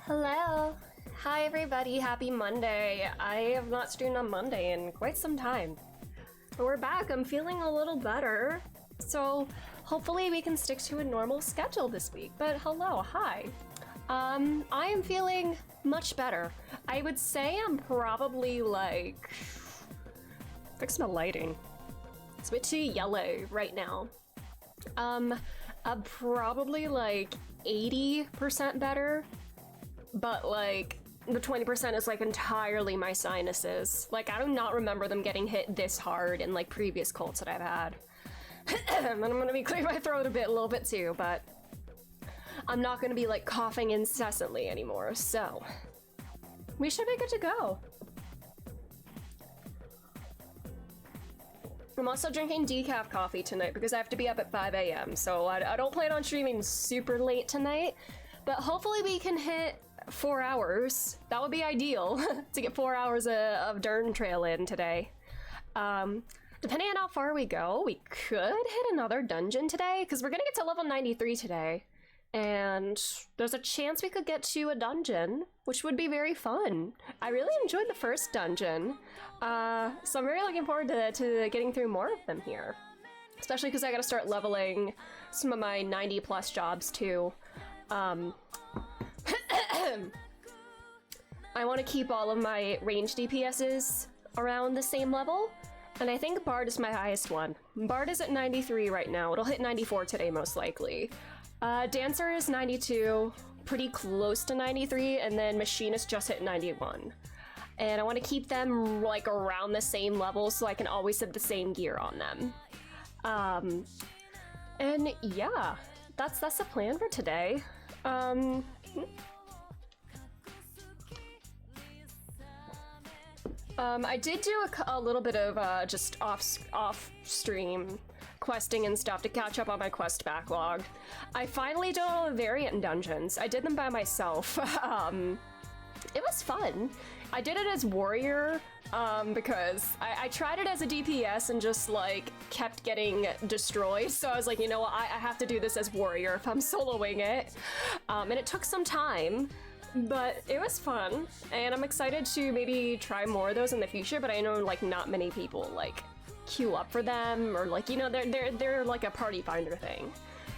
Hello. Hi everybody, happy Monday. I have not streamed on Monday in quite some time. We're back, I'm feeling a little better. So hopefully we can stick to a normal schedule this week. But hello, hi. I am feeling much better. I would say I'm probably like... Fix my lighting. It's a bit too yellow right now. I'm probably like 80% better. But like the 20% is like entirely my sinuses. Like I do not remember them getting hit this hard in like previous colds that I've had. And I'm gonna be clearing my throat a little bit too, but I'm not gonna be like coughing incessantly anymore, so we should be good to go. I'm also drinking decaf coffee tonight because I have to be up at 5 a.m. So I don't plan on streaming super late tonight, but hopefully we can hit 4 hours. That would be ideal to get 4 hours of Dawntrail in today. Depending on how far we go, we could hit another dungeon today because we're gonna get to level 93 today. And there's a chance we could get to a dungeon, which would be very fun. I really enjoyed the first dungeon. So I'm very looking forward to getting through more of them here. Especially because I gotta start leveling some of my 90 plus jobs too. I want to keep all of my range DPSs around the same level, and I think Bard is my highest one. Bard is at 93 right now. It'll hit 94 today most likely. Dancer is 92, pretty close to 93, and then Machinist just hit 91. And I want to keep them like around the same level so I can always have the same gear on them. And yeah, that's the plan for today. I did do a little bit of just off-stream questing and stuff to catch up on my quest backlog. I finally did all the variant dungeons. I did them by myself. It was fun. I did it as warrior because I tried it as a DPS and just like kept getting destroyed. So I was like, you know what, I have to do this as warrior if I'm soloing it. And it took some time, but it was fun. And I'm excited to maybe try more of those in the future, but I know like not many people like queue up for them or like, you know, they're like a party finder thing.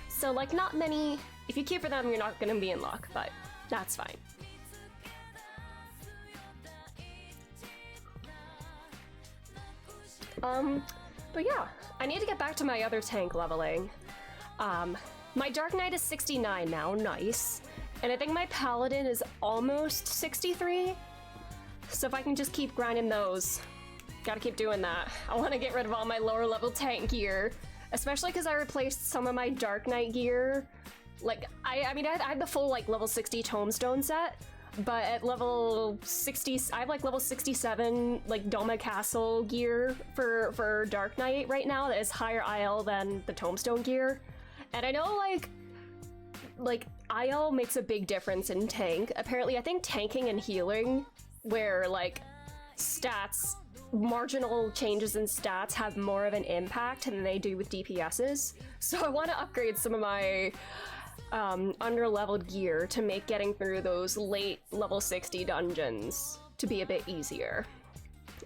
So like not many, if you queue for them, you're not gonna be in luck, but that's fine. But yeah, I need to get back to my other tank leveling. My Dark Knight is 69 now, nice. And I think my Paladin is almost 63. So if I can just keep grinding those, gotta keep doing that. I want to get rid of all my lower level tank gear, especially because I replaced some of my Dark Knight gear. Like, I mean, I had the full like level 60 Tombstone set, but at level 60, I have like level 67 like Doma Castle gear for Dark Knight right now that is higher IL than the Tombstone gear. And I know like IL makes a big difference in tank. Apparently, I think tanking and healing, where like stats, marginal changes in stats have more of an impact than they do with DPSs. So I want to upgrade some of my under-leveled gear to make getting through those late level 60 dungeons to be a bit easier.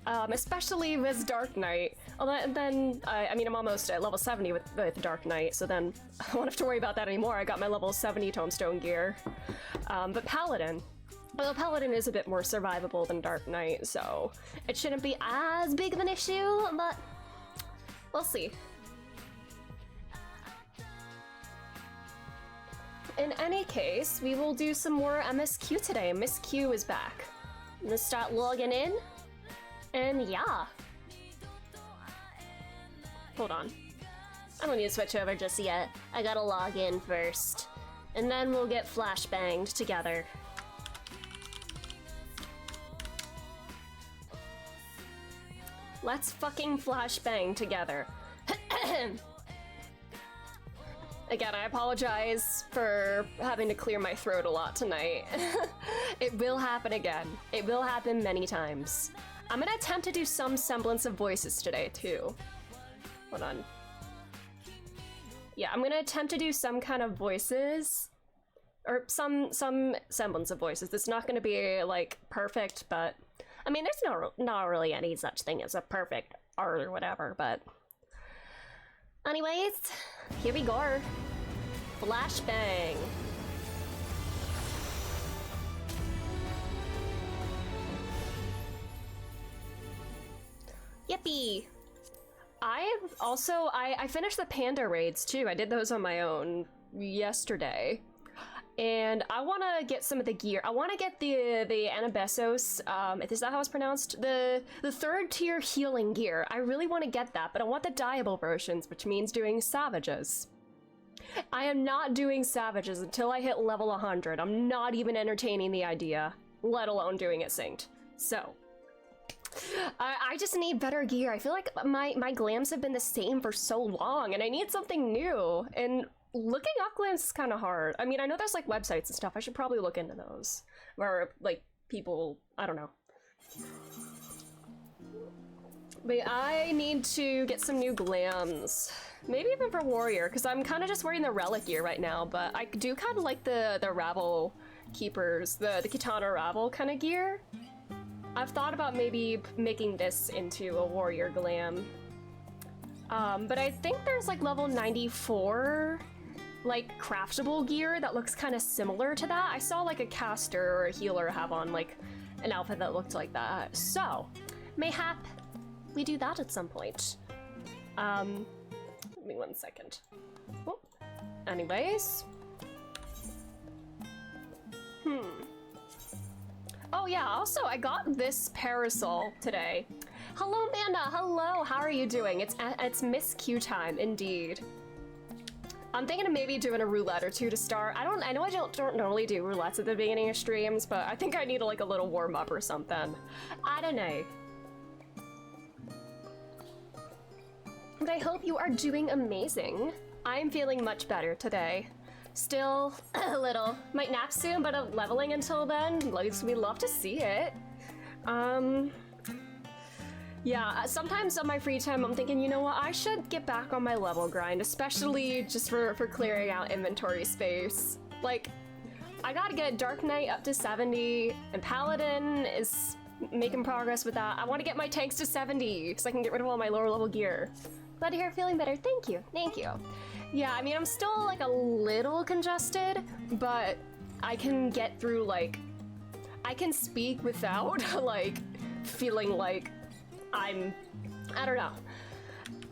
Especially with Dark Knight. Then, I mean, I'm almost at level 70 with Dark Knight, so then I won't have to worry about that anymore. I got my level 70 Tombstone gear. But Paladin. Well, Paladin is a bit more survivable than Dark Knight, so it shouldn't be as big of an issue, but we'll see. In any case, we will do some more MSQ today. Miss Q is back. I'm gonna start logging in, and yeah. Hold on. I don't need to switch over just yet. I gotta log in first, and then we'll get flashbanged together. Let's fucking flashbang together. Again, I apologize for having to clear my throat a lot tonight. It will happen again. It will happen many times. I'm gonna attempt to do some semblance of voices today, too. Hold on. Yeah, I'm gonna attempt to do some kind of voices or some semblance of voices. It's not going to be like perfect, but I mean, there's not really any such thing as a perfect art or whatever. But anyways, here we go. Flashbang. Yippee! I finished the panda raids too. I did those on my own yesterday. And I want to get some of the gear. I want to get the Anabesos, is that how it's pronounced? The third tier healing gear. I really want to get that, but I want the dyeable versions, which means doing savages. I am not doing savages until I hit level 100. I'm not even entertaining the idea, let alone doing it synced. So, I just need better gear. I feel like my glams have been the same for so long, and I need something new. And looking up glams is kind of hard. I mean, I know there's like websites and stuff. I should probably look into those. Where like people, I don't know. But I need to get some new glams. Maybe even for warrior, because I'm kind of just wearing the relic gear right now. But I do kind of like the rabble keepers, the katana rabble kind of gear. I've thought about maybe making this into a warrior glam. But I think there's like level 94 like craftable gear that looks kind of similar to that. I saw like a caster or a healer have on like an outfit that looked like that. So mayhap we do that at some point. Give me 1 second. Oh. Anyways. Oh yeah, also I got this parasol today. Hello Amanda, hello, how are you doing? It's Miss Q time, indeed. I'm thinking of maybe doing a roulette or two to start. I know I don't normally do roulettes at the beginning of streams, but I think I need like a little warm up or something. I don't know. But I hope you are doing amazing. I'm feeling much better today. Still a little, might nap soon, but leveling until then, like, we love to see it. Yeah, sometimes on my free time, I'm thinking, you know what, I should get back on my level grind, especially just for clearing out inventory space. Like, I gotta get Dark Knight up to 70, and Paladin is making progress with that. I want to get my tanks to 70, so I can get rid of all my lower level gear. Glad to hear feeling better, thank you, thank you. Yeah, I mean, I'm still like a little congested, but I can get through like, I can speak without like feeling like I don't know.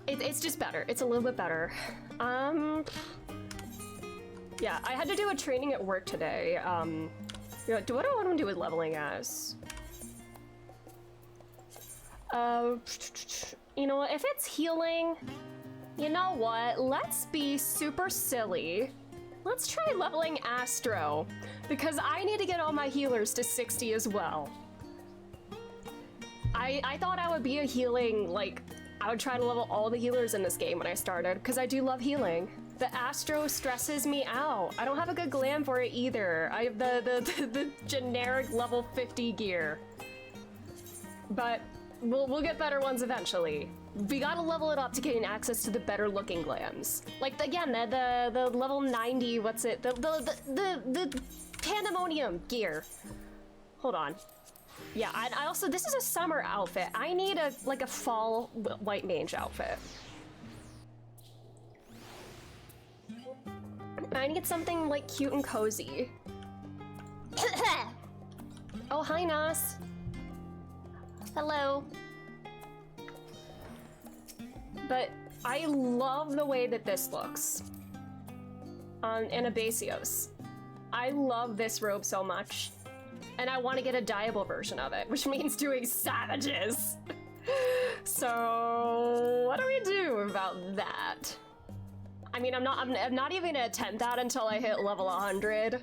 It's just better. It's a little bit better. Yeah, I had to do a training at work today. You know, what do I want to do with leveling as? You know what, if it's healing, you know what, let's be super silly. Let's try leveling Astro, because I need to get all my healers to 60 as well. I thought I would be a healing, like, I would try to level all the healers in this game when I started, because I do love healing. The Astro stresses me out. I don't have a good glam for it either. I have the generic level 50 gear. But we'll get better ones eventually. We gotta level it up to getting access to the better looking glams. Like, again, the level 90, what's it? The Pandemonium gear. Hold on. Yeah, I also, this is a summer outfit. I need a fall white mage outfit. I need something like cute and cozy. Oh, hi Nas. Hello. But I love the way that this looks on Anabasios. I love this robe so much. And I want to get a dyeable version of it, which means doing savages. So what do we do about that? I mean, I'm not even gonna attempt that until I hit level 100.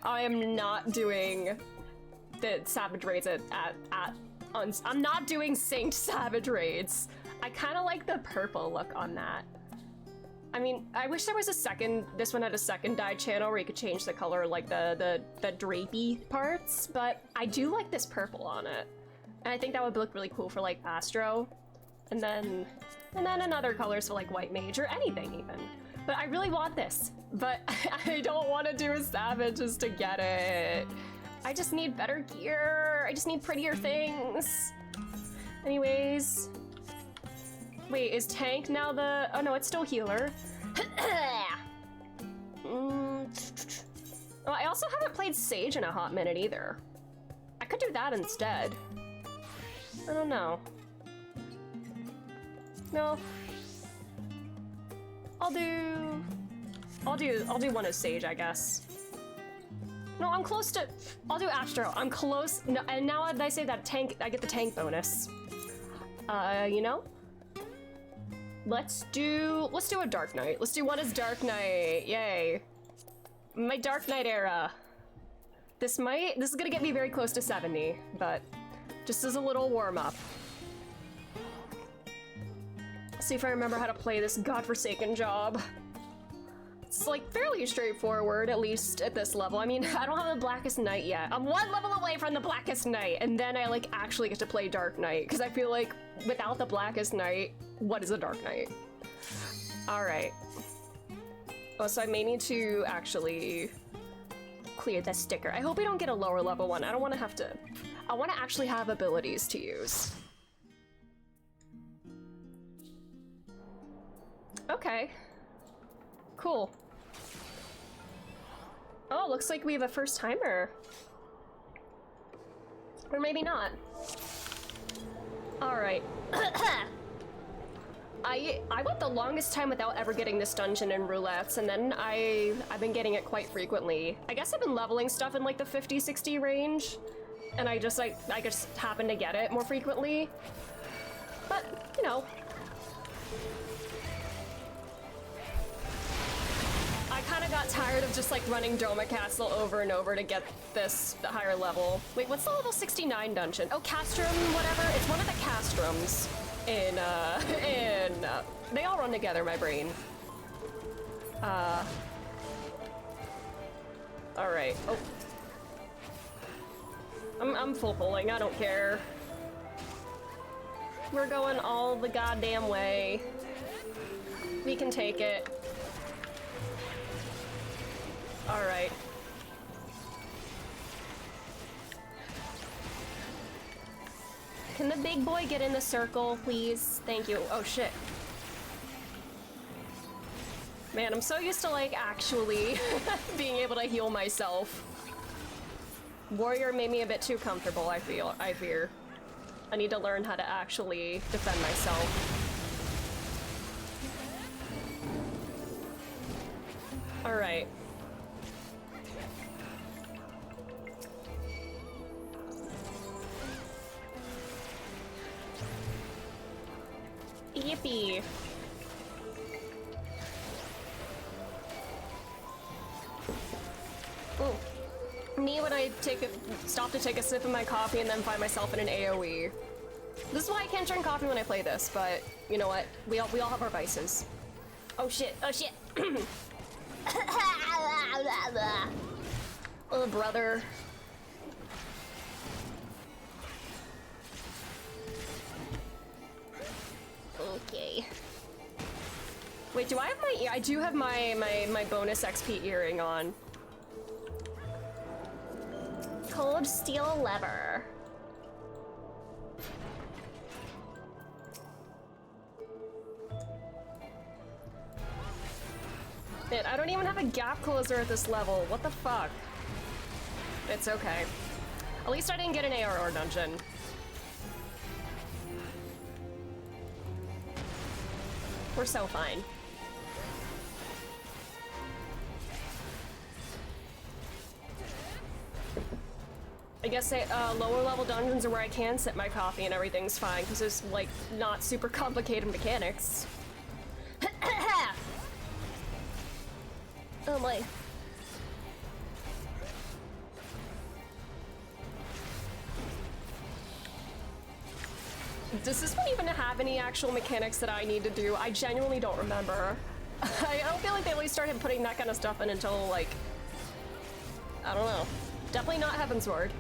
I am not doing the savage raids I'm not doing synced savage raids. I kind of like the purple look on that. I mean, I wish there was this one had a second dye channel where you could change the color, like the drapey parts, but I do like this purple on it. And I think that would look really cool for like Astro. And then in other colors for like white mage or anything even. But I really want this. But I don't want to do a savage just to get it. I just need better gear. I just need prettier things. Anyways. Wait, is tank now the... Oh no, it's still healer. Well, I also haven't played Sage in a hot minute either. I could do that instead. I don't know. No. I'll do one as Sage, I guess. No, I'm close to... I'll do Astro. I'm close. No, and now that I say that tank, I get the tank bonus. You know? Let's do a Dark Knight. Let's do one as Dark Knight. Yay. My Dark Knight era. This is gonna get me very close to 70, but just as a little warm-up. See if I remember how to play this godforsaken job. It's like fairly straightforward, at least at this level. I mean, I don't have the Blackest Night yet. I'm one level away from the Blackest Night, and then I like actually get to play Dark Knight, because I feel like without the Blackest Night, what is a Dark Knight? Alright. Oh, so I may need to actually clear this sticker. I hope we don't get a lower level one. I don't want to have to... I want to actually have abilities to use. Okay. Cool. Oh, looks like we have a first timer. Or maybe not. Alright. I went the longest time without ever getting this dungeon in roulettes, and then I've been getting it quite frequently. I guess I've been leveling stuff in like the 50-60 range, and I just happen to get it more frequently. But, you know. I kind of got tired of just like running Doma Castle over and over to get this higher level. Wait, what's the level 69 dungeon? Oh, Castrum, whatever. It's one of the Castrums in they all run together, my brain. All right. Oh. I'm full pulling, I don't care. We're going all the goddamn way. We can take it. All right. Can the big boy get in the circle, please? Thank you. Oh, shit. Man, I'm so used to, like, actually being able to heal myself. Warrior made me a bit too comfortable, I fear. I need to learn how to actually defend myself. All right. Yippee. Ooh. Me when I stop to take a sip of my coffee and then find myself in an AoE. This is why I can't drink coffee when I play this, but you know what? We all have our vices. Oh shit, oh shit. Oh, brother. Okay. Wait, do I have my ear? I do have my bonus XP earring on. Cold steel lever. Man, I don't even have a gap closer at this level. What the fuck? It's okay. At least I didn't get an ARR dungeon. We're so fine. I guess lower level dungeons are where I can sip my coffee and everything's fine, because there's, like, not super complicated mechanics. Oh my. Does this one even have any actual mechanics that I need to do? I genuinely don't remember. I don't feel like they really started putting that kind of stuff in until, like, I don't know. Definitely not Heavensward.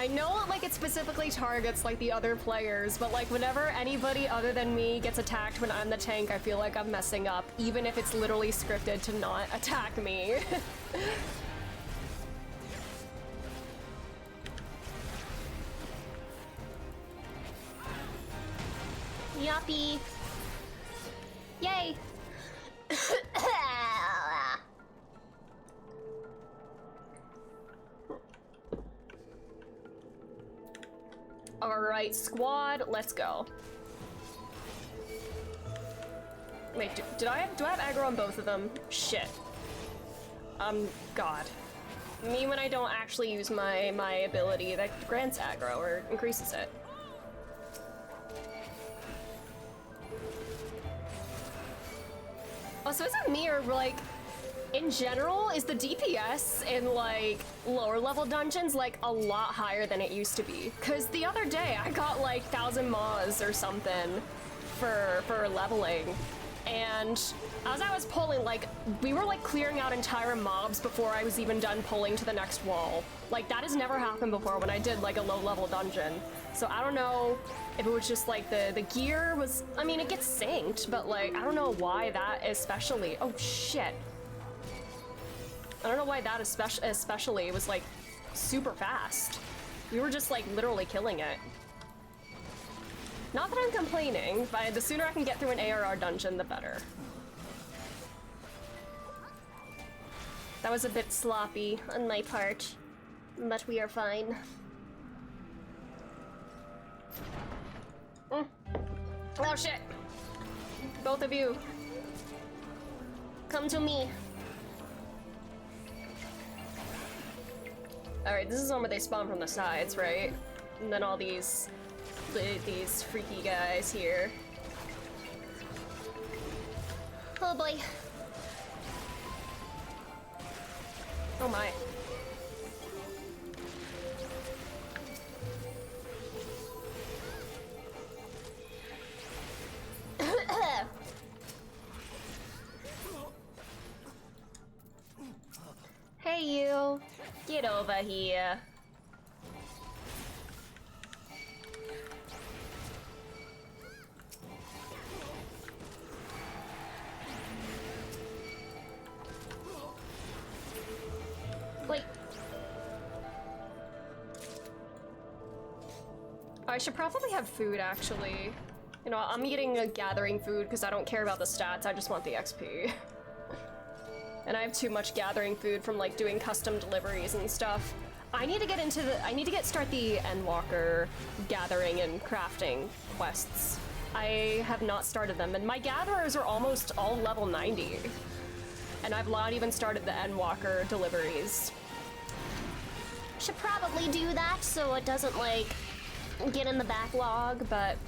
know, like, it specifically targets, like, the other players, but, like, whenever anybody other than me gets attacked when I'm the tank, I feel like I'm messing up, even if it's literally scripted to not attack me. Yuppie. Yay. Alright, squad, let's go. Wait, do I have aggro on both of them? Shit. God. Me when I don't actually use my ability that grants aggro or increases it. Oh, so is it me or, like, in general, is the DPS in, like, lower level dungeons, like, a lot higher than it used to be? Because the other day, I got, like, 1,000 Maws or something for leveling. And as I was pulling, like, we were, like, clearing out entire mobs before I was even done pulling to the next wall. Like, that has never happened before when I did, like, a low-level dungeon. So I don't know if it was just, like, the gear was... I mean, it gets synced, but, like, I don't know why that especially... Oh, shit. I don't know why that especially was, like, super fast. We were just, like, literally killing it. Not that I'm complaining, but the sooner I can get through an ARR dungeon, the better. That was a bit sloppy on my part, but we are fine. Oh shit! Both of you, come to me. Alright, this is one where they spawn from the sides, right? And then all these freaky guys here. Oh boy. Oh my. Hey you, get over here. Wait. I should probably have food, actually. You know, I'm eating a gathering food because I don't care about the stats, I just want the XP. And I have too much gathering food from, like, doing custom deliveries and stuff. I need to get into the- I need to start the Endwalker gathering and crafting quests. I have not started them, and my gatherers are almost all level 90. And I've not even started the Endwalker deliveries. Should probably do that so it doesn't, like, get in the backlog, but,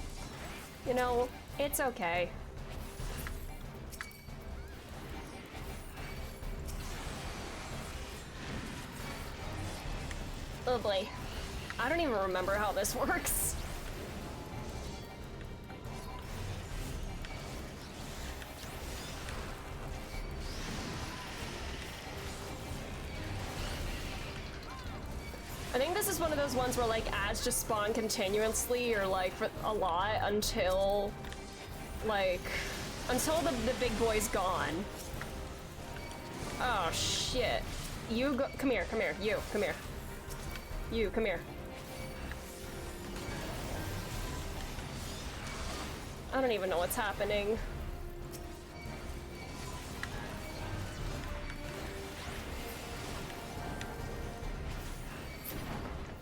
you know, it's okay. Oh boy. I don't even remember how this works. I think this is one of those ones where, like, ads just spawn continuously or, like, for a lot until, like, until the big boy's gone. Oh, shit. You go- come here, you, come here. You, come here. I don't even know what's happening.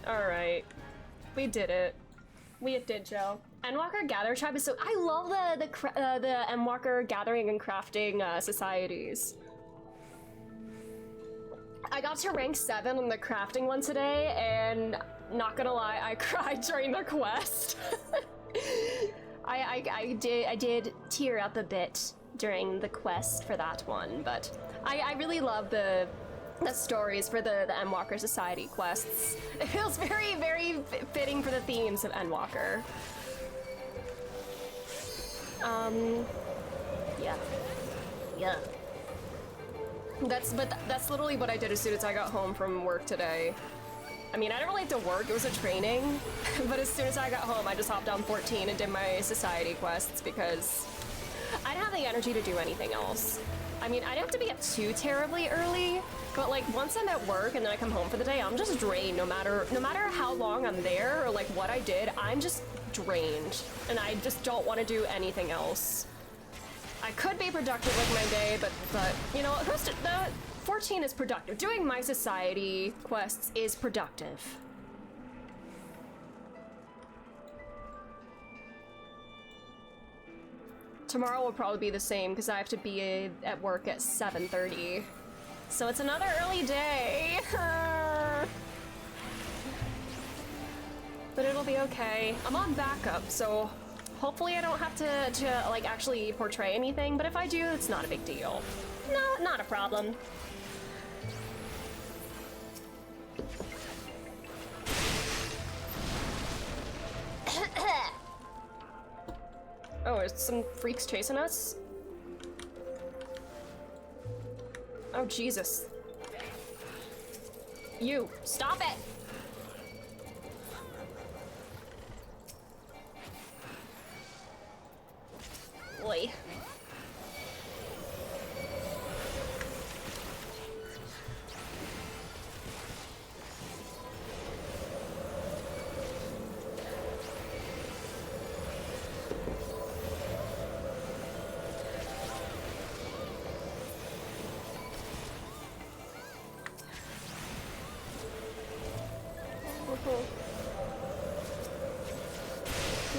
Alright. We did it. We did, Joe. Endwalker Gather Tribe is so- I love the Endwalker Gathering and Crafting societies. I got to rank 7 on the crafting one today, and not gonna lie, I cried during the quest. I did tear up a bit during the quest for that one, but I really love the stories for the Endwalker Society quests. It feels very, very fitting for the themes of Endwalker. Yeah. That's literally what I did as soon as I got home from work today. I mean, I didn't really have to work, it was a training, but as soon as I got home, I just hopped on 14 and did my society quests because I didn't have the energy to do anything else. I mean, I didn't have to be up too terribly early, but like once I'm at work and then I come home for the day, I'm just drained no matter how long I'm there or like what I did, I'm just drained and I just don't want to do anything else. I could be productive with my day, but you know, the 14 is productive. Doing my society quests is productive. Tomorrow will probably be the same because I have to be at work at 7:30. So it's another early day. But it'll be okay. I'm on backup, so hopefully I don't have to like actually portray anything, but if I do, it's not a big deal. No, not a problem. Oh, is some freaks chasing us? Oh, Jesus. You, stop it! Oi.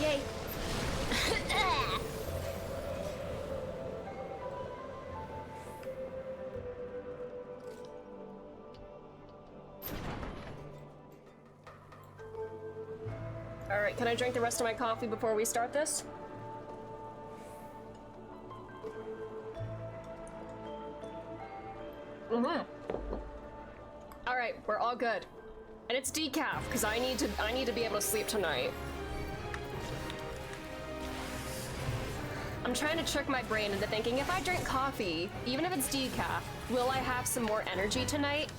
Yay. Alright, can I drink the rest of my coffee before we start this? Alright, we're all good. And it's decaf, because I need to be able to sleep tonight. I'm trying to trick my brain into thinking if I drink coffee, even if it's decaf, will I have some more energy tonight?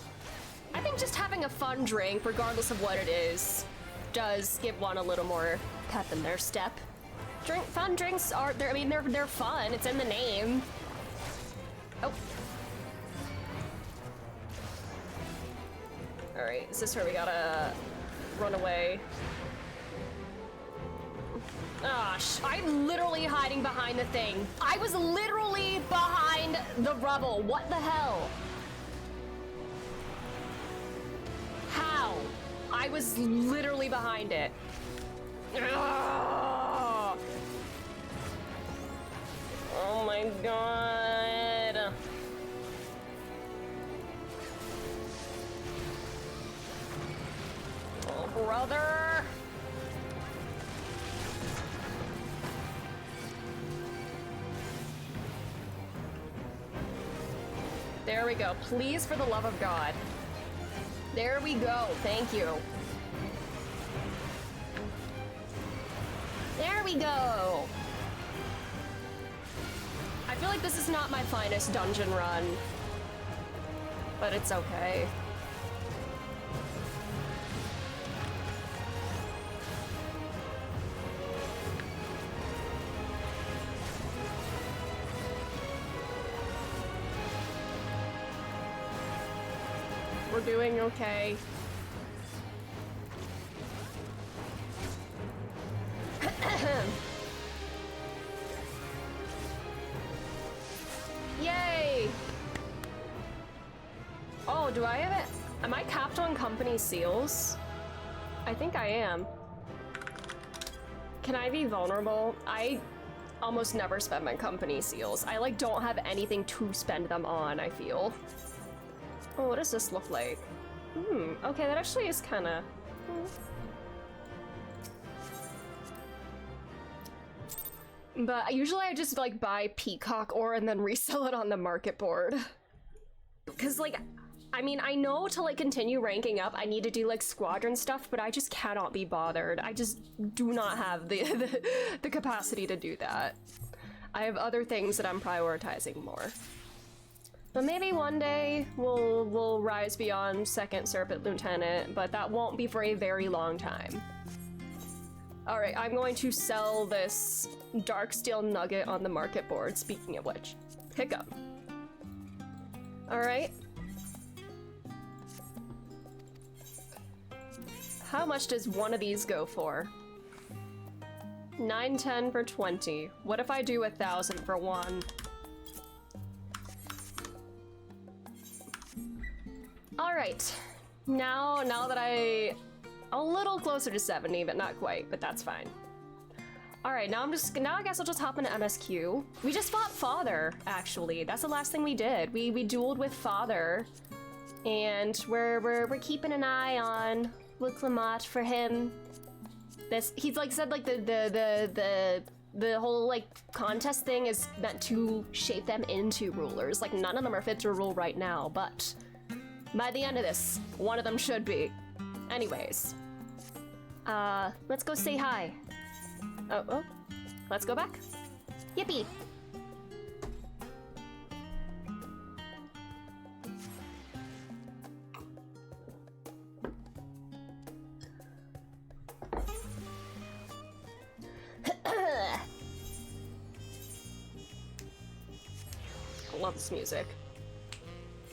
I think just having a fun drink, regardless of what it is, does give one a little more pep in their step. Fun drinks are, I mean, they're fun, it's in the name. Oh. Alright, is this where we gotta run away? Ah, I'm literally hiding behind the thing. I was literally behind the rubble. What the hell? How? I was literally behind it. Ugh. Oh my god. Oh, brother. There we go. Please, for the love of God. There we go. Thank you. There we go. I feel like this is not my finest dungeon run, but it's okay. We're doing okay. Yay! Oh, do I have it? Am I capped on company seals? I think I am. Can I be vulnerable? I almost never spend my company seals. I like don't have anything to spend them on, I feel. Oh, what does this look like? Okay, that actually is kind of... But usually I just like buy peacock ore and then resell it on the market board. Because like, I mean, I know to like continue ranking up, I need to do like squadron stuff, but I just cannot be bothered. I just do not have the capacity to do that. I have other things that I'm prioritizing more. But maybe one day we'll rise beyond second serpent lieutenant, but that won't be for a very long time. Alright, I'm going to sell this dark steel nugget on the market board, speaking of which. Hiccup. Alright. How much does one of these go for? 910 for 20. What if I do 1,000 for one? Alright. Now that a little closer to 70, but not quite, but that's fine. Alright, now I guess I'll just hop into MSQ. We just fought Father, actually. That's the last thing we did. We dueled with Father. And we're keeping an eye on Wicklamat for him. He's like said like the whole like contest thing is meant to shape them into rulers. Like none of them are fit to rule right now, but by the end of this, one of them should be. Anyways. Let's go say hi. Oh, let's go back. Yippee! I love this music.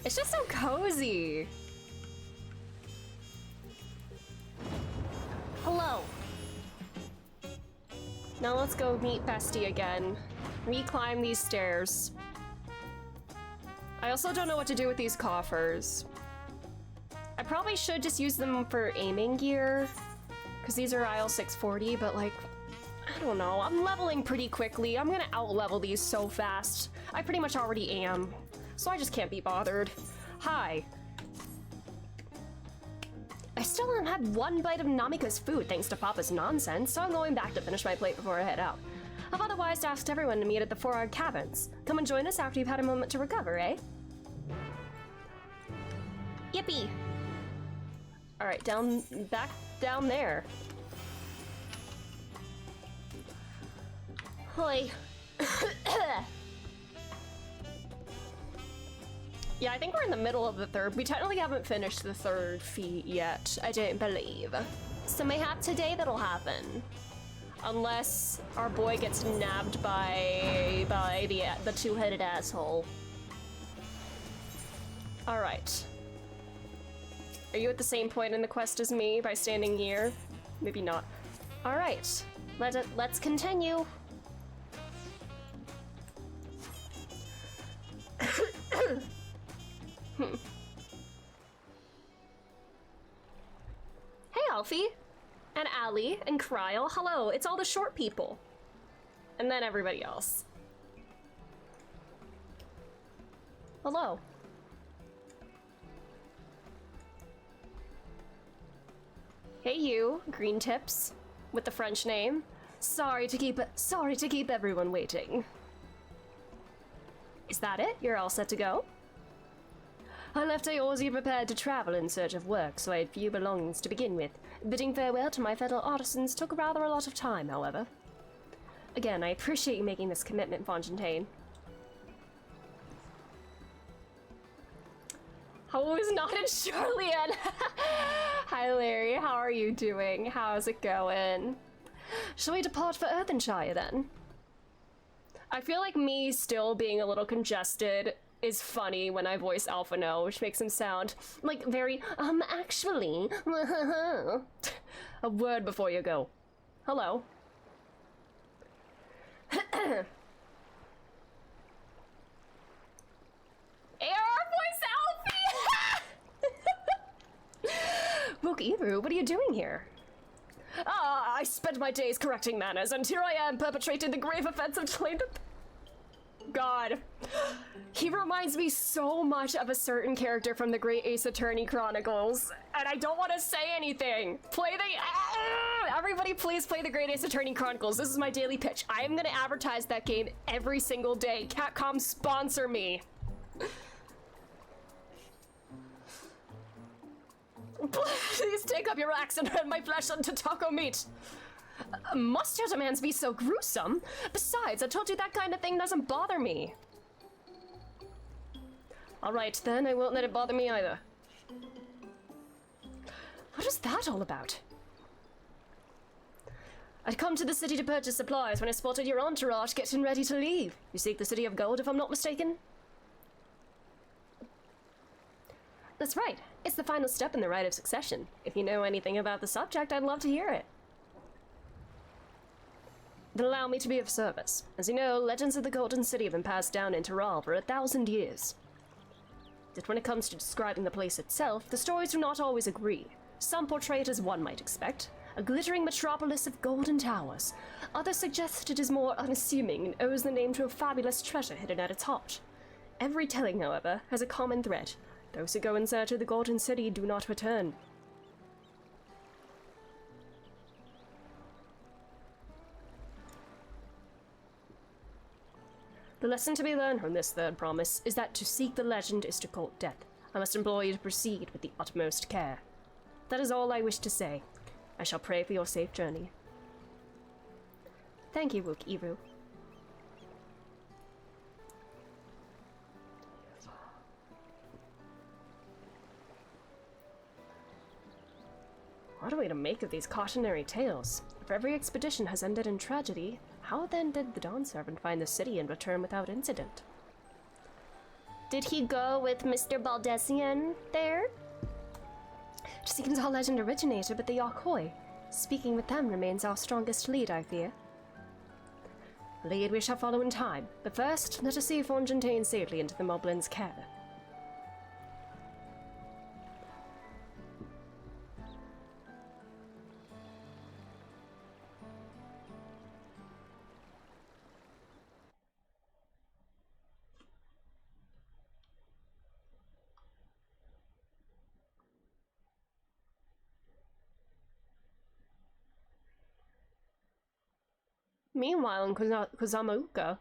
It's just so cozy. Hello. Now let's go meet Bestie again. Reclimb these stairs. I also don't know what to do with these coffers. I probably should just use them for aiming gear, because these are IL 640, but like, I don't know. I'm leveling pretty quickly. I'm gonna out-level these so fast. I pretty much already am, so I just can't be bothered. Hi. I still haven't had one bite of Namika's food thanks to Papa's nonsense, so I'm going back to finish my plate before I head out. I've otherwise asked everyone to meet at the Four-Eyed Cabins. Come and join us after you've had a moment to recover, eh? Yippee! Alright, back down there. Hoi. Yeah, I think we're in the middle of the third. We technically haven't finished the third feat yet, I don't believe. So mayhap today that'll happen. Unless our boy gets nabbed by the two-headed asshole. Alright. Are you at the same point in the quest as me by standing here? Maybe not. Alright. Let's continue. Hey, Alfie, and Allie, and Kryle. Hello, it's all the short people. And then everybody else. Hello. Hey you, Green Tips, with the French name. Sorry to keep everyone waiting. Is that it? You're all set to go? I left Eorzea prepared to travel in search of work, so I had few belongings to begin with. Bidding farewell to my fellow artisans took rather a lot of time, however. Again, I appreciate you making this commitment, Fontaine. How was not in Charlian? Hi Larry, how are you doing? How's it going? Shall we depart for Earthenshire then? I feel like me still being a little congested is funny when I voice Alphino, which makes him sound like very, actually. A word before you go. Hello. AR voice Alfie! Rook Ebru, what are you doing here? I spent my days correcting manners, and here I am perpetrating the grave offense of killing the... God. He reminds me so much of a certain character from the Great Ace Attorney Chronicles, and I don't want to say anything. Everybody please play the Great Ace Attorney Chronicles. This is my daily pitch. I am going to advertise that game every single day. Capcom, sponsor me. Please take up your axe and turn my flesh into taco meat. Must your demands be so gruesome? Besides, I told you that kind of thing doesn't bother me. Alright then, I won't let it bother me either. What is that all about? I'd come to the city to purchase supplies when I spotted your entourage getting ready to leave. You seek the City of Gold, if I'm not mistaken? That's right. It's the final step in the rite of succession. If you know anything about the subject, I'd love to hear it. Then allow me to be of service. As you know, legends of the Golden City have been passed down in Terral for 1,000 years. Yet when it comes to describing the place itself, the stories do not always agree. Some portray it as one might expect, a glittering metropolis of golden towers. Others suggest it is more unassuming and owes the name to a fabulous treasure hidden at its heart. Every telling, however, has a common thread. Those who go in search of the Golden City do not return. The lesson to be learned from this third promise is that to seek the legend is to court death. I must implore you to proceed with the utmost care. That is all I wish to say. I shall pray for your safe journey. Thank you, Wook Ivu. What are we to make of these cautionary tales? If every expedition has ended in tragedy, how then did the Dawn Servant find the city and return without incident? Did he go with Mr. Baldessian there? Seems our legend originated with the Yakoi. Speaking with them remains our strongest lead, I fear. A lead we shall follow in time, but first, let us see if Fontaine safely into the Moblin's care. Meanwhile, in Kuzamuka.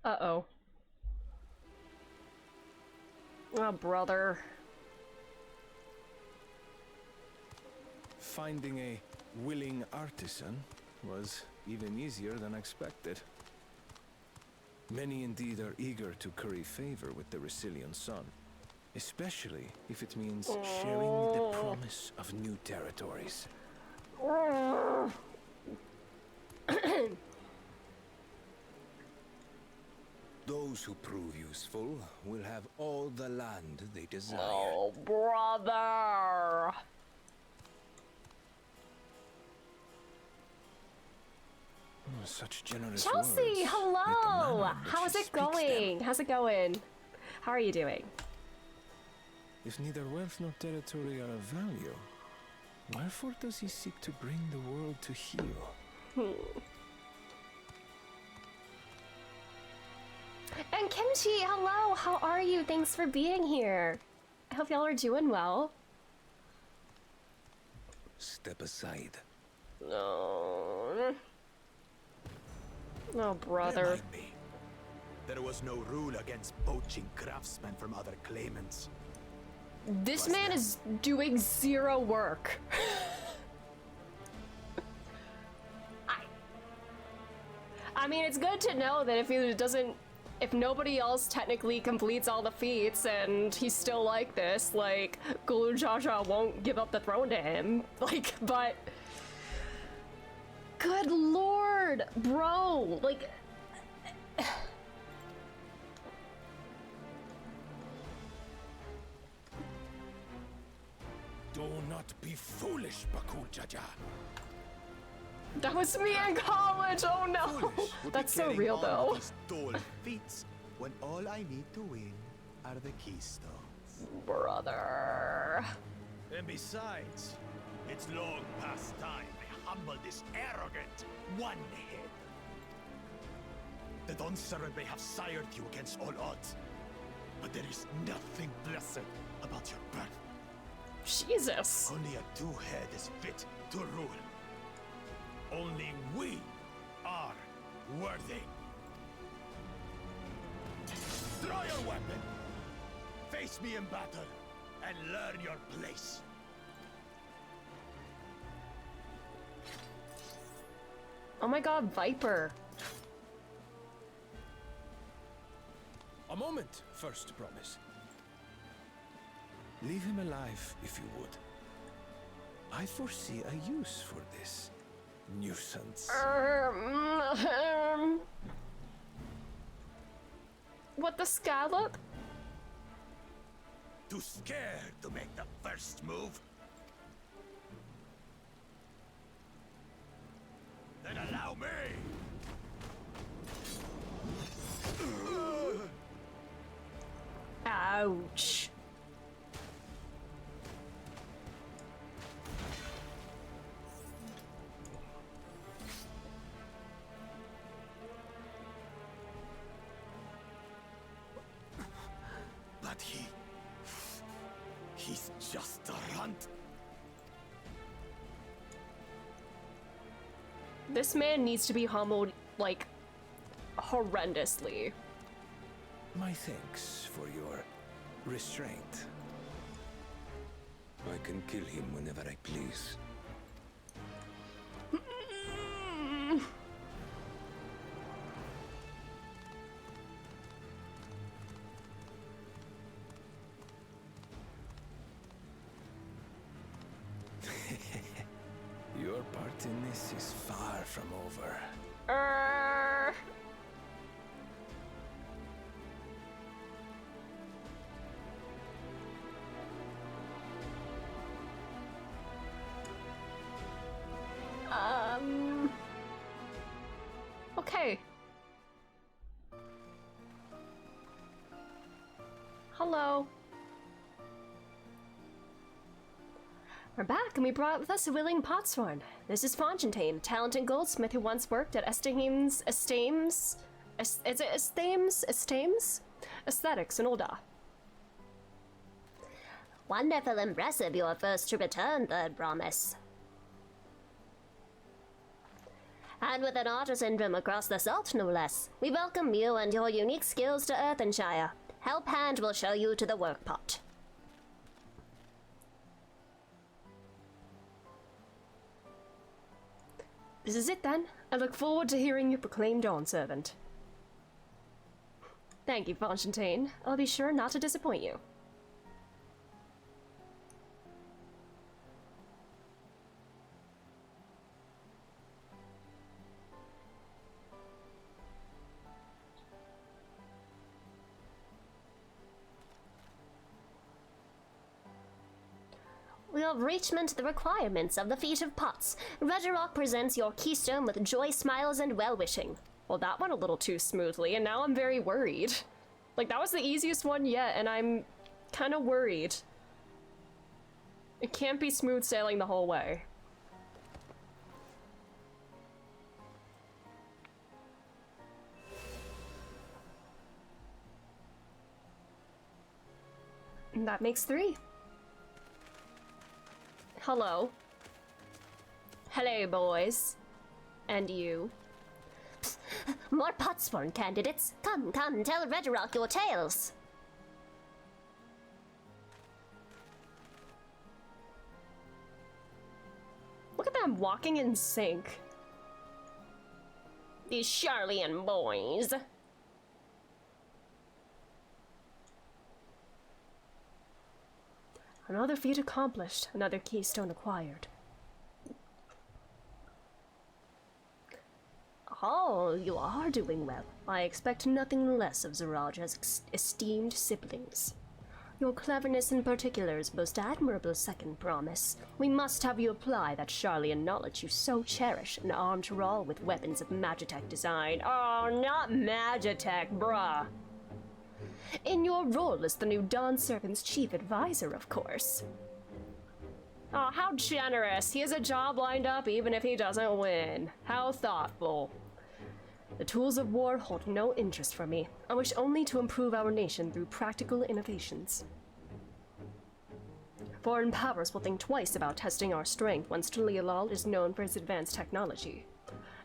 Uh-oh. Oh, brother. Finding a willing artisan was even easier than expected. Many indeed are eager to curry favor with the Resilian sun, especially if it means sharing the promise of new territories. Those who prove useful will have all the land they desire. Oh, brother! Such generous Chelsea, words, hello! yet the manner in which How's she it speaks going? them. How's it going? How are you doing? If neither wealth nor territory are of value, wherefore does he seek to bring the world to heel? And Kimchi, hello! How are you? Thanks for being here. I hope y'all are doing well. Step aside. No. Oh, brother. Remind me, there was no rule against poaching craftsmen from other claimants. This man is doing zero work. I mean, it's good to know that if nobody else technically completes all the feats and he's still like this, like, Gulu Jaja won't give up the throne to him. Like, but... Good lord, bro! Like... Do not be foolish, Bakul Jaja. That was me in college, oh no! That's so real though. Stolen feats when all I need to win are the keystones. Brother. And besides, it's long past time I humble this arrogant one-head. The Dawn Servant may have sired you against all odds, but there is nothing blessed about your birth. Jesus. Only a two-head is fit to rule. Only we are worthy. Draw your weapon. Face me in battle and learn your place. Oh my god, Viper. A moment, first promise. Leave him alive, if you would. I foresee a use for this nuisance. What, the scallop? Too scared to make the first move? Then allow me! Ouch. But he's just a runt. This man needs to be humbled, like, horrendously. My thanks for your restraint. I can kill him whenever I please. Your part in this is far from over. Okay. Hello. We're back, and we brought with us a willing potsworn. This is Fontaine, a talented goldsmith who once worked at Estames Aesthetics in Olda. Wonderful, impressive, your first to return, third promise. And with an artisan from across the salt, no less. We welcome you and your unique skills to Earthenshire. Help Hand will show you to the workpot. This is it then. I look forward to hearing you proclaim Dawn Servant. Thank you, Fontaine. I'll be sure not to disappoint you. We have reached the requirements of the Feat of Pots. Regirock presents your keystone with joy, smiles, and well-wishing. Well, that went a little too smoothly, and now I'm very worried. Like, that was the easiest one yet, and I'm kind of worried. It can't be smooth sailing the whole way. And that makes 3. Hello. Hello, boys. And you. More Potsworn candidates. Come, tell Regirock your tales. Look at them walking in sync. These Charlian boys. Another feat accomplished, another keystone acquired. Oh, you are doing well. I expect nothing less of Zaraja's esteemed siblings. Your cleverness in particular is most admirable, second promise. We must have you apply that Charlian knowledge you so cherish and arm Tyrell with weapons of Magitech design. Oh, not Magitech, bruh! In your role as the new Dawn Servant's chief advisor, of course. Oh, how generous! He has a job lined up even if he doesn't win. How thoughtful. The tools of war hold no interest for me. I wish only to improve our nation through practical innovations. Foreign powers will think twice about testing our strength once Talialal is known for his advanced technology,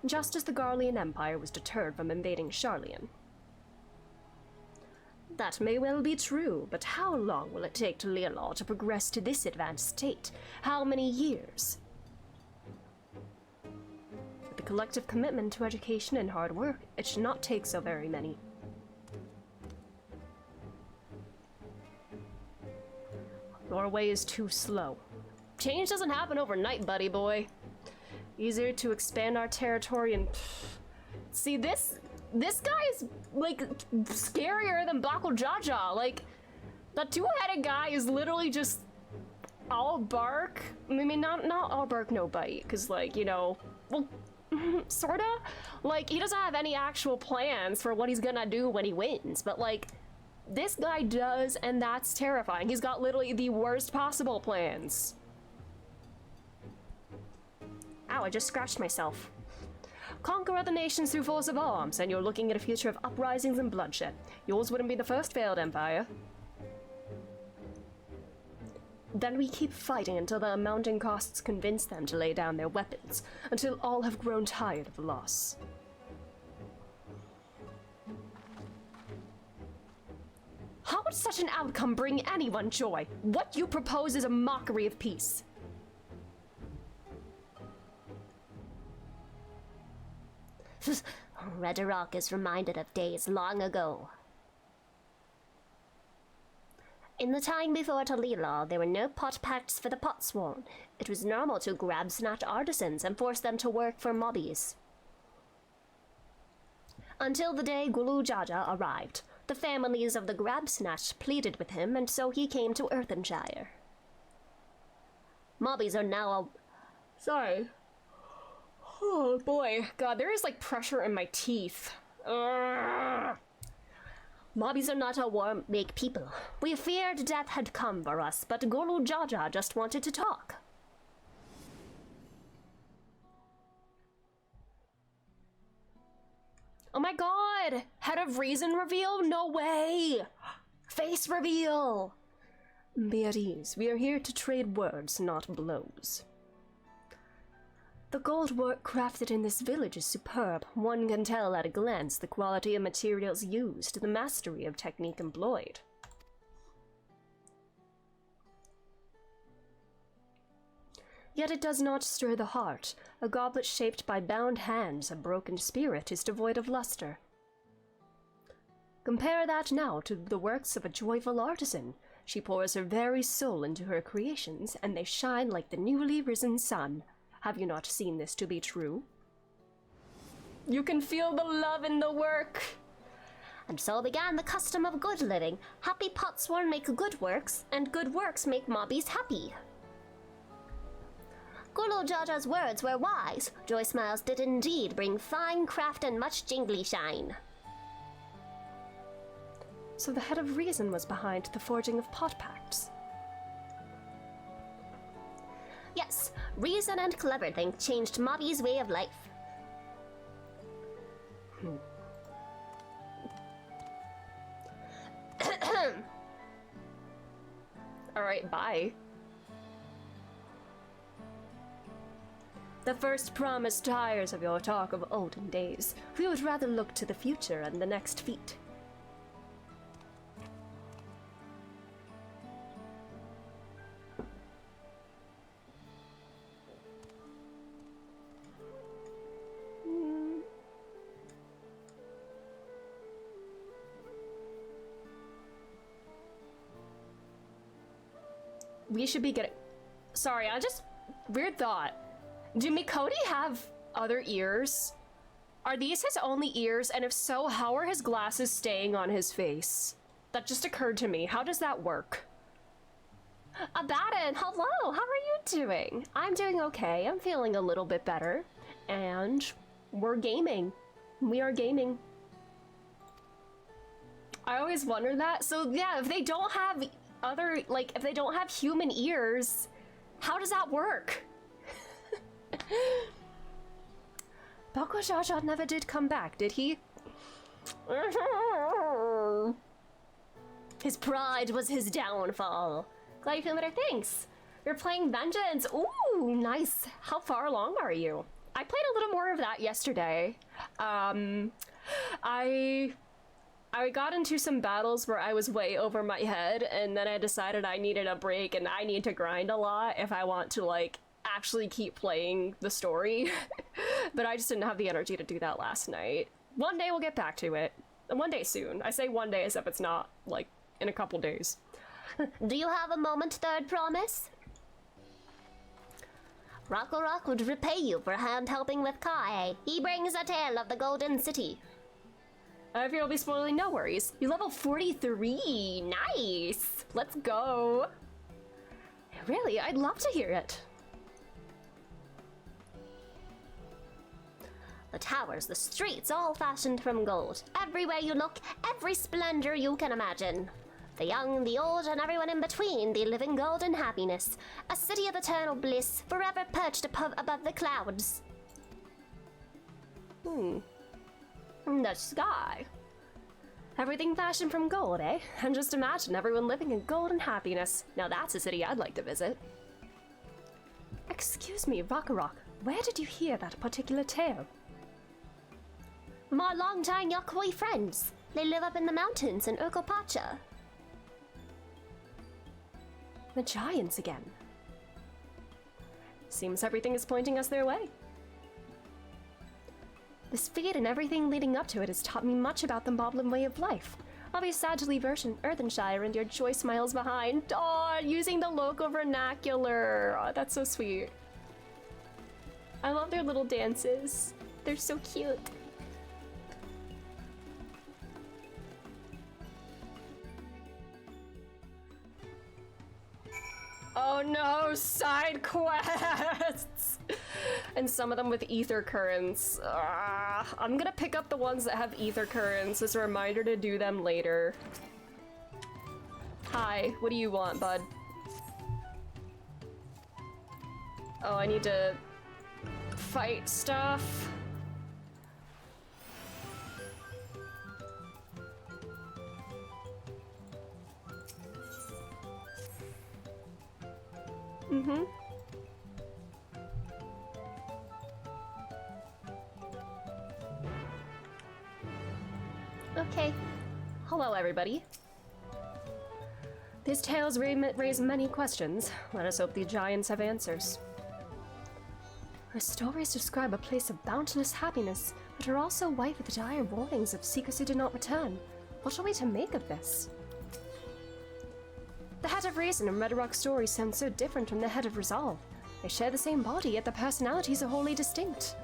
just as the Garlean Empire was deterred from invading Charlian. That may well be true, but how long will it take Talialal to progress to this advanced state? How many years? With the collective commitment to education and hard work, it should not take so very many. Your way is too slow. Change doesn't happen overnight, buddy boy. Easier to expand our territory and... See, this guy is, like, scarier than Bako Jaja. Like, the two-headed guy is literally just all bark. I mean, not all bark, no bite. Because, like, you know, well, sorta. Like, he doesn't have any actual plans for what he's gonna do when he wins. But, like, this guy does, and that's terrifying. He's got literally the worst possible plans. Ow, I just scratched myself. Conquer other nations through force of arms, and you're looking at a future of uprisings and bloodshed. Yours wouldn't be the first failed empire. Then we keep fighting until the mounting costs convince them to lay down their weapons, until all have grown tired of the loss. How would such an outcome bring anyone joy? What you propose is a mockery of peace. Redderock is reminded of days long ago. In the time before Talila, there were no pot pacts for the potsworn. It was normal to grab snatch artisans and force them to work for mobbies. Until the day Gulu Jaja arrived. The families of the grab snatch pleaded with him, and so he came to Earthenshire. Mobbies are now Sorry. Oh boy, God, there is like pressure in my teeth. Ugh. Mobbies are not a war-make people. We feared death had come for us, but Gulu Jaja just wanted to talk. Oh my god! Head of Reason reveal? No way! Face reveal! Be at ease. We are here to trade words, not blows. The gold work crafted in this village is superb. One can tell at a glance the quality of materials used, the mastery of technique employed. Yet it does not stir the heart. A goblet shaped by bound hands, a broken spirit, is devoid of luster. Compare that now to the works of a joyful artisan. She pours her very soul into her creations, and they shine like the newly risen sun. Have you not seen this to be true? You can feel the love in the work. And so began the custom of good living. Happy potsworn make good works, and good works make mobbies happy. Gulu Jaja's words were wise. Joy smiles did indeed bring fine craft and much jingly shine. So the head of reason was behind the forging of pot pacts. Yes, reason and clever think changed mobbies' way of life. Alright, bye. The first promise tires of your talk of olden days. We would rather look to the future and the next feat. We should be getting... Sorry, weird thought. Do Mikoti have other ears? Are these his only ears? And if so, how are his glasses staying on his face? That just occurred to me. How does that work? Abaddon, hello! How are you doing? I'm doing okay. I'm feeling a little bit better. And we're gaming. We are gaming. I always wonder that. So yeah, if they don't have if they don't have human ears, how does that work? Bako Jaja never did come back, did he? His pride was his downfall. Glad you feel better, thanks. You're playing Vengeance. Ooh, nice. How far along are you? I played a little more of that yesterday. I got into some battles where I was way over my head, and then I decided I needed a break and I need to grind a lot if I want to, like, actually keep playing the story. But I just didn't have the energy to do that last night. One day we'll get back to it. One day soon. I say one day as if it's not, like, in a couple days. Do you have a moment, Third Promise? Rock would repay you for hand helping with Kai. He brings a tale of the Golden City. I fear I'll be spoiling, no worries. You level 43, nice! Let's go! Really, I'd love to hear it. The towers, the streets, all fashioned from gold. Everywhere you look, every splendor you can imagine. The young, the old, and everyone in between, they live in golden happiness. A city of eternal bliss, forever perched above the clouds. The sky. Everything fashioned from gold, eh? And just imagine everyone living in golden happiness. Now that's a city I'd like to visit. Excuse me, Rock, where did you hear that particular tale? My longtime Yokoi friends. They live up in the mountains in Urkopacha. The giants again. Seems everything is pointing us their way. This feat and everything leading up to it has taught me much about the Moblin way of life. I'll be sad to leave Earthenshire and your choice miles behind. Oh, using the local vernacular. Oh, that's so sweet. I love their little dances. They're so cute. Oh no, side quests! And some of them with ether currents. I'm gonna pick up the ones that have ether currents as a reminder to do them later. Hi, what do you want, bud? Oh, I need to fight stuff. Okay. Hello, everybody. These tales raise many questions. Let us hope the giants have answers. Our stories describe a place of boundless happiness, but are also white with dire warnings of seekers who do not return. What are we to make of this? The Head of Reason and Red Rock stories sound so different from the Head of Resolve. They share the same body, yet their personalities are wholly distinct.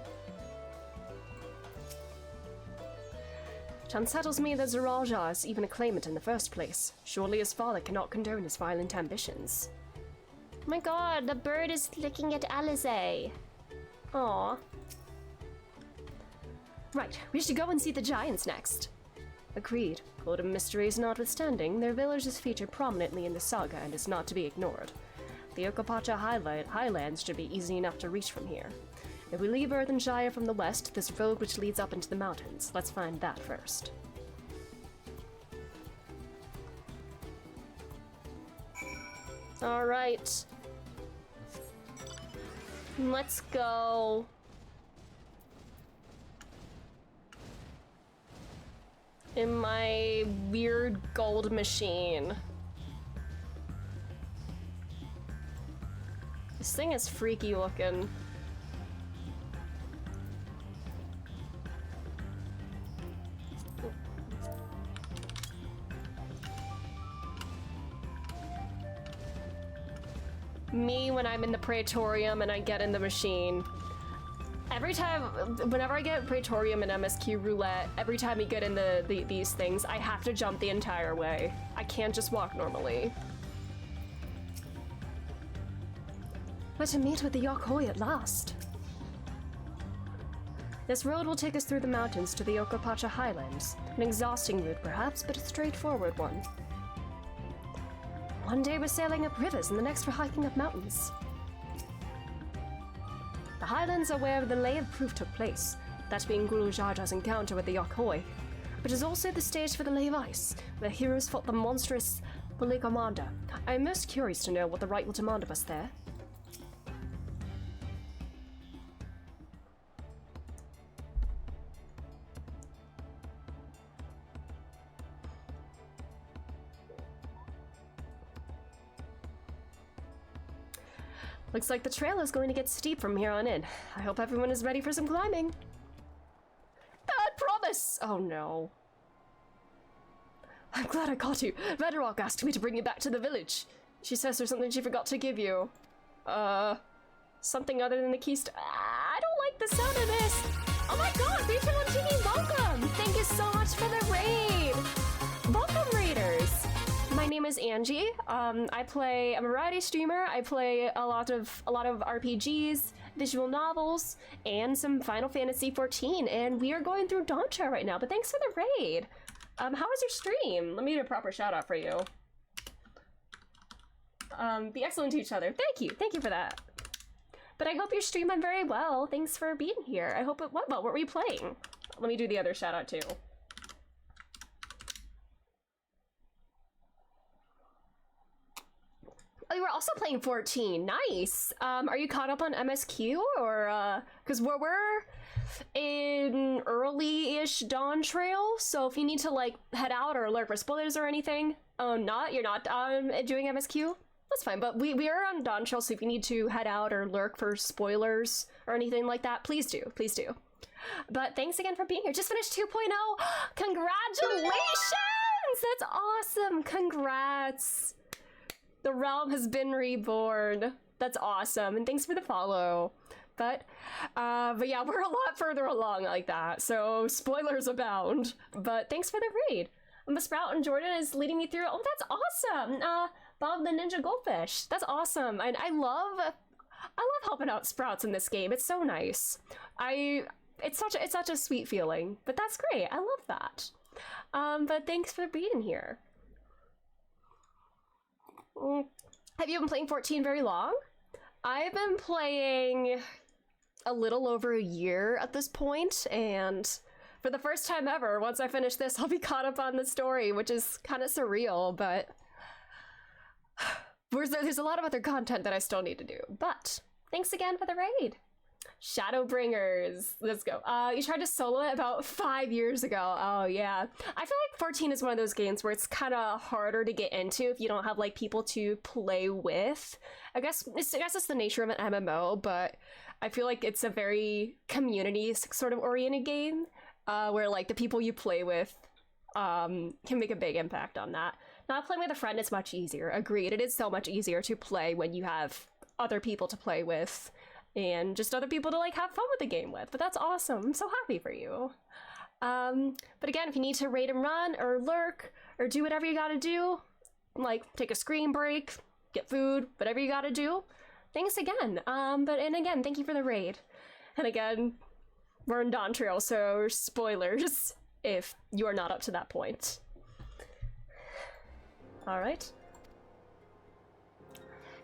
It unsettles me that Zaraja is even a claimant in the first place. Surely his father cannot condone his violent ambitions. Oh my god, the bird is looking at Alize. Aww. Right, we should go and see the giants next. Agreed. Code of mysteries notwithstanding, their village is featured prominently in the saga and is not to be ignored. The Urkopacha highlands should be easy enough to reach from here. If we leave Earthenshire from the west, there's a road which leads up into the mountains. Let's find that first. Alright. Let's go. In my weird gold machine. This thing is freaky looking. Me when I'm in the Praetorium and I get in the machine. Whenever I get Praetorium and MSQ Roulette, every time we get in these things, I have to jump the entire way. I can't just walk normally. But to meet with the Yokoi at last. This road will take us through the mountains to the Urkopacha Highlands. An exhausting route perhaps, but a straightforward one. One day we're sailing up rivers and the next we're hiking up mountains. The Highlands are where the Lay of Proof took place, that being Guru Jarja's encounter with the Yokoi, but is also the stage for the Lay of Ice, where heroes fought the monstrous Buligamanda. I am most curious to know what the rite will demand of us there. Looks like the trail is going to get steep from here on in. I hope everyone is ready for some climbing. Bad promise! Oh no. I'm glad I caught you. Vedrock asked me to bring you back to the village. She says there's something she forgot to give you. Something other than the keys. I don't like the sound of this. Oh my god, Rachel and Tiki, welcome! Thank you so much for the raid. Welcome, raiders. My name is Angie. I'm a variety streamer. I play a lot of RPGs, visual novels, and some Final Fantasy XIV. And we are going through Dawntrail right now. But thanks for the raid. How was your stream? Let me do a proper shout out for you. Be excellent to each other. Thank you for that. But I hope your stream went very well. Thanks for being here. I hope it went well. What were you playing? Let me do the other shout out too. Oh, you were also playing 14. Nice. Are you caught up on MSQ or because we're in early-ish Dawntrail, so if you need to like head out or alert for spoilers or anything, you're not doing MSQ. That's fine, but we are on Dawntrail, so if you need to head out or lurk for spoilers or anything like that, please do. But thanks again for being here. Just finished 2.0. Congratulations! That's awesome. Congrats. The realm has been reborn. That's awesome, and thanks for the follow. But yeah, we're a lot further along like that, so spoilers abound. But thanks for the raid. Sprout and Jordan is leading me through. Oh, that's awesome. Bob the Ninja Goldfish. That's awesome. And I love helping out Sprouts in this game. It's so nice. It's such a sweet feeling. But that's great. I love that. But thanks for being here. Have you been playing 14 very long? I've been playing a little over a year at this point, and for the first time ever, once I finish this, I'll be caught up on the story, which is kind of surreal, but there's a lot of other content that I still need to do. But thanks again for the raid. Shadowbringers, let's go. You tried to solo it about 5 years ago. Oh yeah. I feel like 14 is one of those games where it's kind of harder to get into if you don't have like people to play with. I guess it's the nature of an MMO, but I feel like it's a very community sort of oriented game, where like the people you play with can make a big impact on that. Not playing with a friend is much easier. Agreed. It is so much easier to play when you have other people to play with and just other people to like have fun with the game with. But that's awesome. I'm so happy for you. But again, if you need to raid and run or lurk or do whatever you gotta do, like take a screen break, get food, whatever you gotta do, thanks again. And again, thank you for the raid. And again, we're in Dawntrail, so spoilers if you are not up to that point. All right.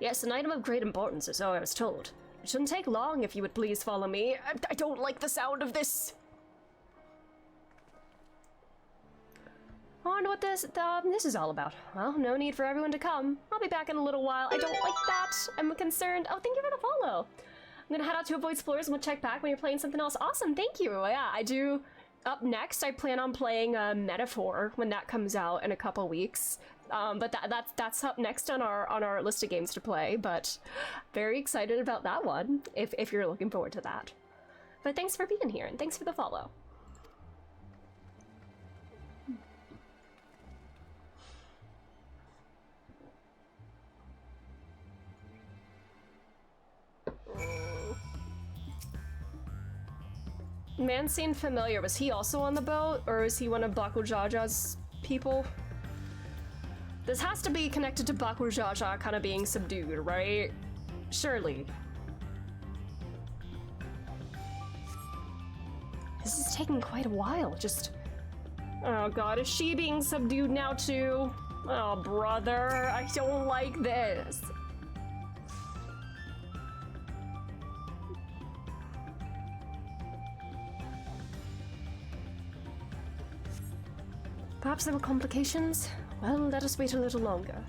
Yes, an item of great importance is all I was told. It shouldn't take long if you would please follow me. I don't like the sound of this. I wonder what this is all about. Well, no need for everyone to come. I'll be back in a little while. I don't like that. I'm concerned. Oh, thank you for the follow. I'm gonna head out to avoid spoilers and we'll check back when you're playing something else. Awesome, thank you. Yeah, I do. Up next, I plan on playing Metaphor when that comes out in a couple weeks. But that's up next on our list of games to play. But very excited about that one if you're looking forward to that. But thanks for being here and thanks for the follow. Man seemed familiar. Was he also on the boat, or is he one of Bakujaja's people? This has to be connected to Bakujaja kind of being subdued, right? Surely. This is taking quite a while, just... Oh god, is she being subdued now too? Oh brother, I don't like this. Perhaps there were complications? Well, let us wait a little longer.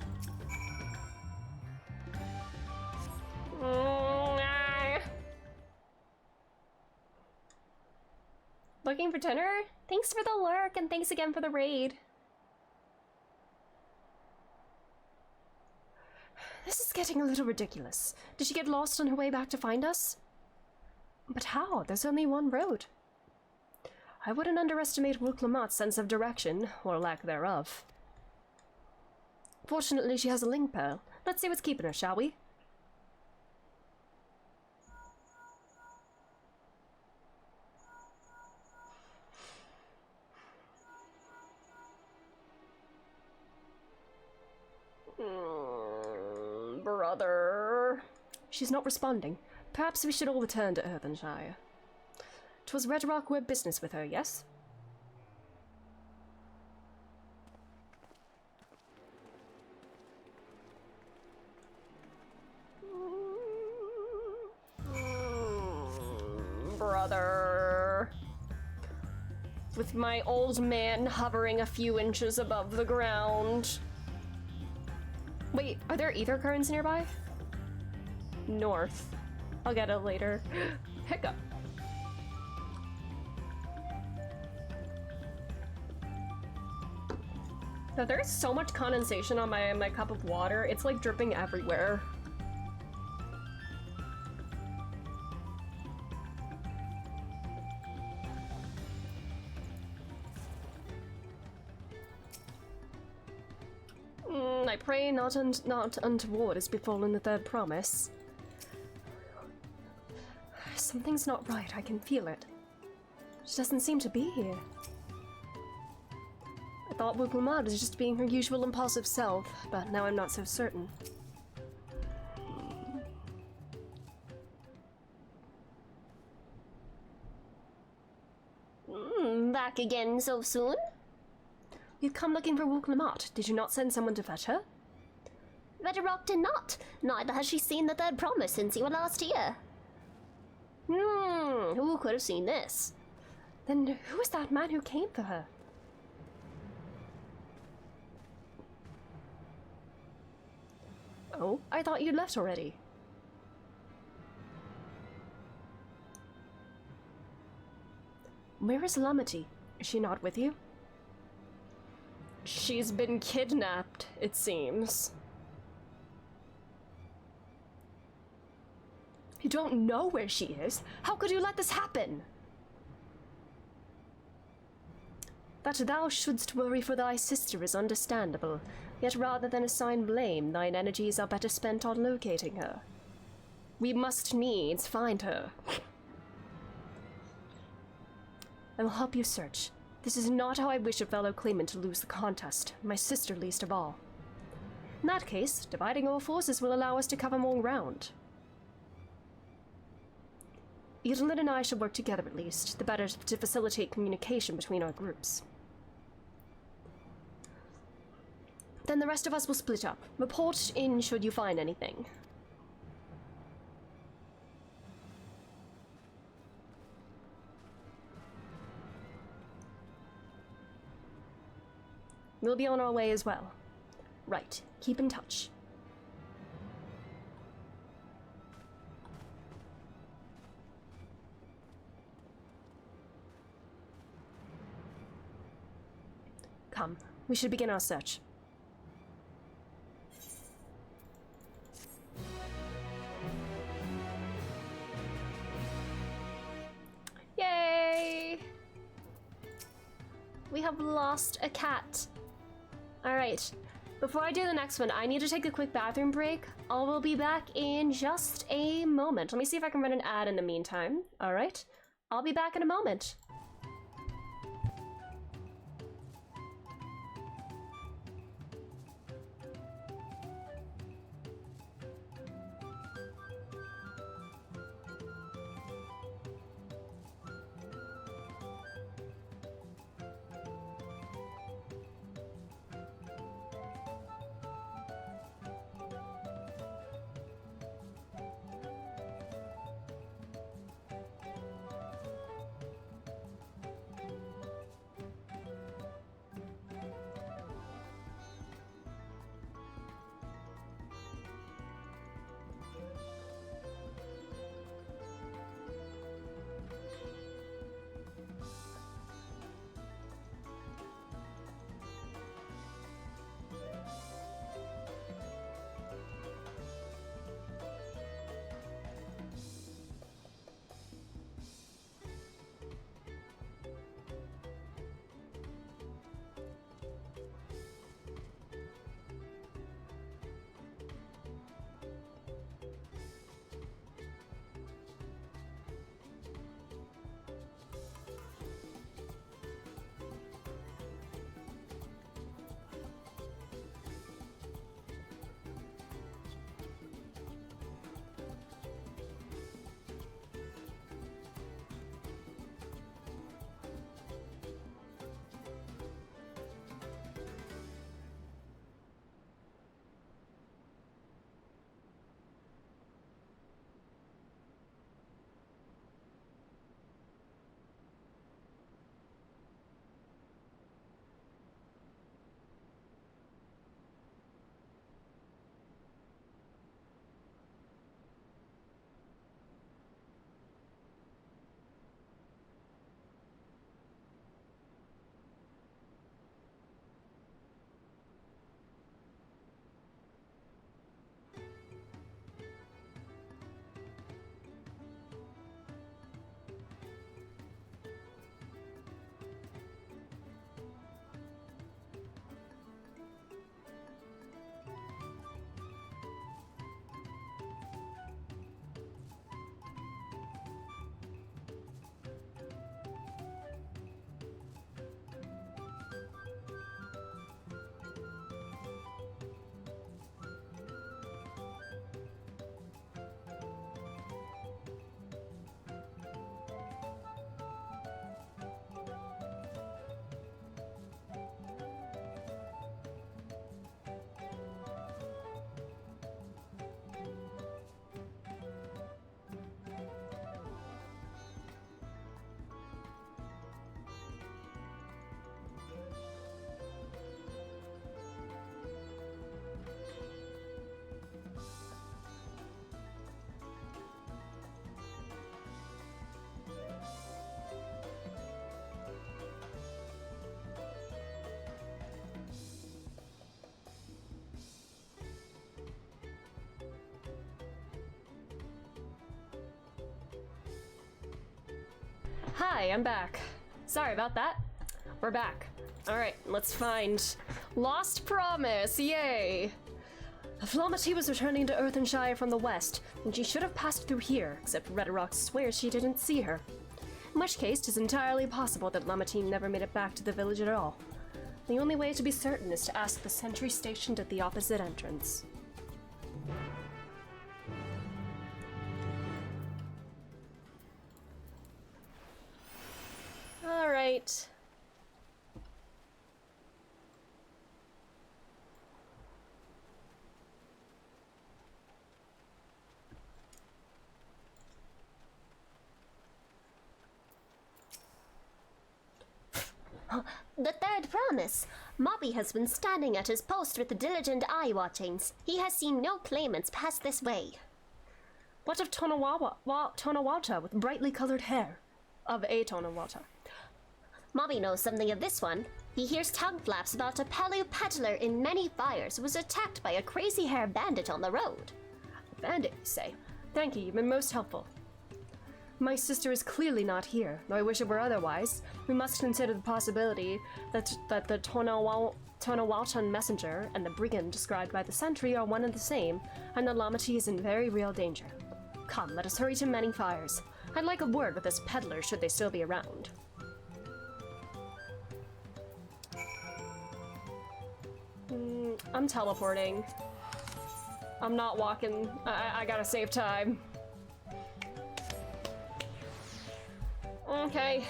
Looking for dinner? Thanks for the lurk and thanks again for the raid. This is getting a little ridiculous. Did she get lost on her way back to find us? But how? There's only one road. I wouldn't underestimate Rook Lamott's sense of direction, or lack thereof. Fortunately, she has a link pearl. Let's see what's keeping her, shall we? Brother. She's not responding. Perhaps we should all return to Earthenshire. 'Twas Red Rock were business with her, yes? Brother. With my old man hovering a few inches above the ground. Wait, are there ether currents nearby? North. I'll get it later. Hiccup. Now, there's so much condensation on my cup of water, it's like dripping everywhere. I pray not untoward has befallen the third promise. Something's not right, I can feel it. She doesn't seem to be here. I thought Wukumad was just being her usual impulsive self, but now I'm not so certain. Back again so soon? You'd come looking for Wuklamat. Did you not send someone to fetch her? Redderock did not. Neither has she seen the third promise since you were last here. Who could have seen this? Then who was that man who came for her? Oh, I thought you'd left already. Where is Lamity? Is she not with you? She's been kidnapped, it seems. You don't know where she is? How could you let this happen? That thou shouldst worry for thy sister is understandable, yet rather than assign blame, thine energies are better spent on locating her. We must needs find her. I will help you search. This is not how I wish a fellow claimant to lose the contest, my sister least of all. In that case, dividing our forces will allow us to cover more ground. Edelin and I shall work together at least, the better to facilitate communication between our groups. Then the rest of us will split up. Report in should you find anything. We'll be on our way as well. Right, keep in touch. Come, we should begin our search. Yay! We have lost a cat. Alright, before I do the next one, I need to take a quick bathroom break. I will be back in just a moment. Let me see if I can run an ad in the meantime. Alright, I'll be back in a moment. Hi, I'm back. Sorry about that. We're back. Alright, let's find Lost Promise, yay! Flamity was returning to Earthenshire from the west, and she should have passed through here, except Redirock swears she didn't see her. In which case, it is entirely possible that Lamatine never made it back to the village at all. The only way to be certain is to ask the sentry stationed at the opposite entrance. Alright. The third promise. Mobby has been standing at his post with diligent eye watchings. He has seen no claimants pass this way. What of Tonawata with brightly colored hair? Of a Tonawata. Mobby knows something of this one. He hears tongue flaps about a Palu peddler in many fires who was attacked by a crazy hair bandit on the road. A bandit, you say? Thank you, you've been most helpful. My sister is clearly not here, though I wish it were otherwise. We must consider the possibility that the Tonawatan messenger and the brigand described by the sentry are one and the same, and that Lamati is in very real danger. Come, let us hurry to Many Fires. I'd like a word with this peddler should they still be around. I'm teleporting. I'm not walking. I gotta save time. Okay.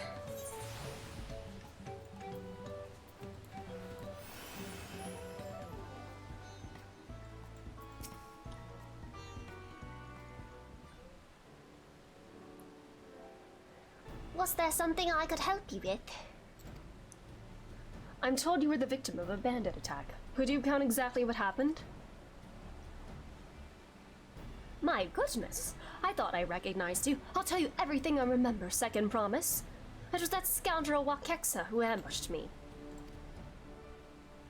Was there something I could help you with? I'm told you were the victim of a bandit attack. Could you count exactly what happened? My goodness! I thought I recognized you. I'll tell you everything I remember, second promise. It was that scoundrel Wakexa who ambushed me.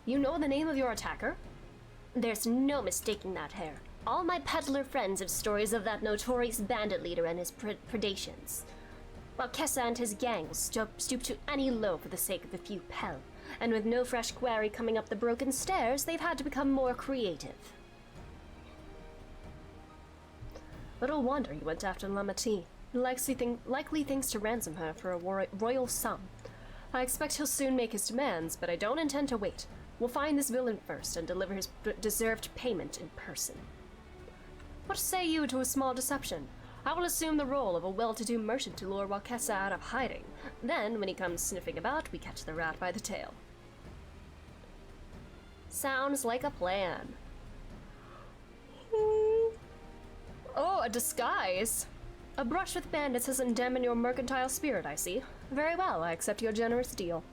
You know the name of your attacker? There's no mistaking that hair. All my peddler friends have stories of that notorious bandit leader and his predations. Wakexa and his gang will stoop to any low for the sake of a few pel, and with no fresh quarry coming up the broken stairs, they've had to become more creative. Little wonder you went after Lamati. Likely thinks to ransom her for a royal sum. I expect he'll soon make his demands, but I don't intend to wait. We'll find this villain first and deliver his deserved payment in person. What say you to a small deception? I will assume the role of a well-to-do merchant to lure Wakexa out of hiding. Then, when he comes sniffing about, we catch the rat by the tail. Sounds like a plan. Oh, a disguise! A brush with bandits hasn't dampened your mercantile spirit, I see. Very well, I accept your generous deal.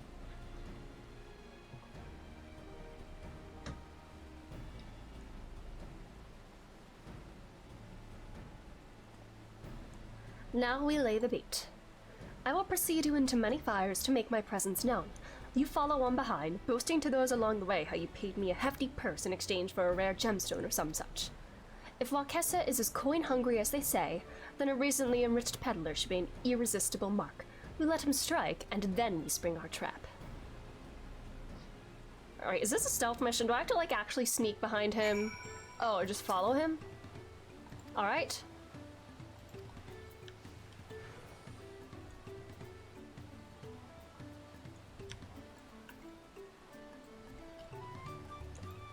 Now we lay the bait. I will precede you into Many Fires to make my presence known. You follow on behind, boasting to those along the way how you paid me a hefty purse in exchange for a rare gemstone or some such. If Wakexa is as coin-hungry as they say, then a recently enriched peddler should be an irresistible mark. We let him strike, and then we spring our trap. Alright, is this a stealth mission? Do I have to, actually sneak behind him? Oh, or just follow him? Alright.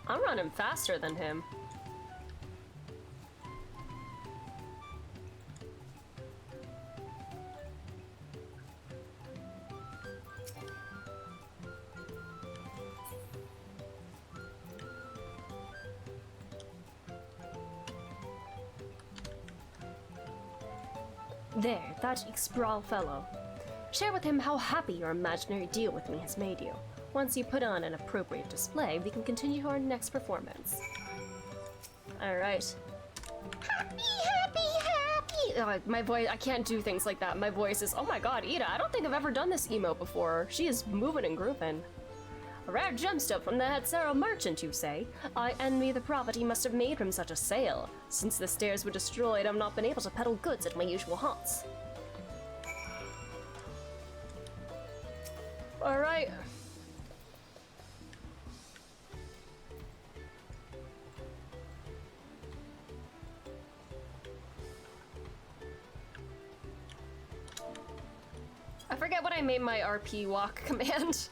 I'm running faster than him. There, that Ixbral fellow. Share with him how happy your imaginary deal with me has made you. Once you put on an appropriate display, we can continue our next performance. Alright. Happy, happy, happy! Oh, my voice, I can't do things like that. My voice is, oh my god, Ida, I don't think I've ever done this emote before. She is moving and grooving. A rare gemstone from the Hatsero merchant, you say? I envy the profit he must have made from such a sale. Since the stairs were destroyed, I've not been able to peddle goods at my usual haunts. Alright. I forget what I made my RP walk command.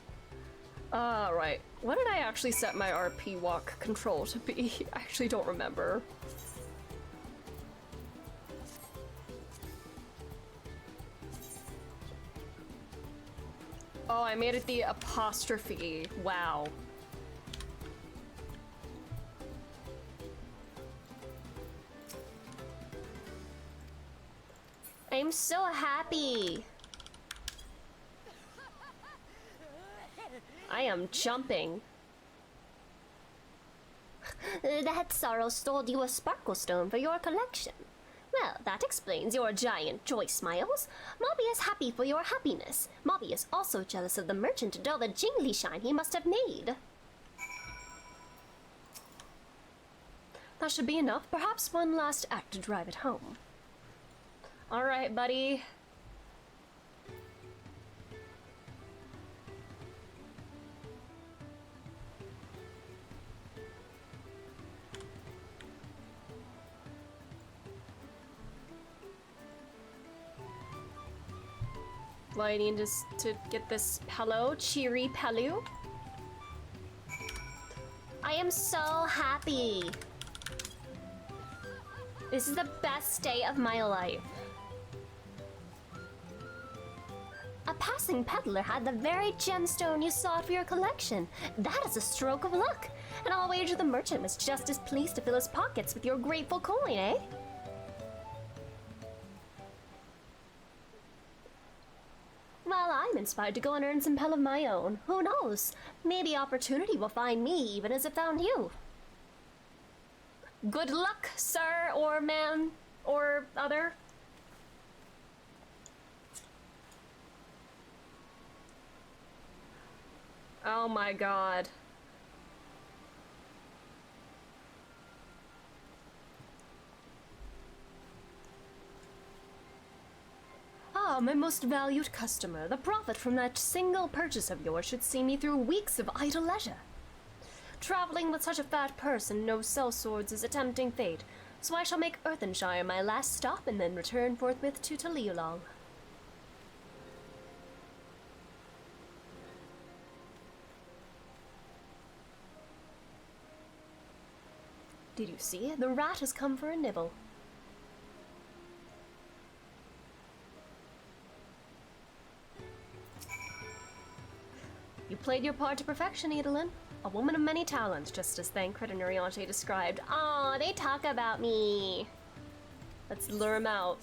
Right. What did I actually set my RP walk control to be? I actually don't remember. Oh, I made it the apostrophe. Wow. I'm so happy. I am jumping. That sorrow stole you a sparkle stone for your collection. Well, that explains your giant joy smiles. Mobby is happy for your happiness. Mobby is also jealous of the merchant and all the jingly shine he must have made. That should be enough. Perhaps one last act to drive it home. All right, buddy. Do I need to get this hello, cheery Pelu? I am so happy. This is the best day of my life. A passing peddler had the very gemstone you sought for your collection. That is a stroke of luck. And I'll wager the merchant was just as pleased to fill his pockets with your grateful coin, eh? Well, I'm inspired to go and earn some pel of my own. Who knows? Maybe opportunity will find me even as it found you. Good luck, sir, or man, or other. Oh my god. Ah, my most valued customer. The profit from that single purchase of yours should see me through weeks of idle leisure. Traveling with such a fat purse and no sellswords is a tempting fate, so I shall make Earthenshire my last stop and then return forthwith to Taliolong. Did you see? The rat has come for a nibble. You played your part to perfection, Edelyn. A woman of many talents, just as Thancred and Oriante described. Aw, they talk about me. Let's lure him out.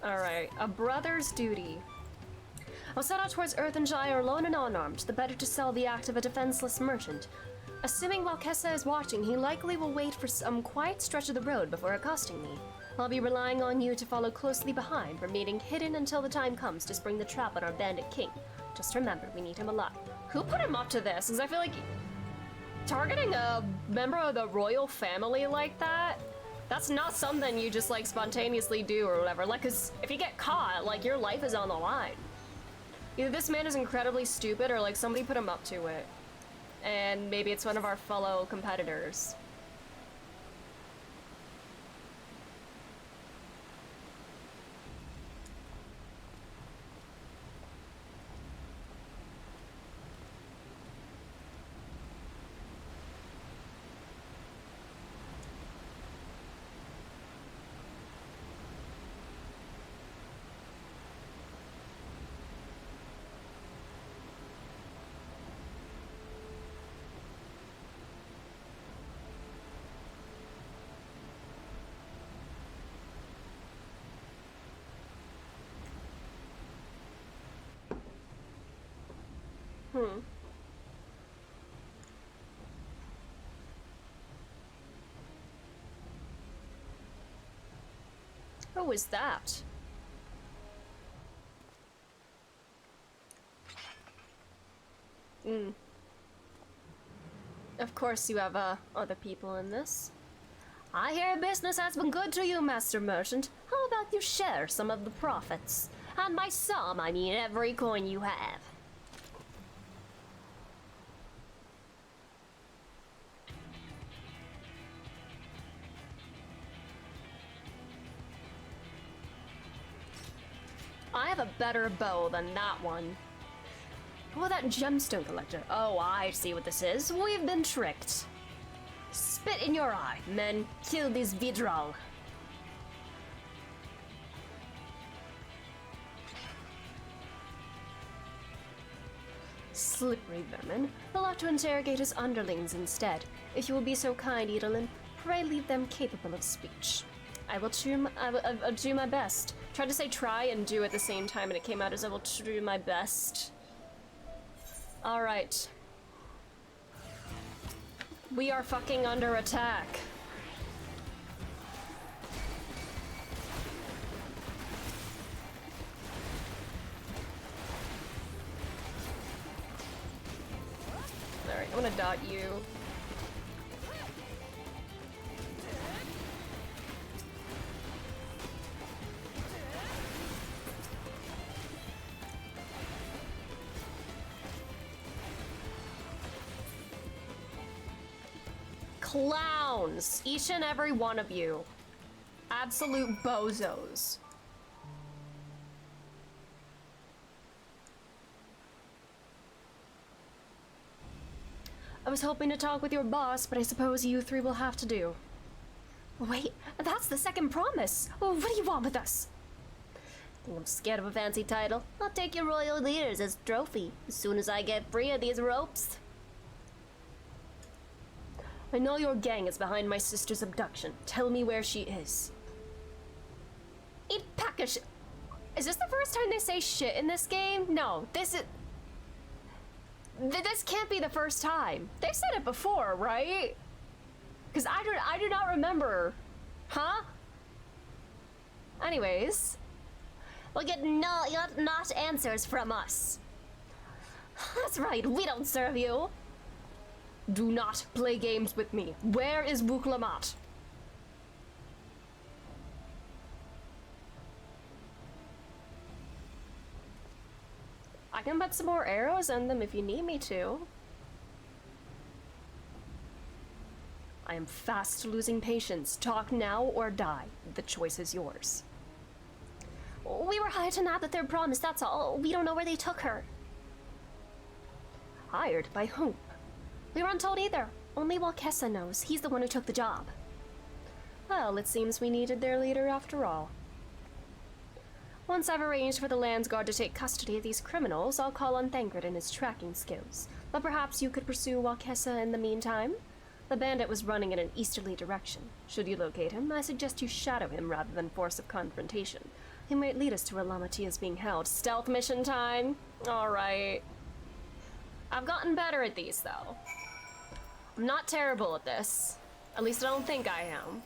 Alright, a brother's duty. I'll set out towards Earthenshire alone and unarmed, the better to sell the act of a defenseless merchant. Assuming while Kessa is watching, he likely will wait for some quiet stretch of the road before accosting me. I'll be relying on you to follow closely behind, remaining hidden until the time comes to spring the trap on our bandit king. Just remember, we need him alive. Who put him up to this? Because I feel like targeting a member of the royal family like that, that's not something you just like spontaneously do or whatever. Like, cause if you get caught, like your life is on the line. Either this man is incredibly stupid or like somebody put him up to it. And maybe it's one of our fellow competitors. What was that? Of course you have, other people in this. I hear business has been good to you, Master Merchant. How about you share some of the profits? And by some, I mean every coin you have. I have a better bow than that one. Oh, that gemstone collector. Oh, I see what this is. We've been tricked. Spit in your eye, men. Kill this Vidral. Slippery vermin. We'll have to interrogate his underlings instead. If you will be so kind, Edelin, pray leave them capable of speech. I'll do my best. Tried to say try and do at the same time, and it came out as I will do my best. Alright. We are fucking under attack. Alright, I'm gonna dot you. Clowns! Each and every one of you. Absolute bozos. I was hoping to talk with your boss, but I suppose you three will have to do. Wait, that's the second promise. What do you want with us? Think I'm scared of a fancy title. I'll take your royal leaders as trophy as soon as I get free of these ropes. I know your gang is behind my sister's abduction. Tell me where she is. Eat pack of shit. Is this the first time they say shit in this game? No, this is... This can't be the first time. They've said it before, right? Because I do not remember. Huh? Anyways. Well, get not answers from us. That's right, we don't serve you. Do not play games with me. Where is Wuklamat? I can put some more arrows in them if you need me to. I am fast losing patience. Talk now or die. The choice is yours. We were hired to nab the third promise, that's all. We don't know where they took her. Hired by whom? We weren't told either. Only Walkessa knows. He's the one who took the job. Well, it seems we needed their leader after all. Once I've arranged for the Landsguard to take custody of these criminals, I'll call on Thancred and his tracking skills. But perhaps you could pursue Walkessa in the meantime? The bandit was running in an easterly direction. Should you locate him, I suggest you shadow him rather than force of confrontation. He might lead us to where Lamatia is being held. Stealth mission time? Alright. I've gotten better at these, though. I'm not terrible at this. At least I don't think I am.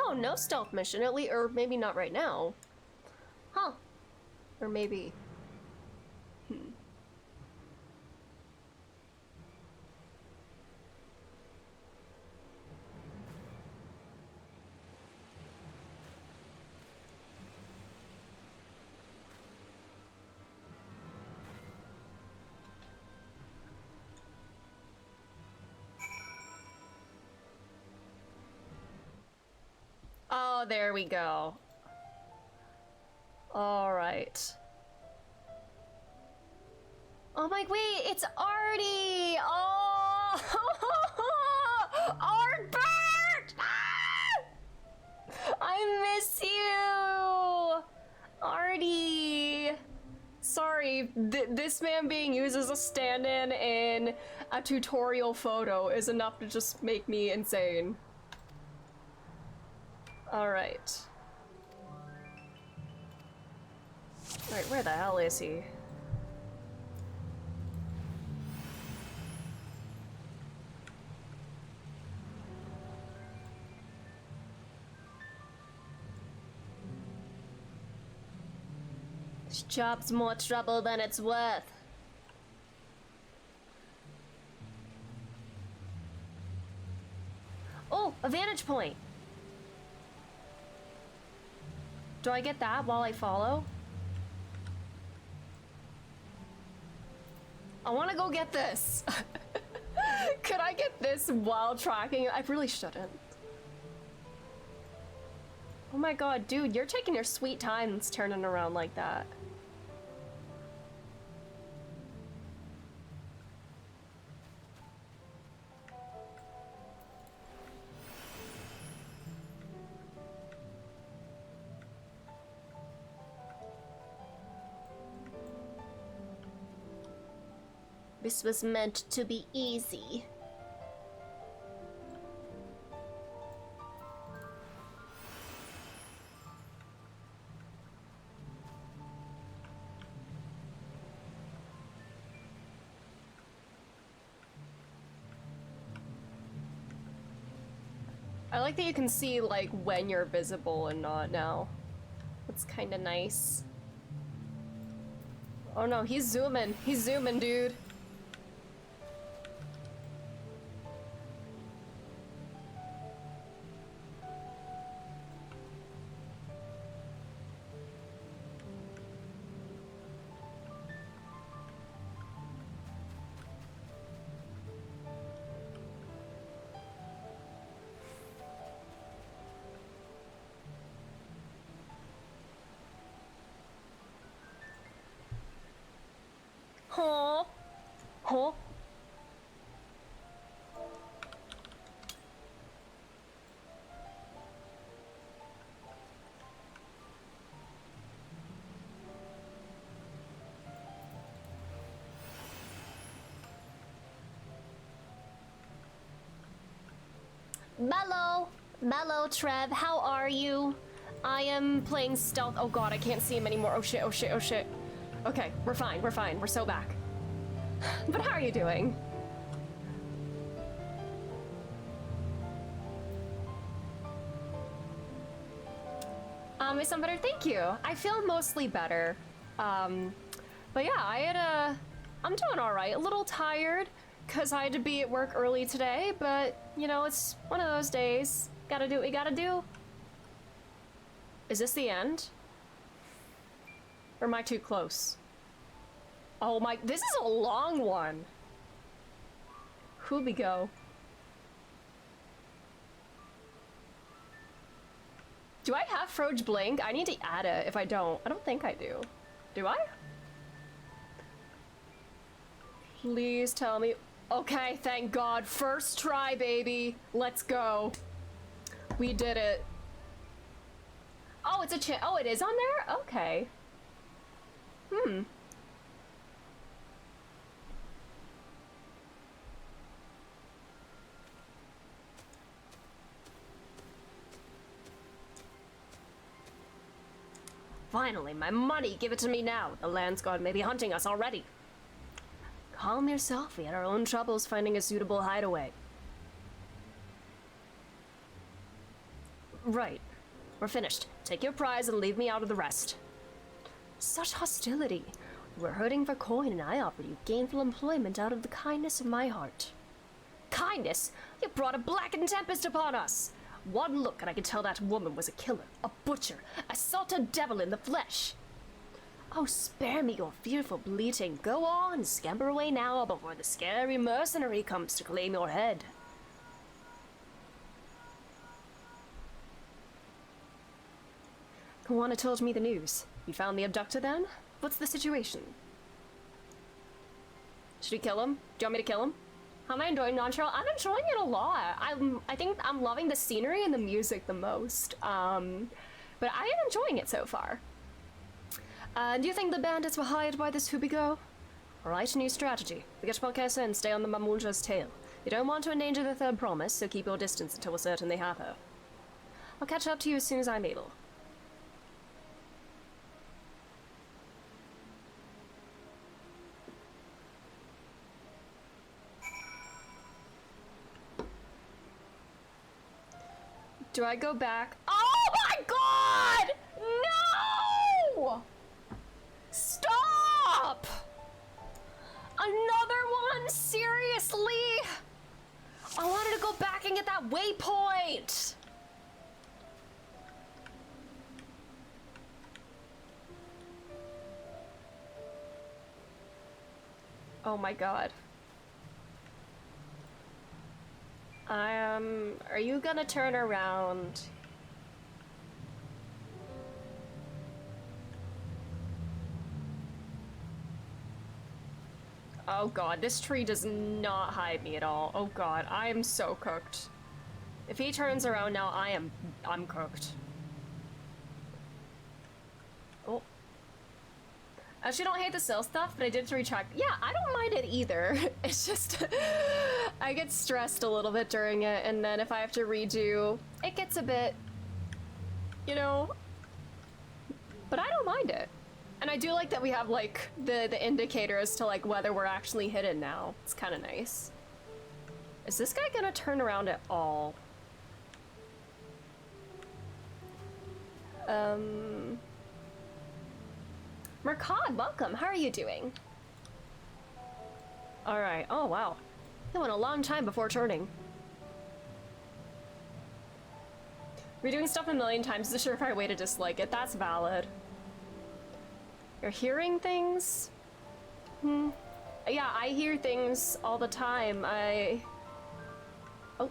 Oh, no stealth mission, at least, or maybe not right now. Huh. Or maybe. Oh, there we go. All right. Oh my, wait, it's Artie! Oh! Artbert! Ah! I miss you! Artie! Sorry, this man being used as a stand-in in a tutorial photo is enough to just make me insane. All right. Alright, where the hell is he? This job's more trouble than it's worth. Oh, a vantage point. Do I get that while I follow? I want to go get this. Could I get this while tracking? I really shouldn't. Oh my god, dude, you're taking your sweet times turning around like that. This was meant to be easy. I like that you can see, like, when you're visible and not now. That's kind of nice. Oh no, he's zooming. He's zooming, dude. Huh? Huh? Bello, Trev, how are you? I am playing stealth. Oh god, I can't see him anymore. Oh shit, oh shit, oh shit. Okay, we're fine, we're so back. But how are you doing? Miss Better, thank you. I feel mostly better. But yeah, I'm doing alright. A little tired, because I had to be at work early today, but, you know, it's one of those days. Gotta do what we gotta do. Is this the end? Or am I too close? Oh my, this is a long one. Who'd we go? Do I have Froge Blink? I need to add it if I don't. I don't think I do. Do I? Please tell me. Okay, thank God. First try, baby. Let's go. We did it. Oh, it's a oh, it is on there? Okay. Hmm. Finally, my money! Give it to me now! The Land's God may be hunting us already! Calm yourself, we had our own troubles finding a suitable hideaway. Right. We're finished. Take your prize and leave me out of the rest. Such hostility! You were hurting for coin and I offered you gainful employment out of the kindness of my heart. Kindness? You brought a blackened tempest upon us! One look and I could tell that woman was a killer, a butcher, a salted devil in the flesh. Oh, spare me your fearful bleating. Go on, scamper away now before the scary mercenary comes to claim your head. Kawana told me the news. You found the abductor then? What's the situation? Should we kill him? Do you want me to kill him? How am I enjoying Dawntrail? I'm enjoying it a lot. I think I'm loving the scenery and the music the most. But I am enjoying it so far. Do you think the bandits were hired by this Hubigo? Alright, new strategy. Forget Marquesa and stay on the Mamulja's tail. You don't want to endanger the third promise, so keep your distance until we're certain they have her. I'll catch up to you as soon as I'm able. Do I go back? Oh my god! No! Stop! Another one? Seriously? I wanted to go back and get that waypoint! Oh my god. Are you gonna turn around? Oh god, this tree does not hide me at all. Oh god, I am so cooked. If he turns around now, I'm cooked. Oh. I actually don't hate the cell stuff, but I did retract. Yeah, I don't mind it either. It's just, I get stressed a little bit during it, and then if I have to redo, it gets a bit, you know, but I don't mind it. And I do like that we have like the indicator as to like whether we're actually hidden now. It's kind of nice. Is this guy gonna turn around at all? Mercad, welcome. How are you doing? All right. Oh wow, it went a long time before turning. Redoing stuff a million times is a surefire way to dislike it. That's valid. You're hearing things? Yeah, I hear things all the time. Oh.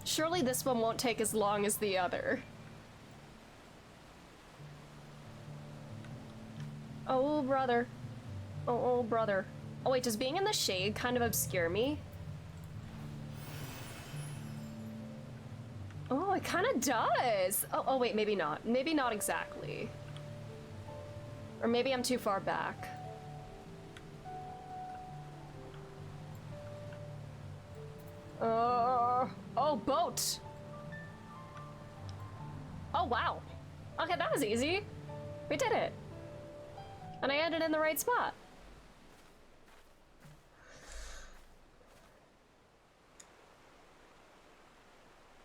Surely this one won't take as long as the other. Oh, brother. Oh, brother. Oh, wait, does being in the shade kind of obscure me? Oh, it kind of does. Oh, wait, maybe not. Maybe not exactly. Or maybe I'm too far back. Oh, boat. Oh, wow. Okay, that was easy. We did it. And I ended in the right spot.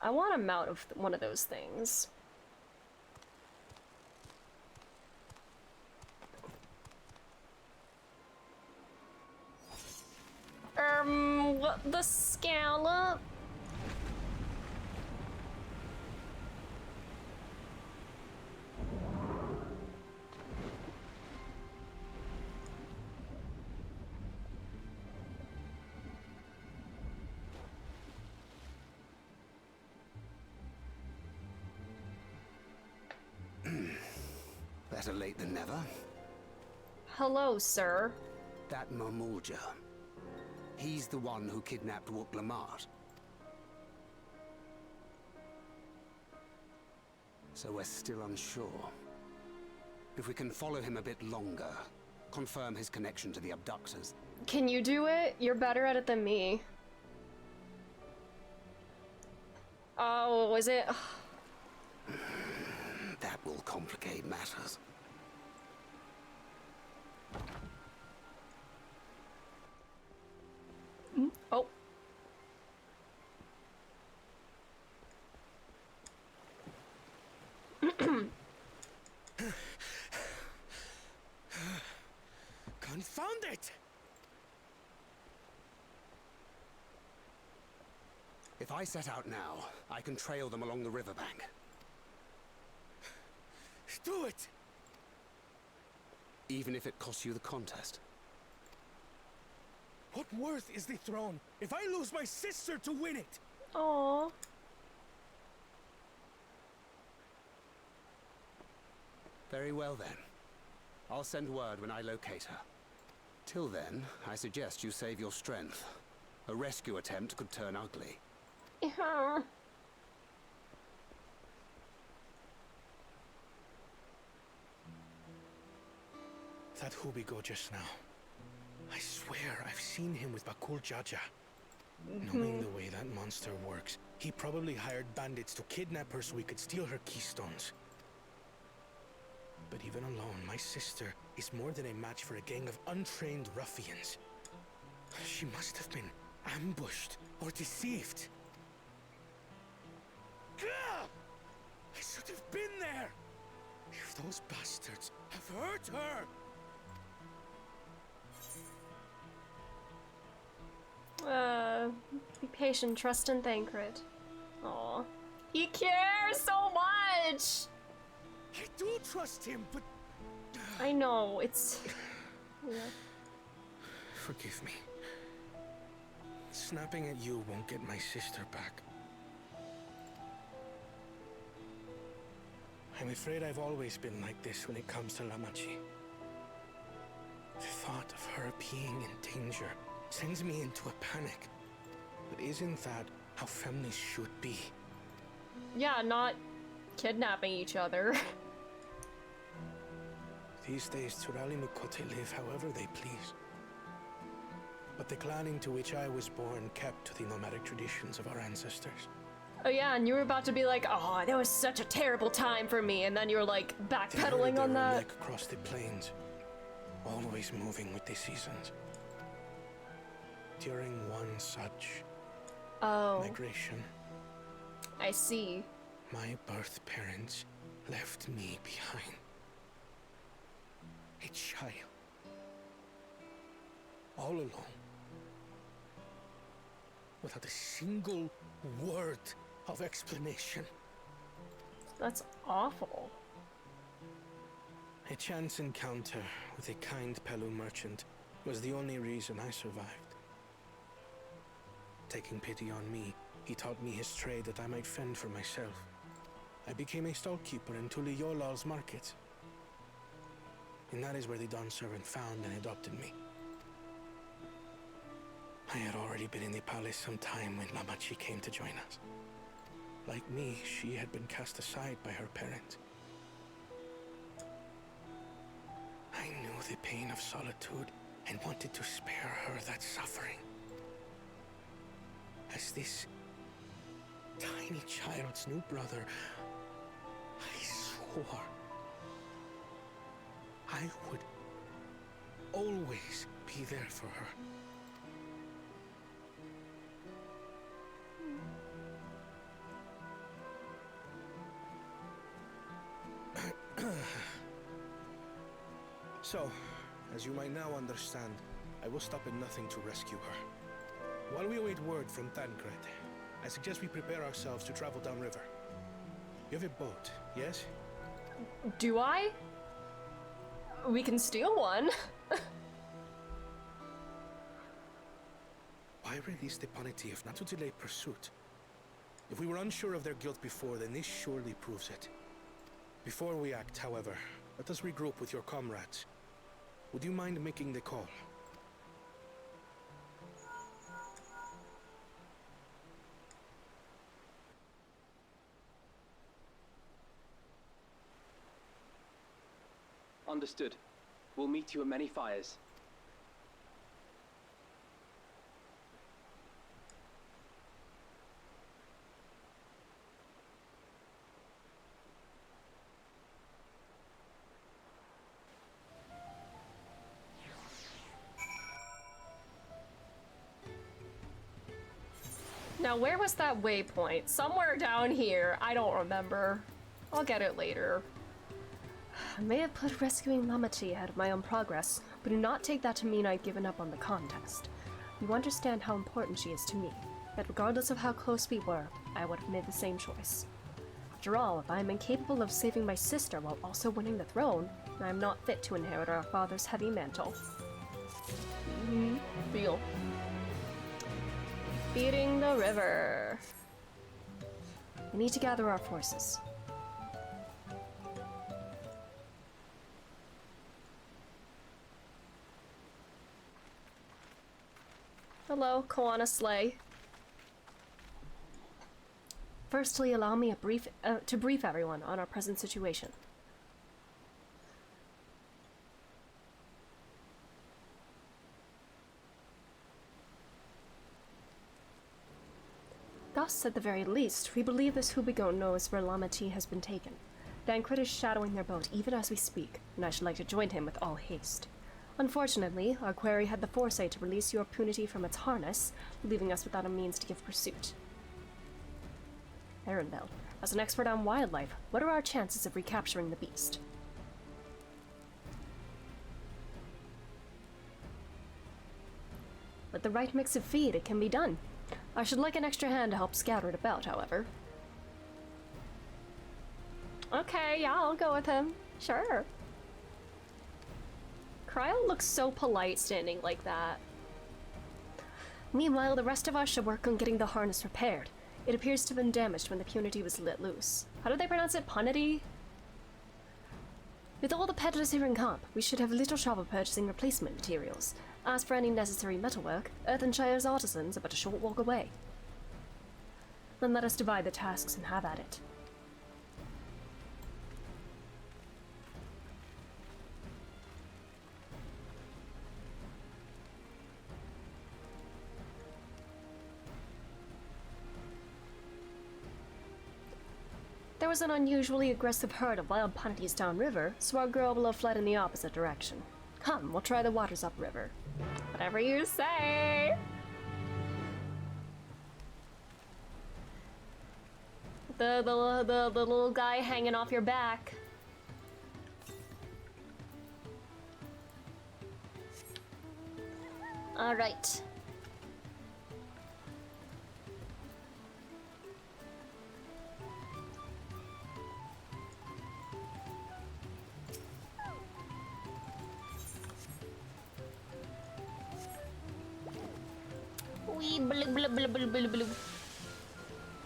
I want a mount of one of those things. What the scallop? Better late than never. Hello, sir. That Mamulja. He's the one who kidnapped Wook Lamart. So we're still unsure. If we can follow him a bit longer, confirm his connection to the abductors. Can you do it? You're better at it than me. Oh, is it? That will complicate matters. Oh. Confound it! If I set out now, I can trail them along the riverbank. Do it! Even if it costs you the contest. What worth is the throne if I lose my sister to win it? Aww. Very well then. I'll send word when I locate her. Till then, I suggest you save your strength. A rescue attempt could turn ugly. Yeah. That Hubigo just now. I swear I've seen him with Bakul Jaja. Knowing the way that monster works, he probably hired bandits to kidnap her so we could steal her keystones. But even alone, my sister is more than a match for a gang of untrained ruffians. She must have been ambushed or deceived. Gah! I should have been there! If those bastards have hurt her! Be patient, trust and Thancred. Aw. He cares so much! I do trust him, but... I know, it's... Yeah. Forgive me. Snapping at you won't get my sister back. I'm afraid I've always been like this when it comes to Lamachi. The thought of her being in danger sends me into a panic. But isn't that how families should be? Yeah, not kidnapping each other. These days, Turali Mukote live however they please. But the clan into which I was born kept to the nomadic traditions of our ancestors. Oh yeah, and you were about to be like, oh, that was such a terrible time for me, and then you were like backpedaling on that. Across the plains, always moving with the seasons. During one such migration, I see. my birth parents left me behind. A child. All alone. Without a single word of explanation. That's awful. A chance encounter with a kind Pelu merchant was the only reason I survived. Taking pity on me, he taught me his trade that I might fend for myself. I became a stallkeeper in Tuliyolal's market. And that is where the Dawn servant found and adopted me. I had already been in the palace some time when Lamachi came to join us. Like me, she had been cast aside by her parents. I knew the pain of solitude and wanted to spare her that suffering. As this tiny child's new brother, I swore I would always be there for her. So, as you might now understand, I will stop at nothing to rescue her. While we await word from Thancred, I suggest we prepare ourselves to travel downriver. You have a boat, yes? Do I? We can steal one. Why release the punity if not to delay pursuit? If we were unsure of their guilt before, then this surely proves it. Before we act, however, let us regroup with your comrades. Would you mind making the call? Understood. We'll meet you at many fires. Now, where was that waypoint? Somewhere down here. I don't remember. I'll get it later. I may have put rescuing Lamachi ahead of my own progress, but do not take that to mean I've given up on the contest. You understand how important she is to me, that regardless of how close we were, I would have made the same choice. After all, if I am incapable of saving my sister while also winning the throne, I am not fit to inherit our father's heavy mantle. Real. Beating the river. We need to gather our forces. Hello, Koana Slay. Firstly, allow me to brief everyone on our present situation. Thus, at the very least, we believe this Hubigo knows where Lamachi has been taken. Thancred is shadowing their boat even as we speak, and I should like to join him with all haste. Unfortunately, our quarry had the foresight to release your punity from its harness, leaving us without a means to give pursuit. Arendelle, as an expert on wildlife, what are our chances of recapturing the beast? With the right mix of feed, it can be done. I should like an extra hand to help scatter it about, however. Okay, yeah, I'll go with him. Sure. Cryo looks so polite standing like that. Meanwhile, the rest of us should work on getting the harness repaired. It appears to have been damaged when the punity was let loose. How do they pronounce it? Punity? With all the peddlers here in camp, we should have little trouble purchasing replacement materials. As for any necessary metalwork, Earthenshire's artisans are but a short walk away. Then let us divide the tasks and have at it. There was an unusually aggressive herd of wild punities downriver, so our girl below fled in the opposite direction. Come, we'll try the waters upriver. Whatever you say! The little guy hanging off your back. Alright.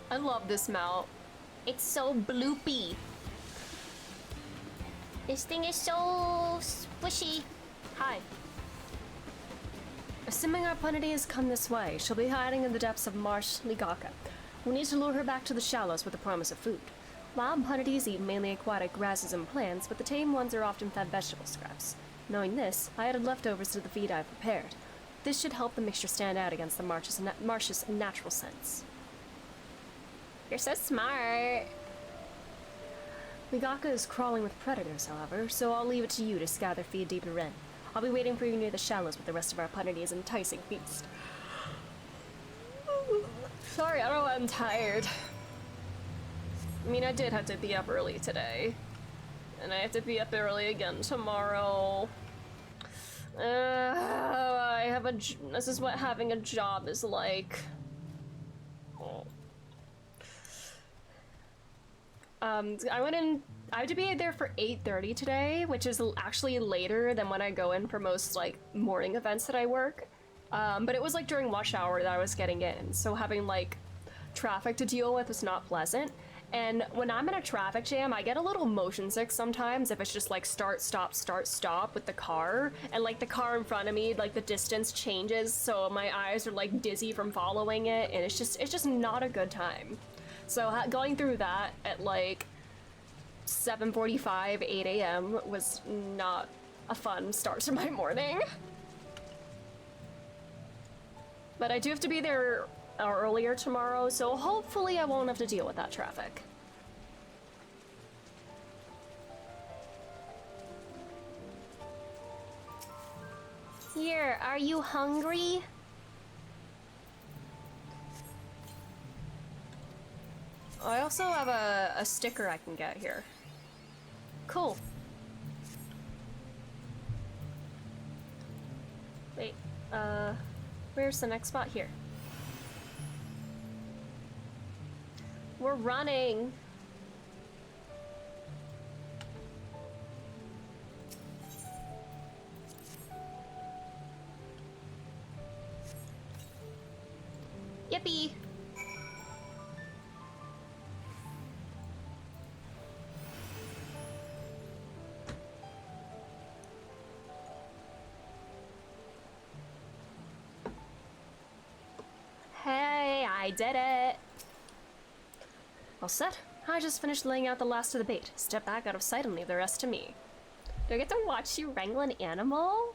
I love this mount. It's so bloopy. This thing is so squishy. Hi. Assuming our punity has come this way, she'll be hiding in the depths of Marsh Ligaka. We need to lure her back to the shallows with the promise of food. Wild punities eat mainly aquatic grasses and plants, but the tame ones are often fed vegetable scraps. Knowing this, I added leftovers to the feed I've prepared. This should help the mixture stand out against the marsh's natural scents. You're so smart. Ligaka is crawling with predators, however, so I'll leave it to you to scatter feed deeper in. I'll be waiting for you near the shallows with the rest of our punity's enticing feast. Sorry, I don't know, I'm tired. I mean, I did have to be up early today. And I have to be up early again tomorrow. This is what having a job is like. Oh. I had to be there for 8:30 today, which is actually later than when I go in for most, like, morning events that I work. But it was, like, during rush hour that I was getting in, so having, like, traffic to deal with was not pleasant. And when I'm in a traffic jam, I get a little motion sick sometimes if it's just like start, stop with the car. And like the car in front of me, like the distance changes, so my eyes are like dizzy from following it, and it's just not a good time. So going through that at like 7:45, 8 a.m. was not a fun start to my morning. But I do have to be there earlier tomorrow, so hopefully I won't have to deal with that traffic. Here, are you hungry? I also have a sticker I can get here. Cool. Wait, where's the next spot? Here. We're running. Yippee! Hey, I did it! All set. I just finished laying out the last of the bait. Step back out of sight and leave the rest to me. Do I get to watch you wrangle an animal?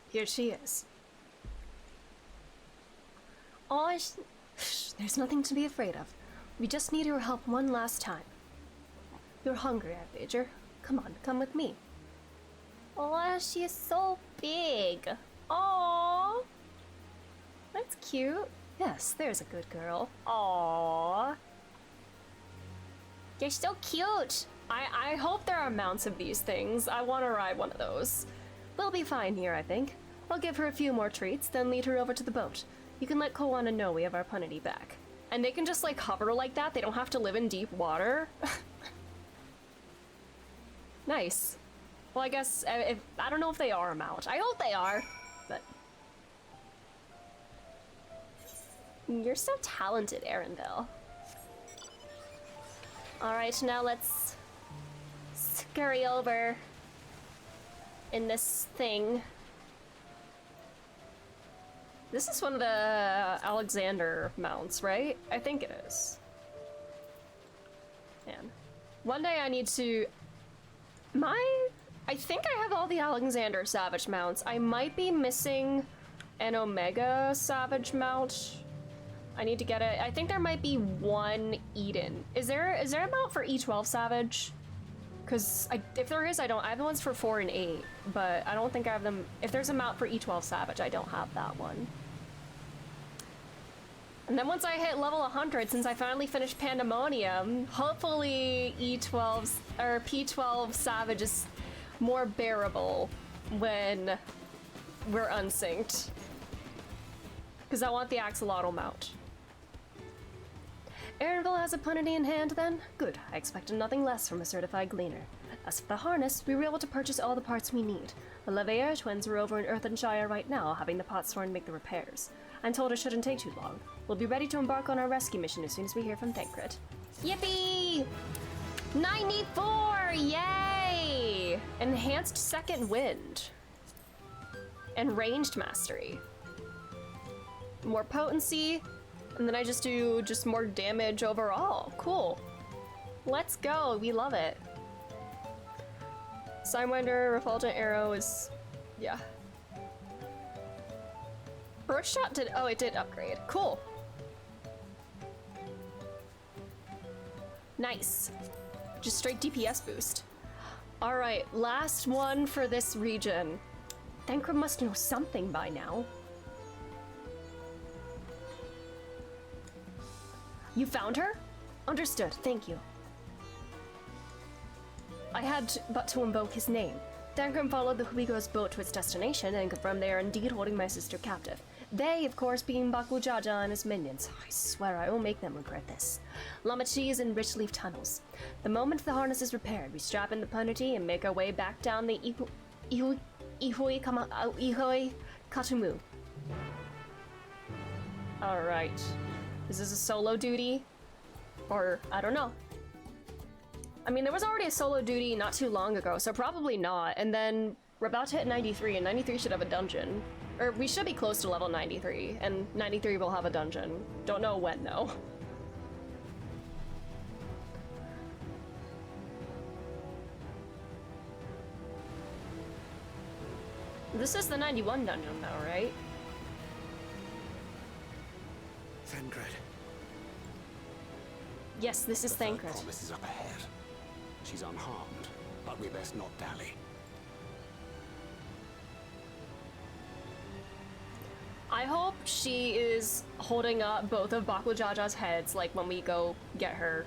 Here she is. Oh, there's nothing to be afraid of. We just need your help one last time. You're hungry, I wager. Come on, come with me. Oh, she's so big. Aww. That's cute. Yes, there's a good girl. Aww. You're so cute. I hope there are mounts of these things. I want to ride one of those. We'll be fine here, I think. I'll give her a few more treats, then lead her over to the boat. You can let Koana know we have our punity back. And they can just like hover like that. They don't have to live in deep water. Nice. Well, I guess I don't know if they are a mount. I hope they are, but you're so talented, Arendelle. All right, now let's scurry over in this thing. This is one of the Alexander mounts, right? I think it is. Man. One day I need to... I think I have all the Alexander Savage mounts. I might be missing an Omega Savage mount. I need to get it. I think there might be one Eden. Is there a mount for E12 Savage? Because if there is, I don't. I have the ones for 4 and 8, but I don't think I have them. If there's a mount for E12 Savage, I don't have that one. And then once I hit level 100, since I finally finished Pandemonium, hopefully E12 or P12 Savage is more bearable when we're unsynced. Because I want the Axolotl mount. Erenville has a punity in hand, then? Good. I expected nothing less from a certified gleaner. As for the harness, we were able to purchase all the parts we need. The Leveilleur twins are over in Earthenshire right now, having the Potsworn make the repairs. I'm told it shouldn't take too long. We'll be ready to embark on our rescue mission as soon as we hear from Thancred. Yippee! 94! Yay! Enhanced Second Wind. And Ranged Mastery. More potency, and then I just do more damage overall. Cool. Let's go, we love it. Sidewinder, Refulgent Arrow is, yeah. Burst Shot did, oh, it did upgrade. Cool. Nice. Just straight DPS boost. All right, last one for this region. Thancred must know something by now. You found her? Understood, thank you. I had but to invoke his name. Thancred followed the Huigo's boat to its destination and confirmed they are indeed holding my sister captive. They, of course, being Baku Jaja and his minions. I swear I will make them regret this. Lamachi is in rich leaf tunnels. The moment the harness is repaired, we strap in the punity and make our way back down the Ihoi Katumu. Alright. Is this a solo duty? Or, I don't know. I mean, there was already a solo duty not too long ago, so probably not. And then we're about to hit 93, and 93 should have a dungeon. Or we should be close to level 93, and 93 will have a dungeon. Don't know when, though. This is the 91 dungeon, though, right? Thancred. Yes, this is The third Thancred. promise is up ahead. She's unharmed, but we best not dally. I hope she is holding up both of Baku Jaja's heads, like when we go get her.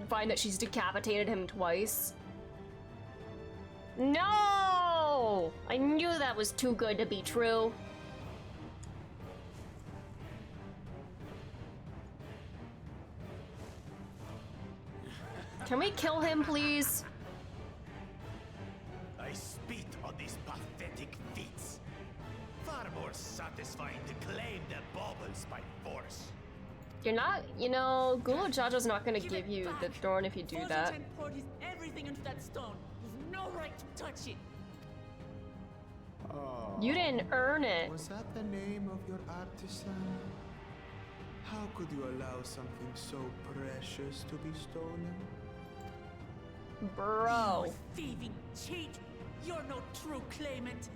Find that she's decapitated him twice. No! I knew that was too good to be true. Can we kill him, please? I spit on these pathetic feats. Far more satisfying to claim the baubles by force. You're not, you know, Gulu Jaja's not gonna give you the thorn if you do that. Poured his everything into that stone. You've no right to touch it. Oh, You didn't earn it. was that the name of your artisan? How could you allow something so precious to be stolen? Bro. You thieving cheat. You're no true claimant.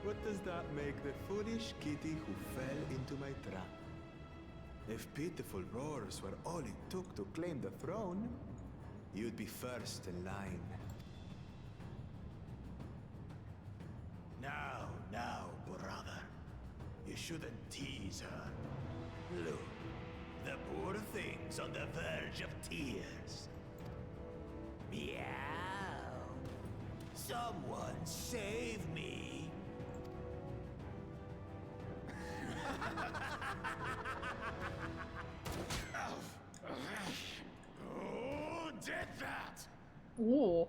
What does that make the foolish kitty who fell into my trap? If pitiful roars were all it took to claim the throne, you'd be first in line. Now, brother. You shouldn't tease her. Look, the poor thing's on the verge of tears. Meow. Someone save me. Who did that? Ooh.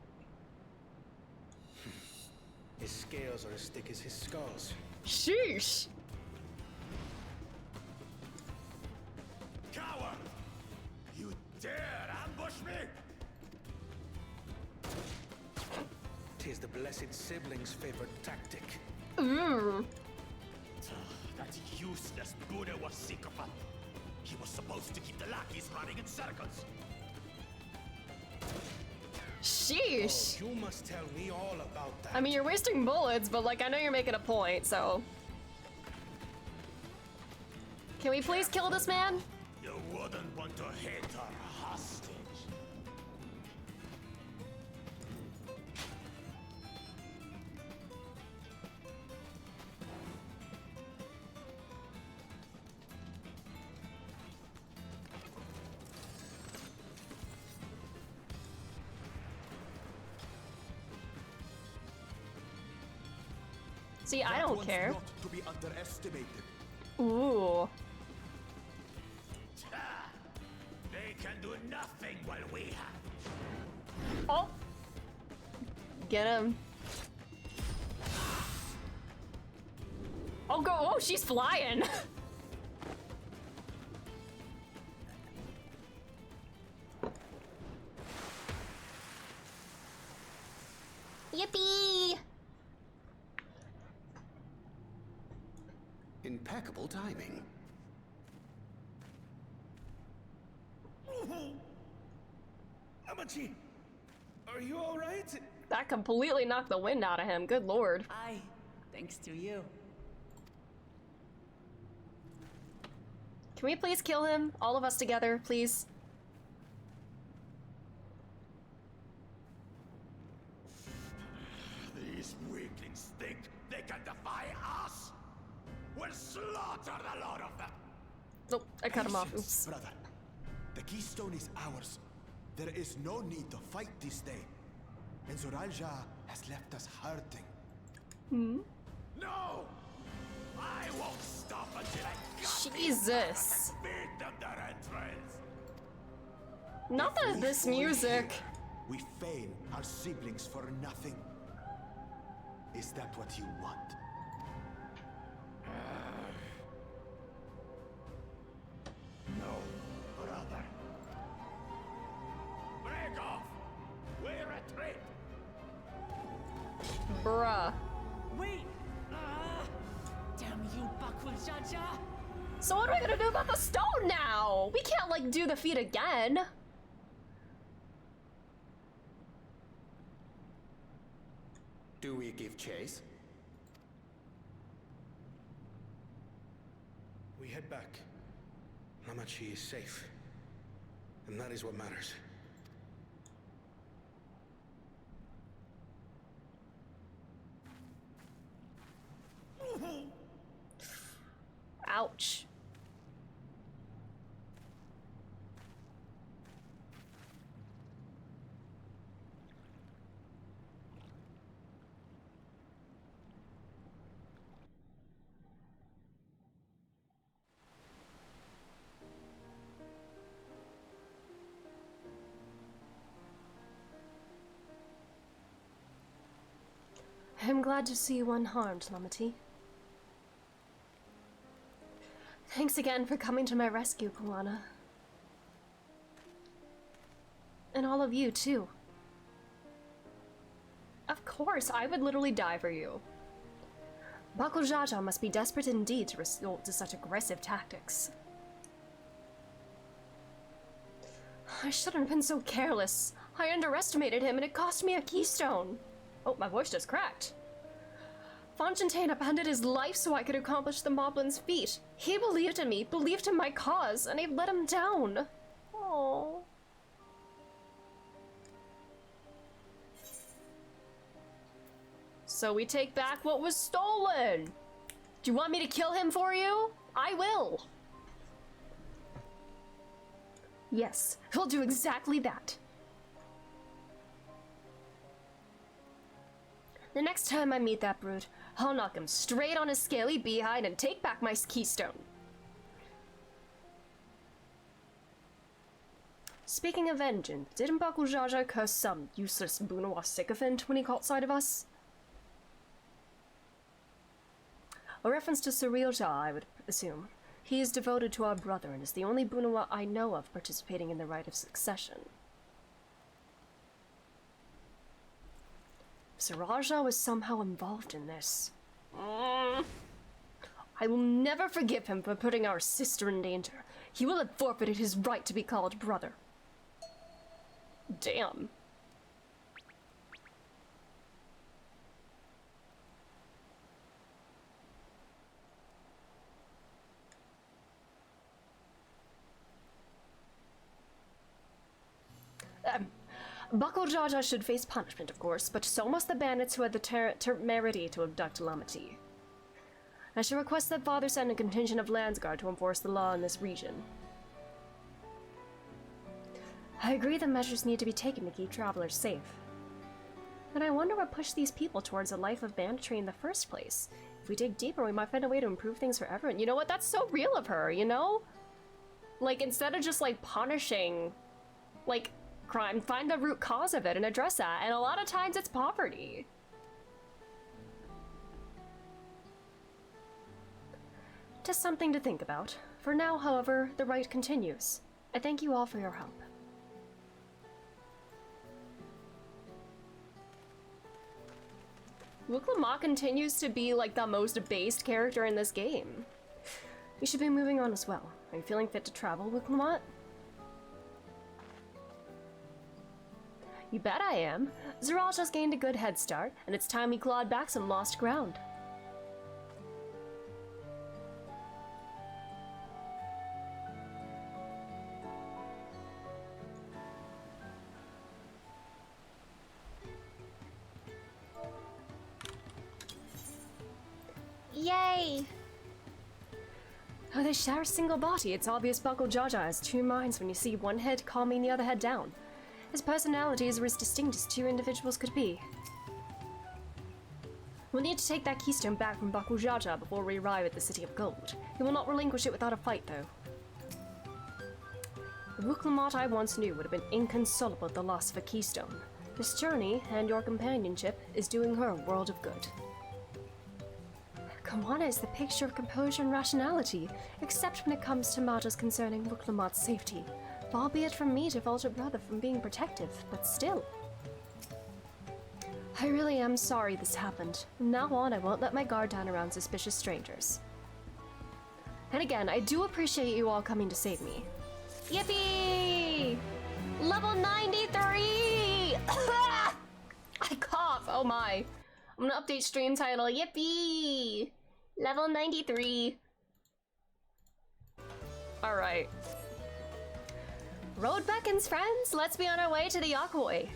His scales are as thick as his skulls. Sheesh. Coward! You dare ambush me? Tis the blessed sibling's favorite tactic. Ooh. That useless Buddha was sycophant. He was supposed to keep the lackeys running in circles. Sheesh. Oh, you must tell me all about that. I mean, you're wasting bullets, but like, I know you're making a point, so. Can we please kill this man? You wouldn't want to hit her hostage. See, I don't care. Not to be underestimated. Ooh. They can do nothing while we have. Oh. Get him. Oh, go. Oh, she's flying. Yippee! Impeccable timing. Amachi, are you all right? That completely knocked the wind out of him. Good lord. Aye, thanks to you. Can we please kill him? All of us together, please. These weaklings think they can defy us. We'll slaughter the lot of them. Nope, I cut him off. Patience, Oops. brother. The keystone is ours. There is no need to fight this day. And Zoralja has left us hurting. No! I won't stop until I got Jesus. feed them their entrails. Not that We this fall music. here, we fail our siblings for nothing. Is that what you want? No, brother. Break off! We retreat! Bruh. Wait! Damn you, Bakul Jaja! So what are we gonna do about the stone now? We can't, like, do the feat again. Do we give chase? We head back. Amachi is safe. And that is what matters. Ouch. I'm glad to see you unharmed, Lamati. Thanks again for coming to my rescue, Kuana. And all of you, too. Of course, I would literally die for you. Bakujaja must be desperate indeed to resort to such aggressive tactics. I shouldn't have been so careless. I underestimated him and it cost me a keystone. Oh, my voice just cracked. Fontaine abandoned his life so I could accomplish the Moblin's feat. He believed in me, believed in my cause, and I let him down. Oh. So we take back what was stolen. Do you want me to kill him for you? I will. Yes, he'll do exactly that. The next time I meet that brute, I'll knock him straight on his scaly behind and take back my keystone. Speaking of vengeance, didn't Baku Jaja curse some useless Bunawa sycophant when he caught sight of us? A reference to Surreal Jah, I would assume. He is devoted to our brother and is the only Bunawa I know of participating in the rite of succession. Saraja was somehow involved in this. I will never forgive him for putting our sister in danger. He will have forfeited his right to be called brother. Damn. Buckle Jaja should face punishment, of course, but so must the bandits who had the temerity to abduct Lamati. I shall request that Father send a contingent of Landsguard to enforce the law in this region. I agree that measures need to be taken to keep travelers safe. But I wonder what pushed these people towards a life of banditry in the first place. If we dig deeper, we might find a way to improve things for everyone. You know what? That's so real of her, you know? Like, instead of just, like, punishing, like, crime, find the root cause of it and address that, and a lot of times it's poverty. Just something to think about. For now, however, the rite continues. I thank you all for your help. Wuklama continues to be like the most based character in this game. We should be moving on as well. Are you feeling fit to travel, Wuklamat? You bet I am. Zeral just gained a good head start, and it's time we clawed back some lost ground. Yay! Oh, they share a single body. It's obvious Buckle Jaja has two minds when you see one head calming the other head down. His personalities are as distinct as two individuals could be. We'll need to take that keystone back from Baku Jaja before we arrive at the City of Gold. He will not relinquish it without a fight, though. The Wuklamat I once knew would have been inconsolable at the loss of a keystone. This journey, and your companionship, is doing her a world of good. Kawana is the picture of composure and rationality, except when it comes to matters concerning Wuklamat's safety. Far be it from me to fault her brother from being protective, but still. I really am sorry this happened. From now on, I won't let my guard down around suspicious strangers. And again, I do appreciate you all coming to save me. Yippee! Level 93! I cough, oh my. I'm gonna update stream title, yippee! Level 93. Alright. Road beckons, friends! Let's be on our way to the Yakoi.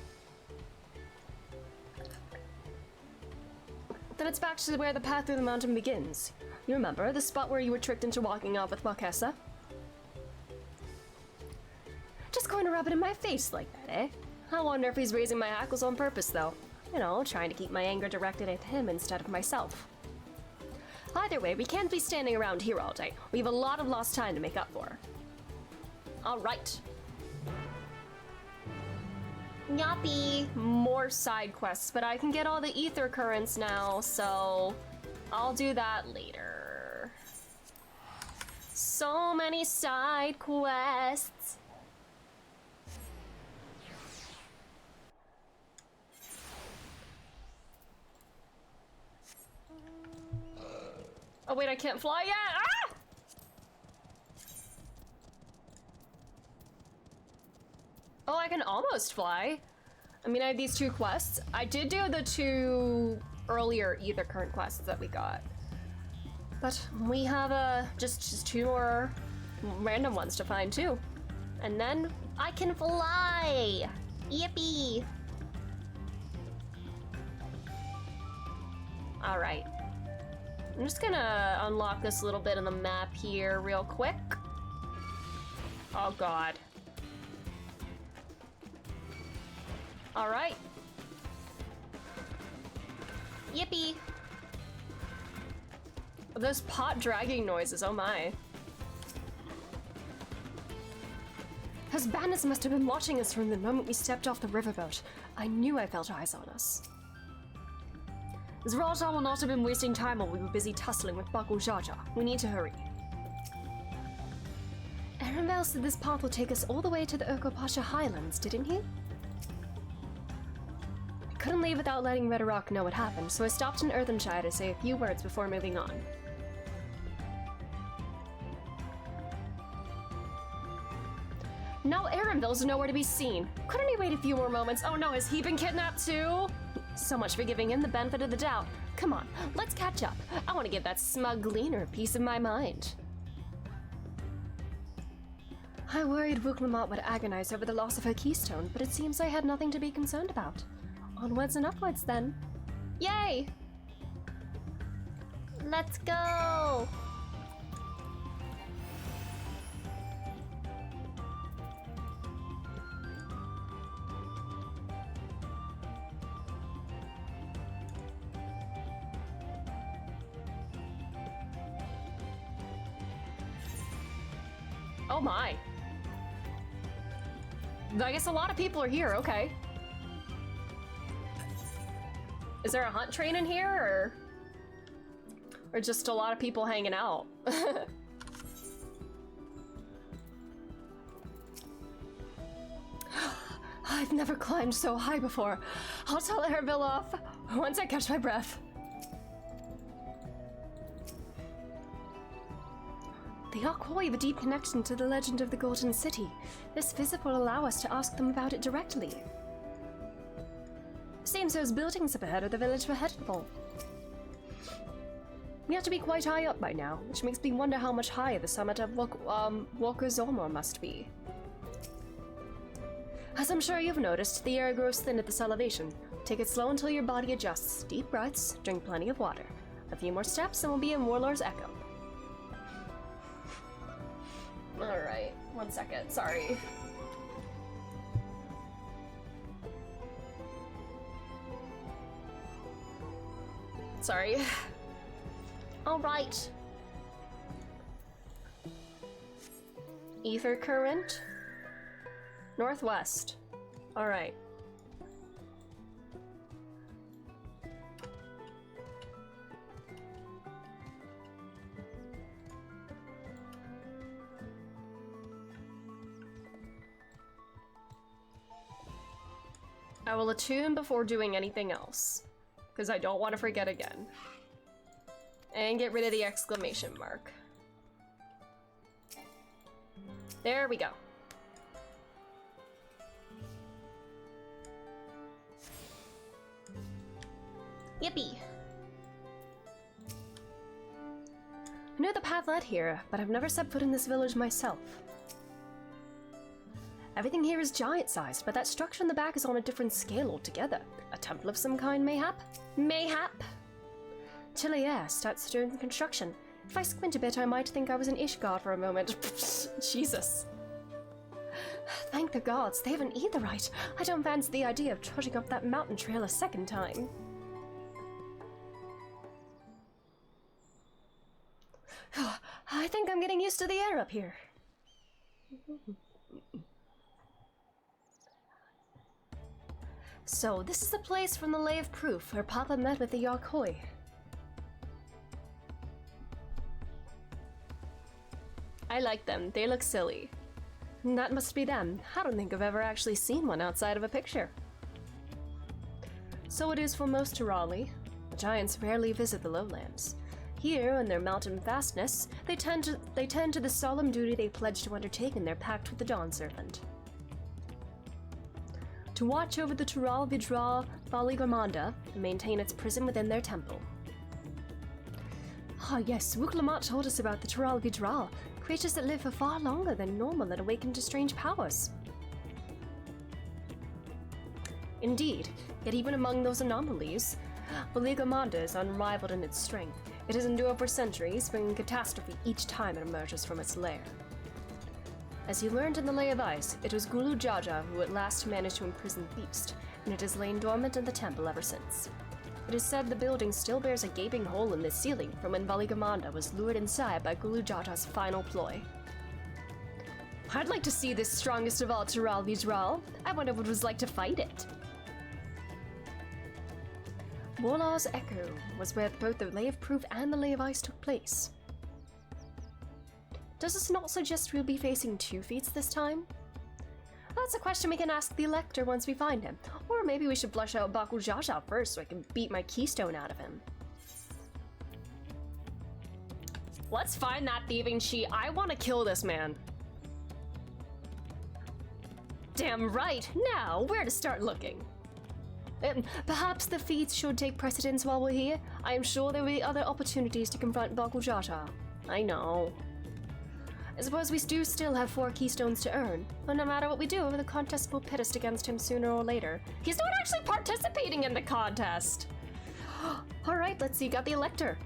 Then it's back to where the path through the mountain begins. You remember, the spot where you were tricked into walking off with Wakessa? Just going to rub it in my face like that, eh? I wonder if he's raising my hackles on purpose, though. You know, trying to keep my anger directed at him instead of myself. Either way, we can't be standing around here all day. We have a lot of lost time to make up for. Alright. Yappy! More side quests, but I can get all the ether currents now, so I'll do that later. So many side quests. Oh wait, I can't fly yet! Ah! Oh, I can almost fly. I mean, I have these two quests. I did do the two earlier Ether Current quests that we got. But we have just 2 more random ones to find too. And then I can fly! Yippee! Alright. I'm just gonna unlock this little bit of the map here real quick. Oh god. Alright. Yippee! Those pot dragging noises, oh my. Those bandits must have been watching us from the moment we stepped off the riverboat. I knew I felt eyes on us. Zraltar will not have been wasting time while we were busy tussling with Bakul Jaja. We need to hurry. Erenvale said this path will take us all the way to the Urkopasha Highlands, didn't he? I couldn't leave without letting Red Rock know what happened, so I stopped in Earthenshire to say a few words before moving on. Now Erenville's nowhere to be seen. Couldn't he wait a few more moments? Oh no, has he been kidnapped too? So much for giving him the benefit of the doubt. Come on, let's catch up. I want to give that smug gleaner a piece of my mind. I worried Wuklamot would agonize over the loss of her keystone, but it seems I had nothing to be concerned about. Onwards and upwards then. Yay! Let's go! Oh my. I guess a lot of people are here, okay. Is there a hunt train in here, or just a lot of people hanging out? I've never climbed so high before. I'll tell Erenville off once I catch my breath. The Aquoi have a deep connection to the legend of the Golden City. This visit will allow us to ask them about it directly. Seems those buildings up ahead are the village we're headed for. We have to be quite high up by now, which makes me wonder how much higher the summit of Walker's Ormor must be. As I'm sure you've noticed, the air grows thin at this elevation. Take it slow until your body adjusts. Deep breaths, drink plenty of water. A few more steps and we'll be in Warlord's Echo. Alright, 1 second, sorry. Sorry. Alright. Ether current. Northwest. Alright. I will attune before doing anything else, because I don't want to forget again. And get rid of the exclamation mark. There we go. Yippee! I know the path led here, but I've never set foot in this village myself. Everything here is giant-sized, but that structure in the back is on a different scale altogether. A temple of some kind, mayhap? Mayhap! Chilier starts during construction. If I squint a bit, I might think I was in Ishgard for a moment. Jesus. Thank the gods, they have an aetherite. I don't fancy the idea of trudging up that mountain trail a second time. I think I'm getting used to the air up here. So, this is the place from the Lay of Proof where Papa met with the Yarkoi. I like them. They look silly. That must be them. I don't think I've ever actually seen one outside of a picture. So it is for most to Raleigh. The giants rarely visit the lowlands. Here, in their mountain fastness, they tend to the solemn duty they pledged to undertake in their pact with the Dawn Servant. to watch over the Tural Vidral Valigamanda and maintain its prison within their temple. Ah yes, Wuklamat told us about the Tural Vidral, creatures that live for far longer than normal and awaken to strange powers. Indeed, yet even among those anomalies, Valigamanda is unrivaled in its strength. It has endured for centuries, bringing catastrophe each time it emerges from its lair. As you learned in the Lay of Ice, it was Gulu Jaja who at last managed to imprison Feast, and it has lain dormant in the temple ever since. It is said the building still bears a gaping hole in the ceiling from when Valigamanda was lured inside by Gulu Jaja's final ploy. I'd like to see this strongest of all Tural Vidral. I wonder what it was like to fight it. Warlaw's Echo was where both the Lay of Proof and the Lay of Ice took place. Does this not suggest we'll be facing 2 feats this time? That's a question we can ask the Elector once we find him. Or maybe we should flush out Bakul Jaja first so I can beat my keystone out of him. Let's find that thieving cheat. I want to kill this man. Damn right. Now, where to start looking? Perhaps the feats should take precedence while we're here. I am sure there will be other opportunities to confront Bakul Jaja. I know. I suppose we do still have 4 keystones to earn, but no matter what we do, the contest will pit us against him sooner or later. He's not actually participating in the contest! Alright, let's see, got the Elector.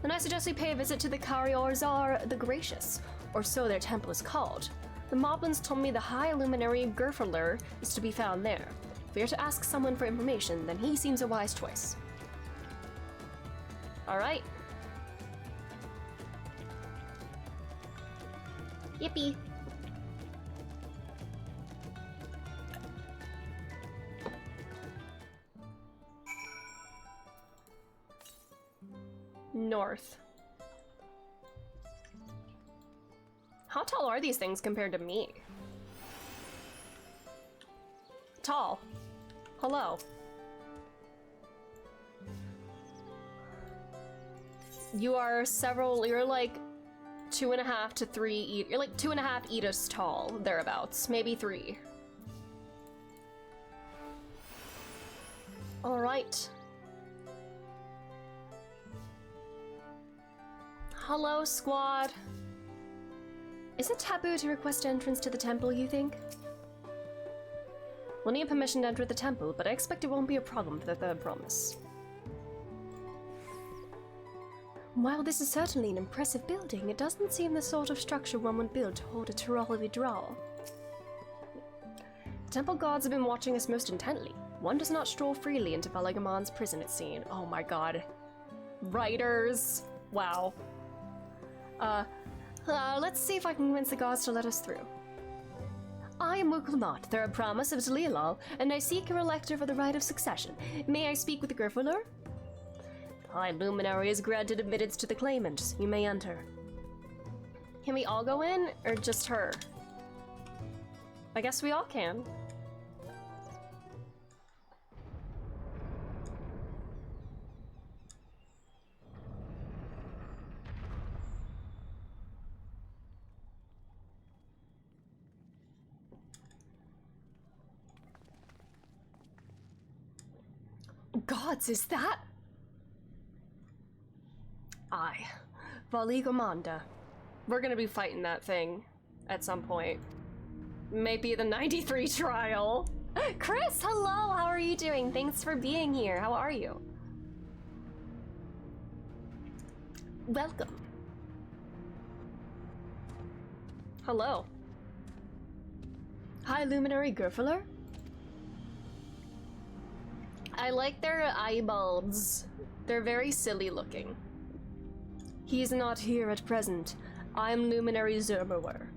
Then I suggest we pay a visit to the Kariorzar the Gracious, or so their temple is called. The Moblins told me the High Luminary Gerferler is to be found there. If we are to ask someone for information, then he seems a wise choice. Alright. Yippee. North. How tall are these things compared to me? Tall. Hello. You're like 2.5 to 3, you're like 2.5 Edis tall, thereabouts, maybe 3. Alright. Hello, squad. Is it taboo to request entrance to the temple, you think? We'll need permission to enter the temple, but I expect it won't be a problem for the third promise. While this is certainly an impressive building, it doesn't seem the sort of structure one would build to hold a Tural Vidral. Temple guards have been watching us most intently. One does not stroll freely into Valigaman's prison, it's seen. Oh my god. Writers! Wow. Let's see if I can convince the guards to let us through. I am Wukulmat, third promise of Zalilal, and I seek your elector for the right of succession. May I speak with the Gryffindor? The High Luminary has granted admittance to the claimants. You may enter. Can we all go in, or just her? I guess we all can. Gods, is that? Aye. Valigamanda. We're gonna be fighting that thing at some point. Maybe the 93 trial. Chris, hello, how are you doing? Thanks for being here. How are you? Welcome. Hello. Hi, Luminary Gryffindor. I like their eyeballs. They're very silly looking. He's not here at present. I'm Luminary Zermerwer.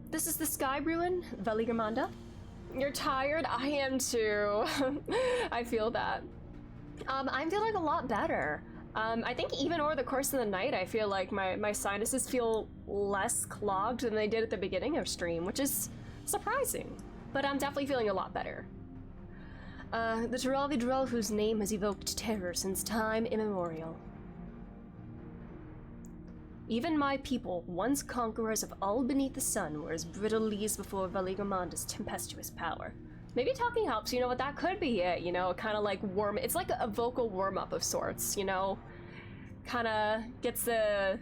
This is the Sky Ruin, Valigamanda. You're tired? I am too. I feel that. I'm feeling a lot better. I think even over the course of the night, I feel like my sinuses feel less clogged than they did at the beginning of stream, which is surprising. But I'm definitely feeling a lot better. The Tural Vidral whose name has evoked terror since time immemorial. Even my people, once conquerors of all beneath the sun, were as brittle leaves before Valigramanda's tempestuous power. Maybe talking helps, you know what, that could be it, you know, kind of like it's like a vocal warm-up of sorts, you know? Kind of gets the...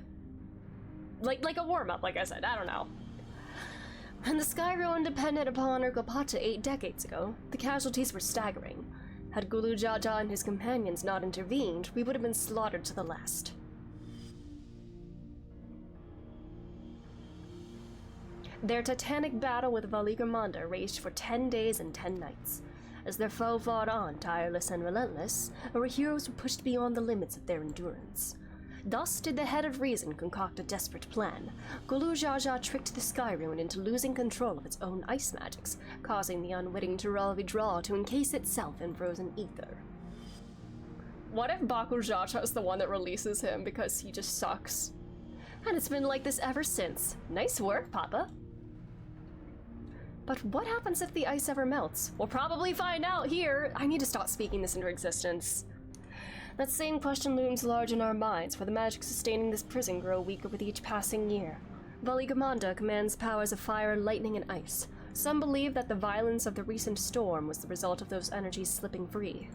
Like a warm-up, like I said, I don't know. When the Sky Ruin depended upon Urgopata 8 decades ago, the casualties were staggering. Had Gulu Jaja and his companions not intervened, we would have been slaughtered to the last. Their titanic battle with Valigramanda raged for 10 days and 10 nights. As their foe fought on, tireless and relentless, our heroes were pushed beyond the limits of their endurance. Thus did the Head of Reason concoct a desperate plan. Gulu Jaja tricked the Sky Ruin into losing control of its own ice magics, causing the unwitting Tiravi Draw to encase itself in frozen ether. What if Bakul Jaja is the one that releases him because he just sucks? And it's been like this ever since. Nice work, Papa. But what happens if the ice ever melts? We'll probably find out here. I need to stop speaking this into existence. That same question looms large in our minds, for the magic sustaining this prison grow weaker with each passing year. Valigamanda commands powers of fire, lightning, and ice. Some believe that the violence of the recent storm was the result of those energies slipping free.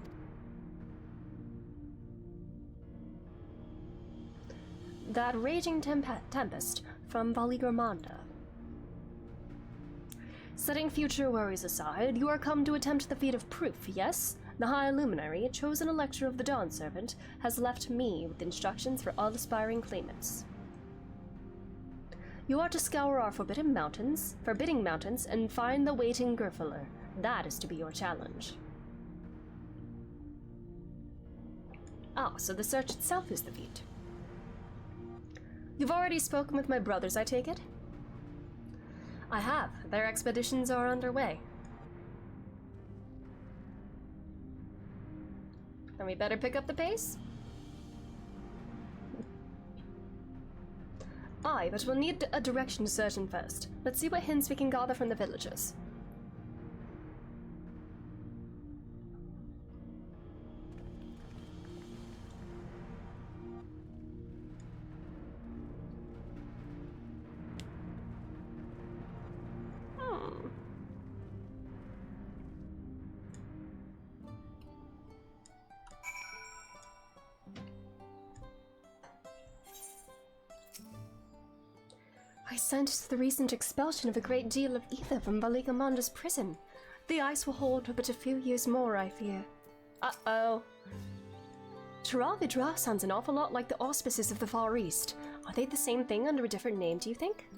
That raging tempest from Valigramanda. Setting future worries aside, you are come to attempt the feat of proof, yes? The High Luminary, chosen elector of the Dawn Servant, has left me with instructions for all aspiring claimants. You are to scour our forbidding mountains, and find the waiting Gurfaler. That is to be your challenge. Ah, so the search itself is the feat. You've already spoken with my brothers, I take it? I have. Their expeditions are underway. And we better pick up the pace? Aye, but we'll need a direction to search in first. Let's see what hints we can gather from the villagers. I sensed the recent expulsion of a great deal of ether from Valigamanda's prison. The ice will hold for but a few years more, I fear. Uh-oh. Tiravidra sounds an awful lot like the auspices of the Far East. Are they the same thing under a different name, do you think?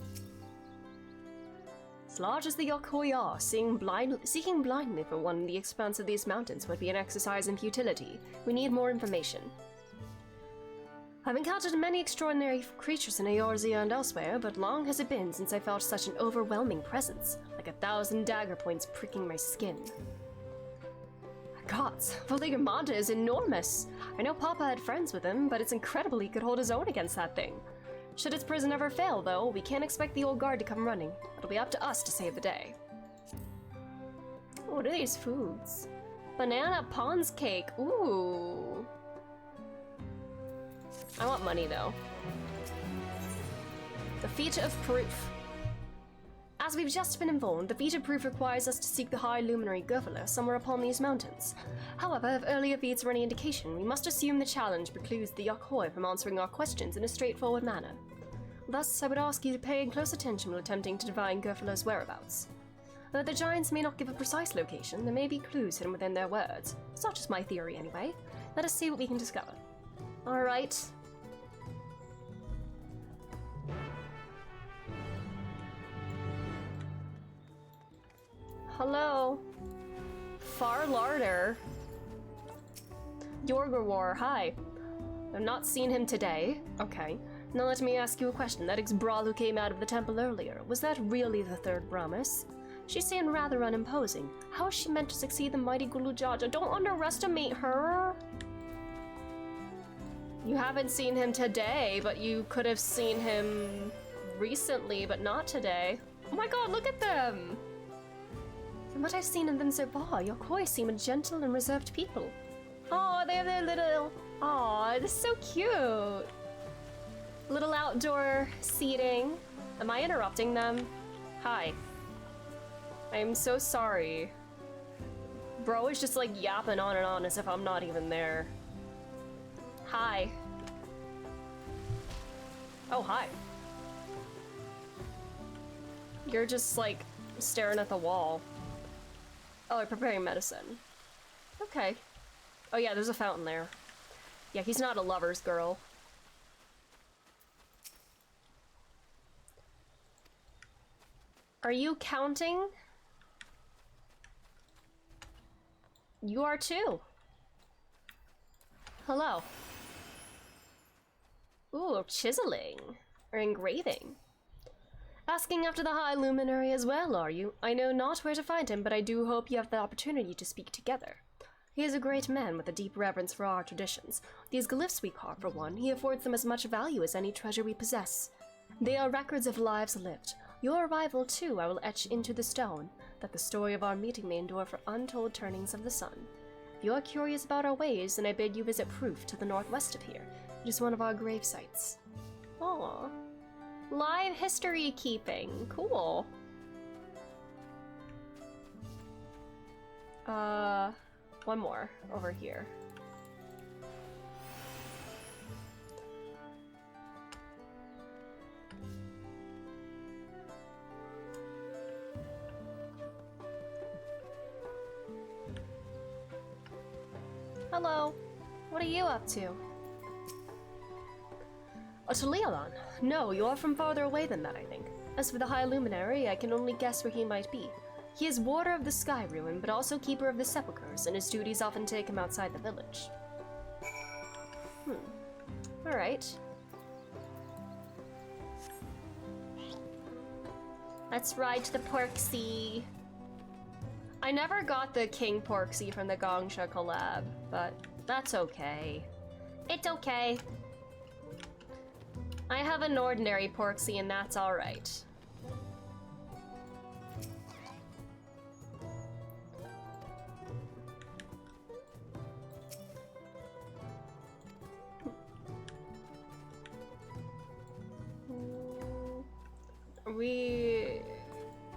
As large as the Yokoi are, seeking blindly for one in the expanse of these mountains would be an exercise in futility. We need more information. I've encountered many extraordinary creatures in Eorzea and elsewhere, but long has it been since I felt such an overwhelming presence, like 1,000 dagger points pricking my skin. Gods, Valigamanda is enormous! I know Papa had friends with him, but it's incredible he could hold his own against that thing. Should its prison ever fail, though, we can't expect the old guard to come running. It'll be up to us to save the day. What are these foods? Banana Pons cake, ooh! I want money, though. The Feat of Proof. As we've just been informed, the Feat of Proof requires us to seek the High Luminary Gurfaler somewhere upon these mountains. However, if earlier feats are any indication, we must assume the challenge precludes the Yokoi from answering our questions in a straightforward manner. Thus, I would ask you to pay close attention when attempting to divine Gurfaler's whereabouts. Though the giants may not give a precise location, there may be clues hidden within their words. It's not just my theory, anyway. Let us see what we can discover. Alright. Hello. Far Larder. Yorgorwar, hi. I've not seen him today. Okay. Now let me ask you a question. That ex-Brawl who came out of the temple earlier, was that really the third Brahmis? She seemed rather unimposing. How is she meant to succeed the mighty Gulu Jaja? Don't underestimate her! You haven't seen him today, but you could have seen him recently, but not today. Oh my god, look at them! From what I've seen of them so far, Yokoi seem a gentle and reserved people. Oh, they have their little... Aw, they're so cute! Little outdoor seating. Am I interrupting them? Hi. I'm so sorry. Bro is just like yapping on and on as if I'm not even there. Hi. Oh, hi. You're just like staring at the wall. Oh, I'm preparing medicine. Okay. Oh yeah, there's a fountain there. Yeah, he's not a lover's girl. Are you counting? You are too. Hello. Ooh, chiseling. Or engraving. Asking after the High Luminary as well, are you? I know not where to find him, but I do hope you have the opportunity to speak together. He is a great man with a deep reverence for our traditions. These glyphs we carve, for one, he affords them as much value as any treasure we possess. They are records of lives lived. Your arrival, too, I will etch into the stone, that the story of our meeting may endure for untold turnings of the sun. If you are curious about our ways, then I bid you visit Proof to the northwest of here. It is one of our grave sites. Aww. Live history keeping. Cool. One more over here. Hello. What are you up to? Oh, to Leolon? No, you are from farther away than that, I think. As for the High Luminary, I can only guess where he might be. He is warder of the Sky Ruin, but also keeper of the sepulchres, and his duties often take him outside the village. Alright. Let's ride to the Porksea. I never got the King Porksea from the Gongsha collab, but that's okay. It's okay. I have an ordinary Porksea and that's alright.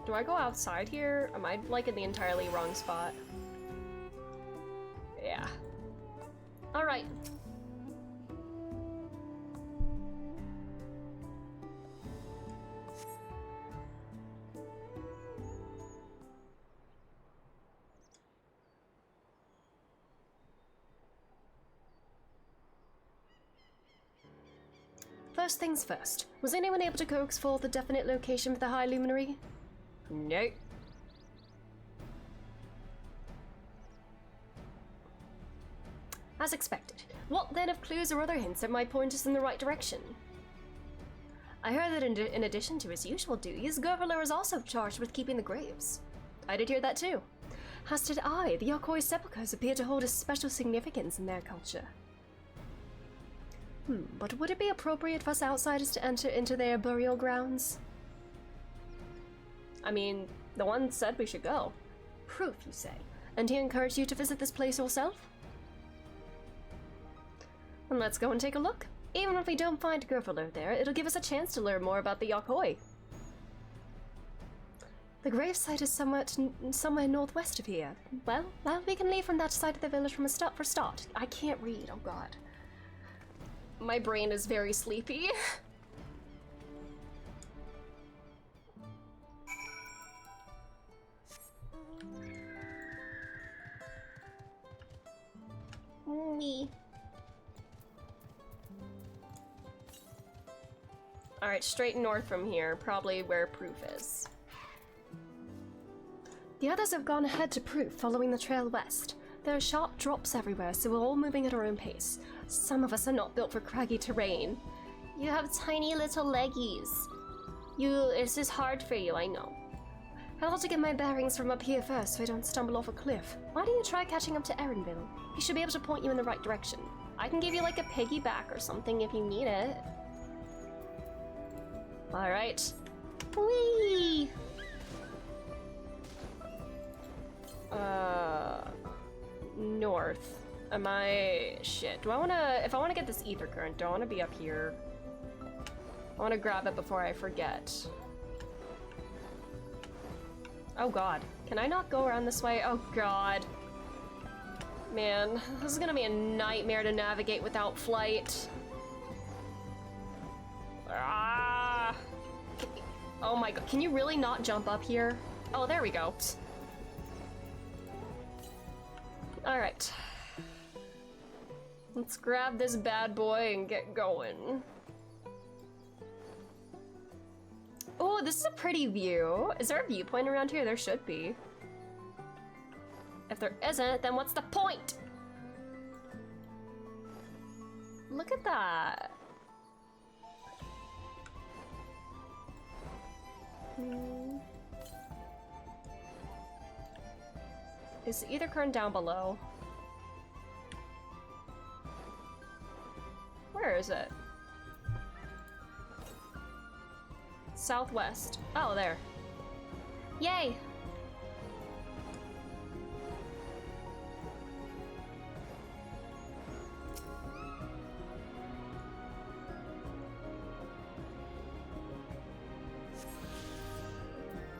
Do I go outside here? Am I like in the entirely wrong spot? Yeah. Alright. First things first, was anyone able to coax forth a definite location for the High Luminary? Nope. As expected. What then of clues or other hints that might point us in the right direction? I heard that in addition to his usual duties, Gurvalar is also charged with keeping the graves. I did hear that too. As did I. The Yokoi sepulchres appear to hold a special significance in their culture. But would it be appropriate for us outsiders to enter into their burial grounds? I mean, the one said we should go. Proof, you say? And he encouraged you to visit this place yourself? Then let's go and take a look. Even if we don't find Gurvalar there, it'll give us a chance to learn more about the Yokoi. The gravesite is somewhere northwest of here. Well, we can leave from that side of the village for start. I can't read, oh god. My brain is very sleepy. Me. Alright, straight north from here, probably where Proof is. The others have gone ahead to Proof, following the trail west. There are sharp drops everywhere, so we're all moving at our own pace. Some of us are not built for craggy terrain. You have tiny little leggies. This is hard for you, I know. I'll have to get my bearings from up here first so I don't stumble off a cliff. Why don't you try catching up to Erinville? He should be able to point you in the right direction. I can give you like a piggyback or something if you need it. Alright. Whee! North. Am I... Shit. If I wanna get this ether current, do I wanna be up here? I want to grab it before I forget. Oh god. Can I not go around this way? Oh god. Man, this is gonna be a nightmare to navigate without flight. Ah! Oh my god, can you really not jump up here? Oh, there we go. Alright. Let's grab this bad boy and get going. Oh, this is a pretty view. Is there a viewpoint around here? There should be. If there isn't, then what's the point? Look at that. Is the ether current down below? Where is it? Southwest. Oh, there. Yay!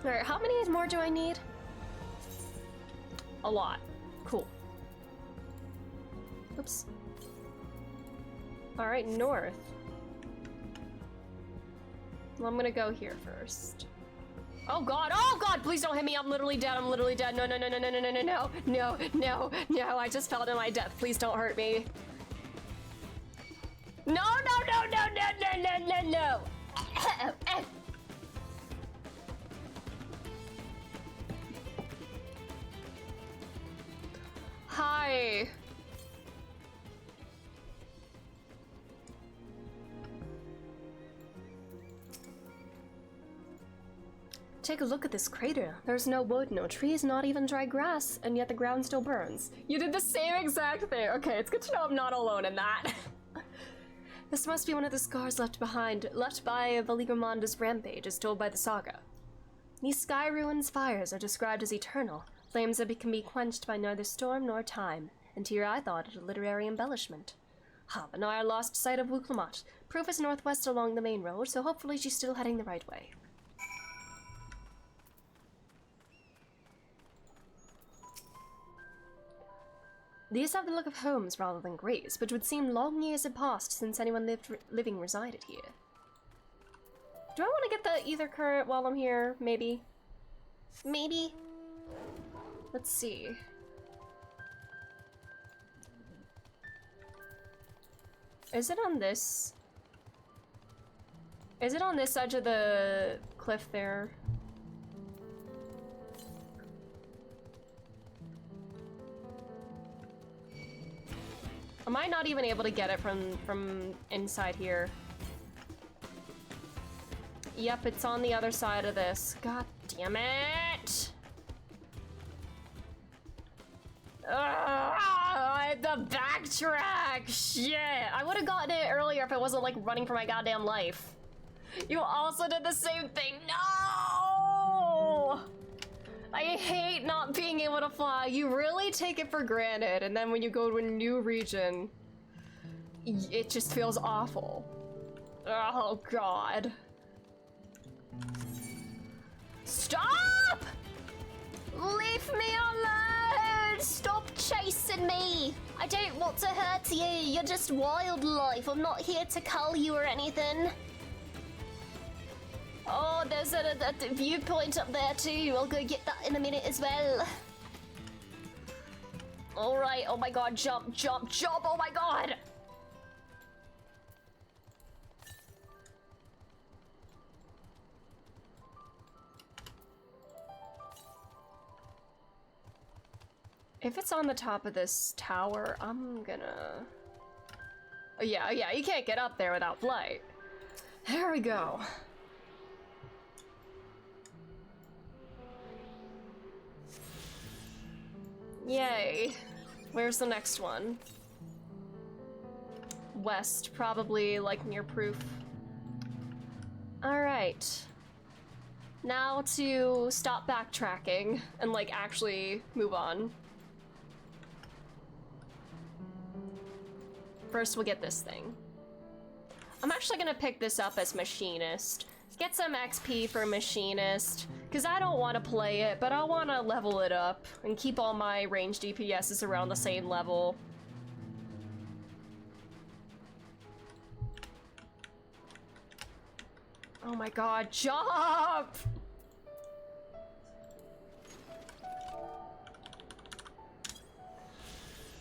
Alright, how many more do I need? A lot. Cool. Oops. Alright, north. Well, I'm gonna go here first. Oh god, please don't hit me, I'm literally dead, I'm literally dead. No, no, no, no, no, no, no, no, no, no, no, no, I just fell to my death, please don't hurt me. No, no, no, no, no, no, no, no, no. Hi. Take a look at this crater. There's no wood, no trees, not even dry grass, and yet the ground still burns. You did the same exact thing. Okay, it's good to know I'm not alone in that. This must be one of the scars left by Valigramanda's rampage, as told by the saga. These sky ruins fires are described as eternal, flames that can be quenched by neither storm nor time, and here I thought it a literary embellishment. Ha, but now I lost sight of Wuklamat. Proof is northwest along the main road, so hopefully she's still heading the right way. These have the look of homes rather than graves, which would seem long years had passed since anyone living resided here. Do I want to get the ether current while I'm here? Maybe? Maybe? Let's see. Is it on this? Is it on this edge of the cliff there? Am I not even able to get it from inside here? Yep, it's on the other side of this. God damn it! I had to backtrack! Shit! I would have gotten it earlier if I wasn't like running for my goddamn life. You also did the same thing. No! I hate not being able to fly. You really take it for granted, and then when you go to a new region, it just feels awful. Oh god. Stop! Leave me alone! Stop chasing me! I don't want to hurt you. You're just wildlife. I'm not here to cull you or anything. Oh, there's a viewpoint up there too. I'll go get that in a minute as well. Alright, oh my god, jump, jump, jump, oh my god! If it's on the top of this tower, I'm gonna... Oh, yeah, you can't get up there without flight. There we go. Yay. Where's the next one? West, probably, like, near Proof. Alright. Now to stop backtracking and, like, actually move on. First, we'll get this thing. I'm actually gonna pick this up as Machinist. Get some XP for Machinist, because I don't want to play it, but I want to level it up and keep all my ranged DPSs around the same level. Oh my god, jump!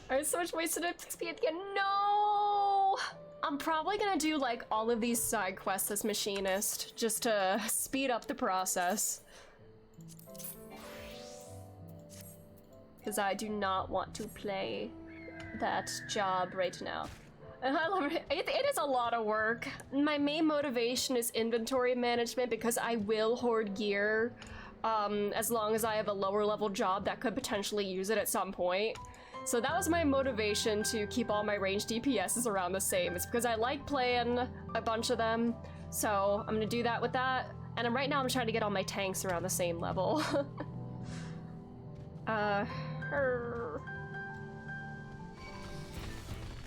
I have so much wasted XP at the end. No! I'm probably gonna do like all of these side quests as Machinist, just to speed up the process. Because I do not want to play that job right now. And I love it. It is a lot of work. My main motivation is inventory management because I will hoard gear as long as I have a lower level job that could potentially use it at some point. So that was my motivation to keep all my ranged DPSs around the same. It's because I like playing a bunch of them. So I'm gonna do that with that. And right now I'm trying to get all my tanks around the same level.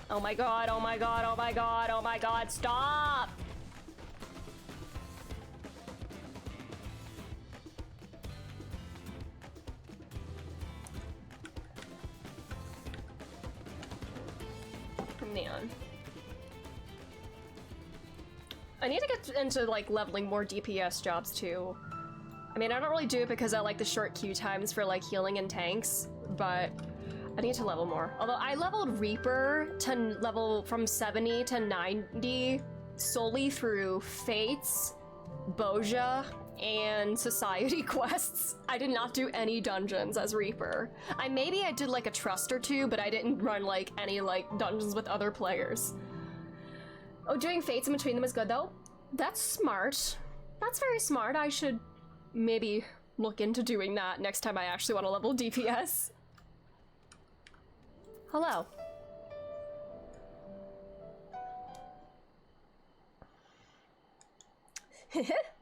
Oh my god, oh my god, oh my god, oh my god, stop! Man. I need to get into like leveling more DPS jobs too. I mean, I don't really do it because I like the short queue times for like healing and tanks, but I need to level more. Although I leveled Reaper to level from 70 to 90 solely through Fates, Boja, and Society quests. I did not do any dungeons as Reaper. Maybe I did like a trust or two, but I didn't run like any like dungeons with other players. Oh, doing Fates in between them is good though. That's smart. That's very smart. I should maybe look into doing that next time I actually want to level DPS. Hello.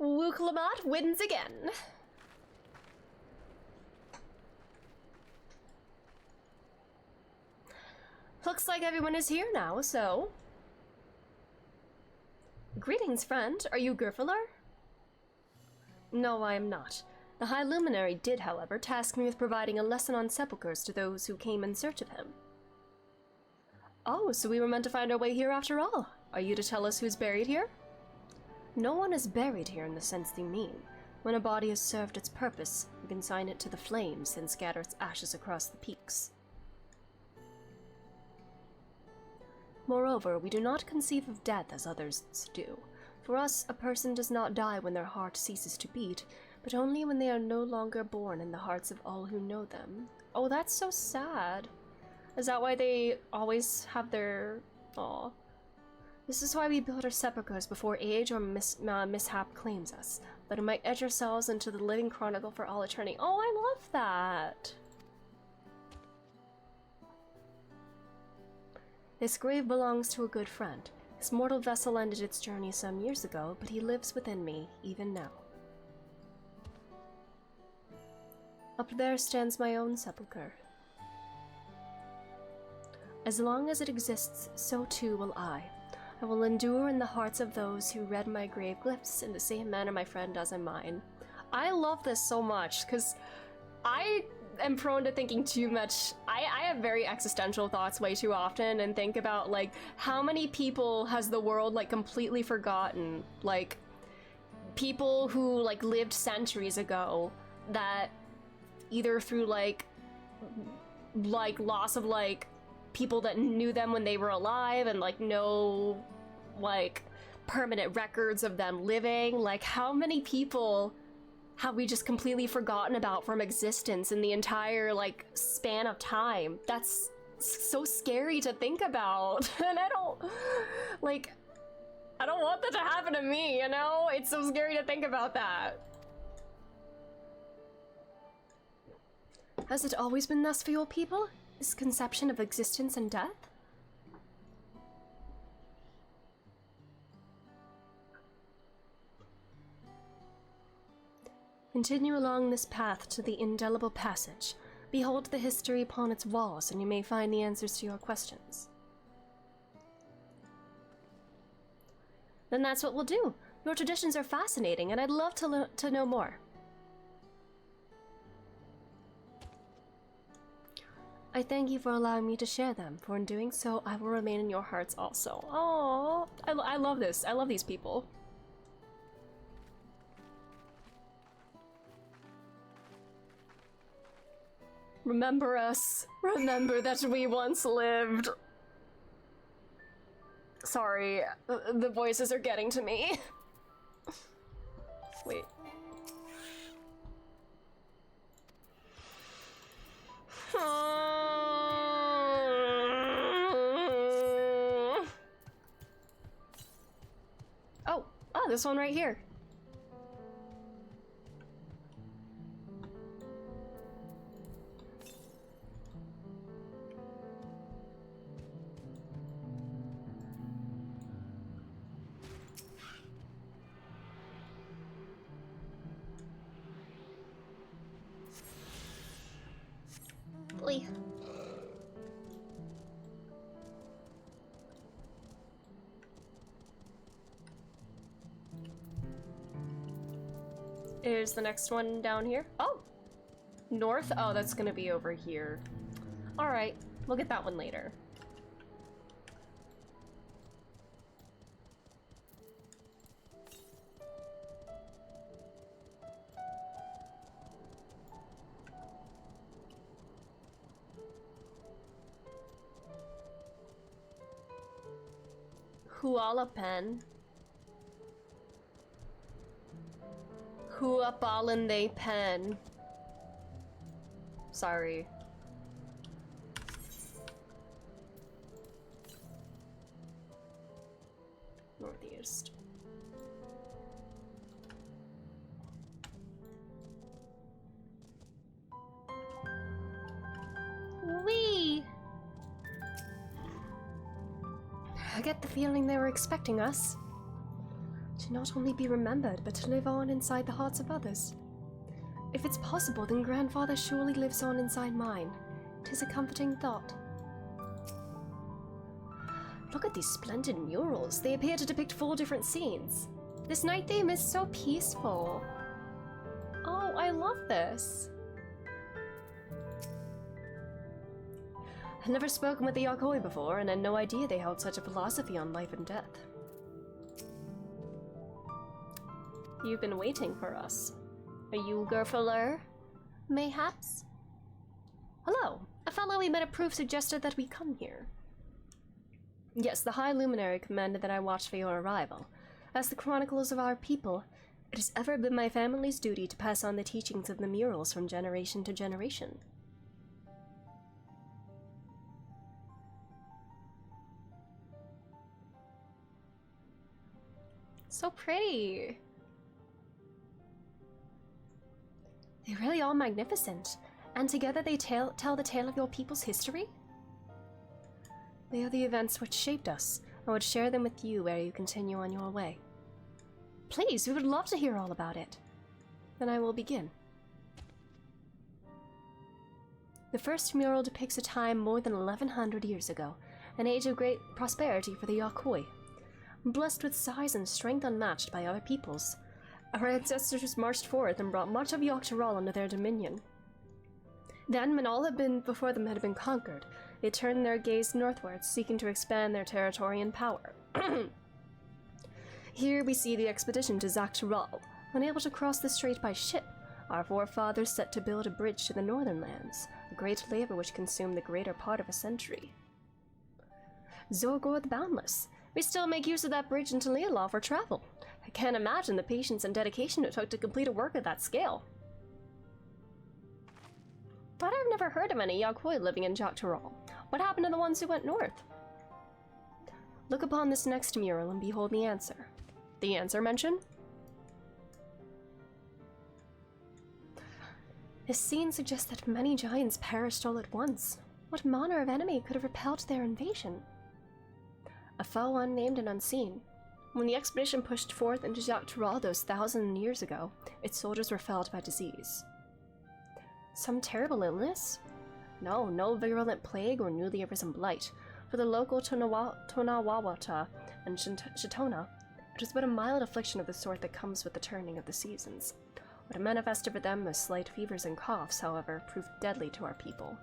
Wuklamat wins again. Looks like everyone is here now, so... Greetings, friend. Are you Gurfalar? No, I am not. The High Luminary did, however, task me with providing a lesson on sepulchres to those who came in search of him. Oh, so we were meant to find our way here after all. Are you to tell us who's buried here? No one is buried here in the sense you mean. When a body has served its purpose, you consign it to the flames and scatter its ashes across the peaks. Moreover, we do not conceive of death as others do. For us, a person does not die when their heart ceases to beat, but only when they are no longer born in the hearts of all who know them. Oh, that's so sad. Is that why they always have their... Aw. This is why we build our sepulchres before age or mishap claims us, that we might etch ourselves into the living chronicle for all eternity. Oh, I love that! This grave belongs to a good friend. His mortal vessel ended its journey some years ago, but he lives within me, even now. Up there stands my own sepulchre. As long as it exists, so too will I. I will endure in the hearts of those who read my grave glyphs in the same manner my friend does in mine. I love this so much, because I am prone to thinking too much. I have very existential thoughts way too often and think about, like, how many people has the world, like, completely forgotten? Like, people who, like, lived centuries ago that either through, like, loss of, like, people that knew them when they were alive and, like, no, like, permanent records of them living. Like, how many people have we just completely forgotten about from existence in the entire, like, span of time? That's so scary to think about. And I don't want that to happen to me, you know? It's so scary to think about that. Has it always been thus for your people? This conception of existence and death? Continue along this path to the indelible passage. Behold the history upon its walls, and you may find the answers to your questions. Then that's what we'll do. Your traditions are fascinating, and I'd love to know more. I thank you for allowing me to share them, for in doing so, I will remain in your hearts also. Oh, I love this. I love these people. Remember us. Remember that we once lived. Sorry, the voices are getting to me. Wait. Oh, this one right here. Oi. Is the next one down here? Oh! North? Oh, that's gonna be over here. Alright, we'll get that one later. Hualapen. Huapalande pen. Sorry. Northeast. Wee! I get the feeling they were expecting us. To not only be remembered, but to live on inside the hearts of others. If it's possible, then Grandfather surely lives on inside mine. 'Tis a comforting thought. Look at these splendid murals. They appear to depict 4 different scenes. This night theme is so peaceful. Oh, I love this. I've never spoken with the Yakoi before, and had no idea they held such a philosophy on life and death. You've been waiting for us. A Yugerfuller? Mayhaps? Hello! A fellow we met at Proof suggested that we come here. Yes, the High Luminary commanded that I watch for your arrival. As the chroniclers of our people, it has ever been my family's duty to pass on the teachings of the murals from generation to generation. So pretty! They really are magnificent, and together they tell the tale of your people's history? They are the events which shaped us. I would share them with you ere you continue on your way. Please, we would love to hear all about it. Then I will begin. The first mural depicts a time more than 1100 years ago, an age of great prosperity for the Yakoi. Blessed with size and strength unmatched by other peoples, our ancestors marched forth and brought much of Yogg-Saral under their dominion. Then, when all before them had been conquered, they turned their gaze northwards, seeking to expand their territory and power. Here we see the expedition to Yogg-Saral. Unable to cross the strait by ship, our forefathers set to build a bridge to the northern lands, a great labor which consumed the greater part of a century. Zorgor the Boundless. We still make use of that bridge into Leolaw for travel. I can't imagine the patience and dedication it took to complete a work of that scale. But I've never heard of any Yakoi living in Yogg-Saral. What happened to the ones who went north? Look upon this next mural and behold the answer. The answer mentioned? This scene suggests that many giants perished all at once. What manner of enemy could have repelled their invasion? A foe unnamed and unseen. When the expedition pushed forth into Yogg-Saral those 1,000 years ago, its soldiers were felled by disease. Some terrible illness? No virulent plague or newly arisen blight, for the local Tonawawata and Shitona It was but a mild affliction of the sort that comes with the turning of the seasons. What manifested for them as slight fevers and coughs, however, proved deadly to our people.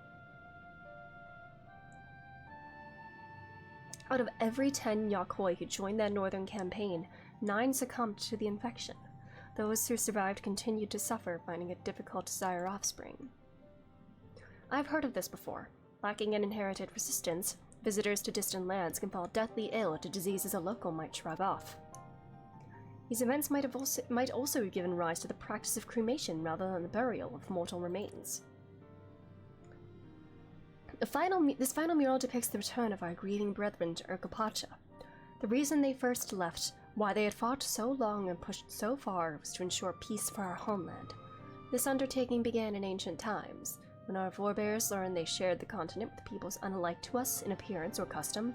Out of every 10 Yakoi who joined that northern campaign, 9 succumbed to the infection. Those who survived continued to suffer, finding it difficult to sire offspring. I've heard of this before. Lacking an inherited resistance, visitors to distant lands can fall deathly ill to diseases a local might shrug off. These events might also have given rise to the practice of cremation rather than the burial of mortal remains. This final mural depicts the return of our grieving brethren to Urkapacha. The reason they first left, why they had fought so long and pushed so far, was to ensure peace for our homeland. This undertaking began in ancient times. When our forebears learned they shared the continent with peoples unlike to us in appearance or custom,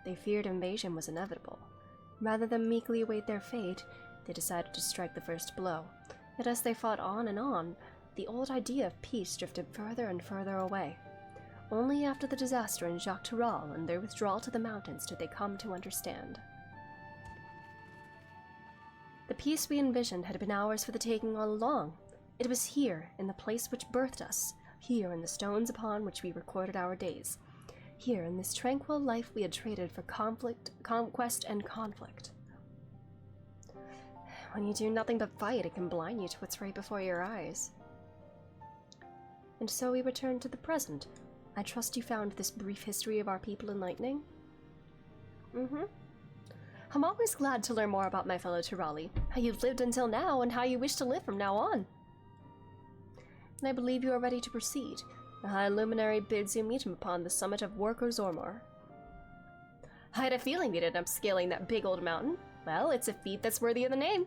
they feared invasion was inevitable. Rather than meekly await their fate, they decided to strike the first blow. Yet as they fought on, the old idea of peace drifted further and further away. Only after the disaster in Jacques Tarral and their withdrawal to the mountains did they come to understand. The peace we envisioned had been ours for the taking all along. It was here, in the place which birthed us, here in the stones upon which we recorded our days, here in this tranquil life we had traded for conquest and conflict. When you do nothing but fight, it can blind you to what's right before your eyes. And so we return to the present. I trust you found this brief history of our people enlightening? I'm always glad to learn more about my fellow Tirali, how you've lived until now, and how you wish to live from now on. And I believe you are ready to proceed. The High Luminary bids you meet him upon the summit of Workers Ormor. I had a feeling we'd end up scaling that big old mountain. Well, it's a feat that's worthy of the name.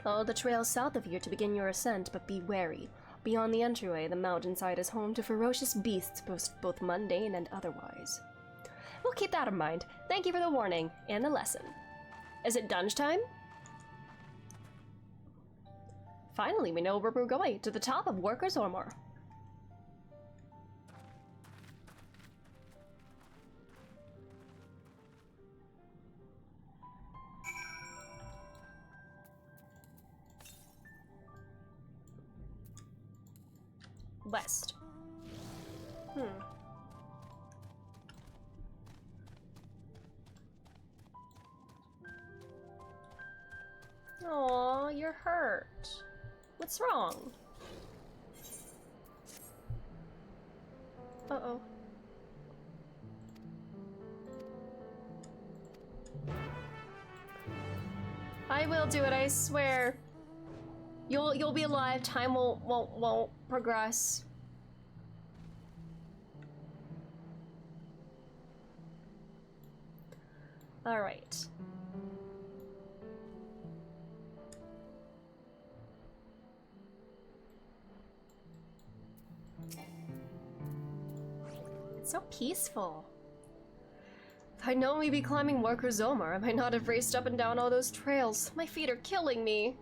Follow the trail south of here to begin your ascent, but be wary. Beyond the entryway, the mountainside is home to ferocious beasts, both mundane and otherwise. We'll keep that in mind. Thank you for the warning, and the lesson. Is it dunge time? Finally, we know where we're going, to the top of Workers Ormor. West. Aw, you're hurt. What's wrong? Uh-oh. I will do it, I swear. You'll be alive. Time won't progress. All right. It's so peaceful. If I'd known we'd be climbing Workers Ormor, I might not have raced up and down all those trails. My feet are killing me.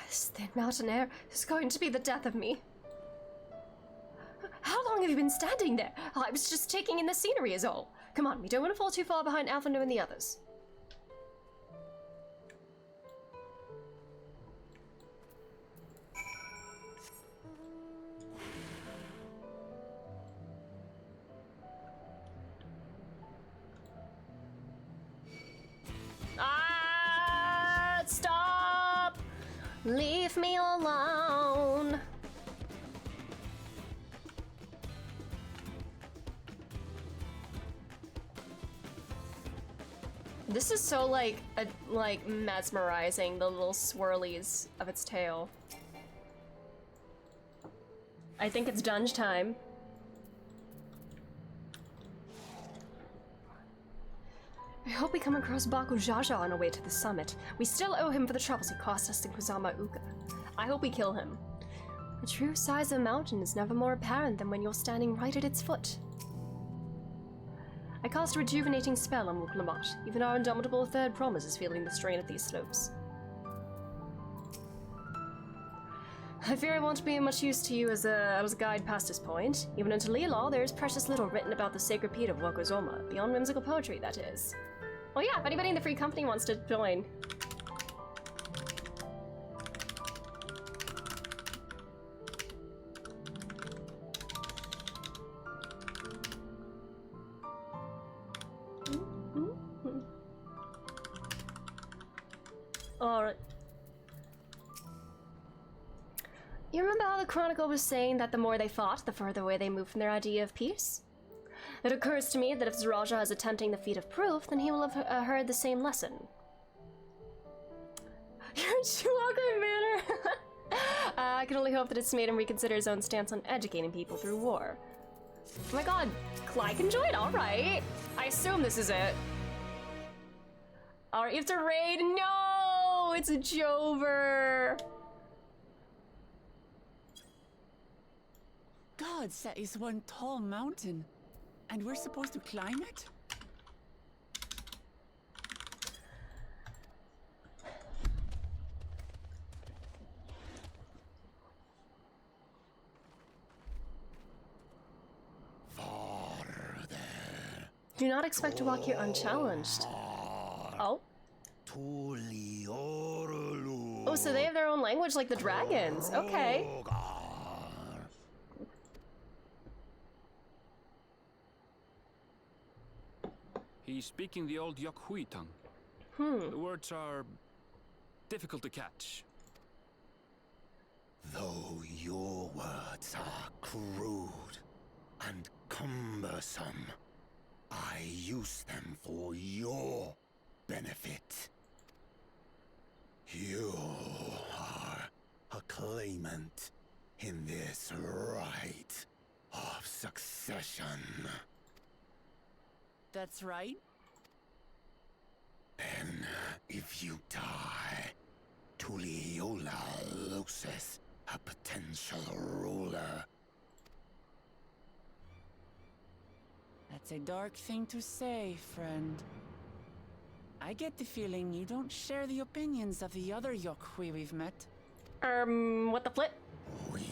This thin mountain air is going to be the death of me. How long have you been standing there? I was just taking in the scenery is all. Come on, we don't want to fall too far behind Alphino and the others. Stop! Leave me alone. This is so like mesmerizing, the little swirlies of its tail. I think it's dunge time. I hope we come across Baku Jaja on our way to the summit. We still owe him for the troubles he cost us in Kusama Uka. I hope we kill him. The true size of a mountain is never more apparent than when you're standing right at its foot. I cast a rejuvenating spell on Wuklamat. Even our indomitable third promise is feeling the strain of these slopes. I fear I won't be much use to you as a guide past this point. Even in Talila, there's precious little written about the sacred peat of Wokozoma, beyond whimsical poetry, that is. Oh yeah, if anybody in the free company wants to join. Alright. You remember how the Chronicle was saying that the more they fought, the further away they moved from their idea of peace? It occurs to me that if Zaraja is attempting the feat of proof, then he will have heard the same lesson. You're Chihuahua Banner! I can only hope that it's made him reconsider his own stance on educating people through war. Oh my god, Clyde can join, alright. I assume this is it. Alright, you have to raid. No! It's a Jover! Gods, that is one tall mountain. And we're supposed to climb it? Do not expect to walk here unchallenged. Oh? Oh, so they have their own language like the dragons. Okay. He's speaking the old Yokhui tongue. The words are difficult to catch. Though your words are crude and cumbersome, I use them for your benefit. You are a claimant in this right of succession. That's right. Then, if you die, Tuliyola loses a potential ruler. That's a dark thing to say, friend. I get the feeling you don't share the opinions of the other Yokhui we've met. What the flip? We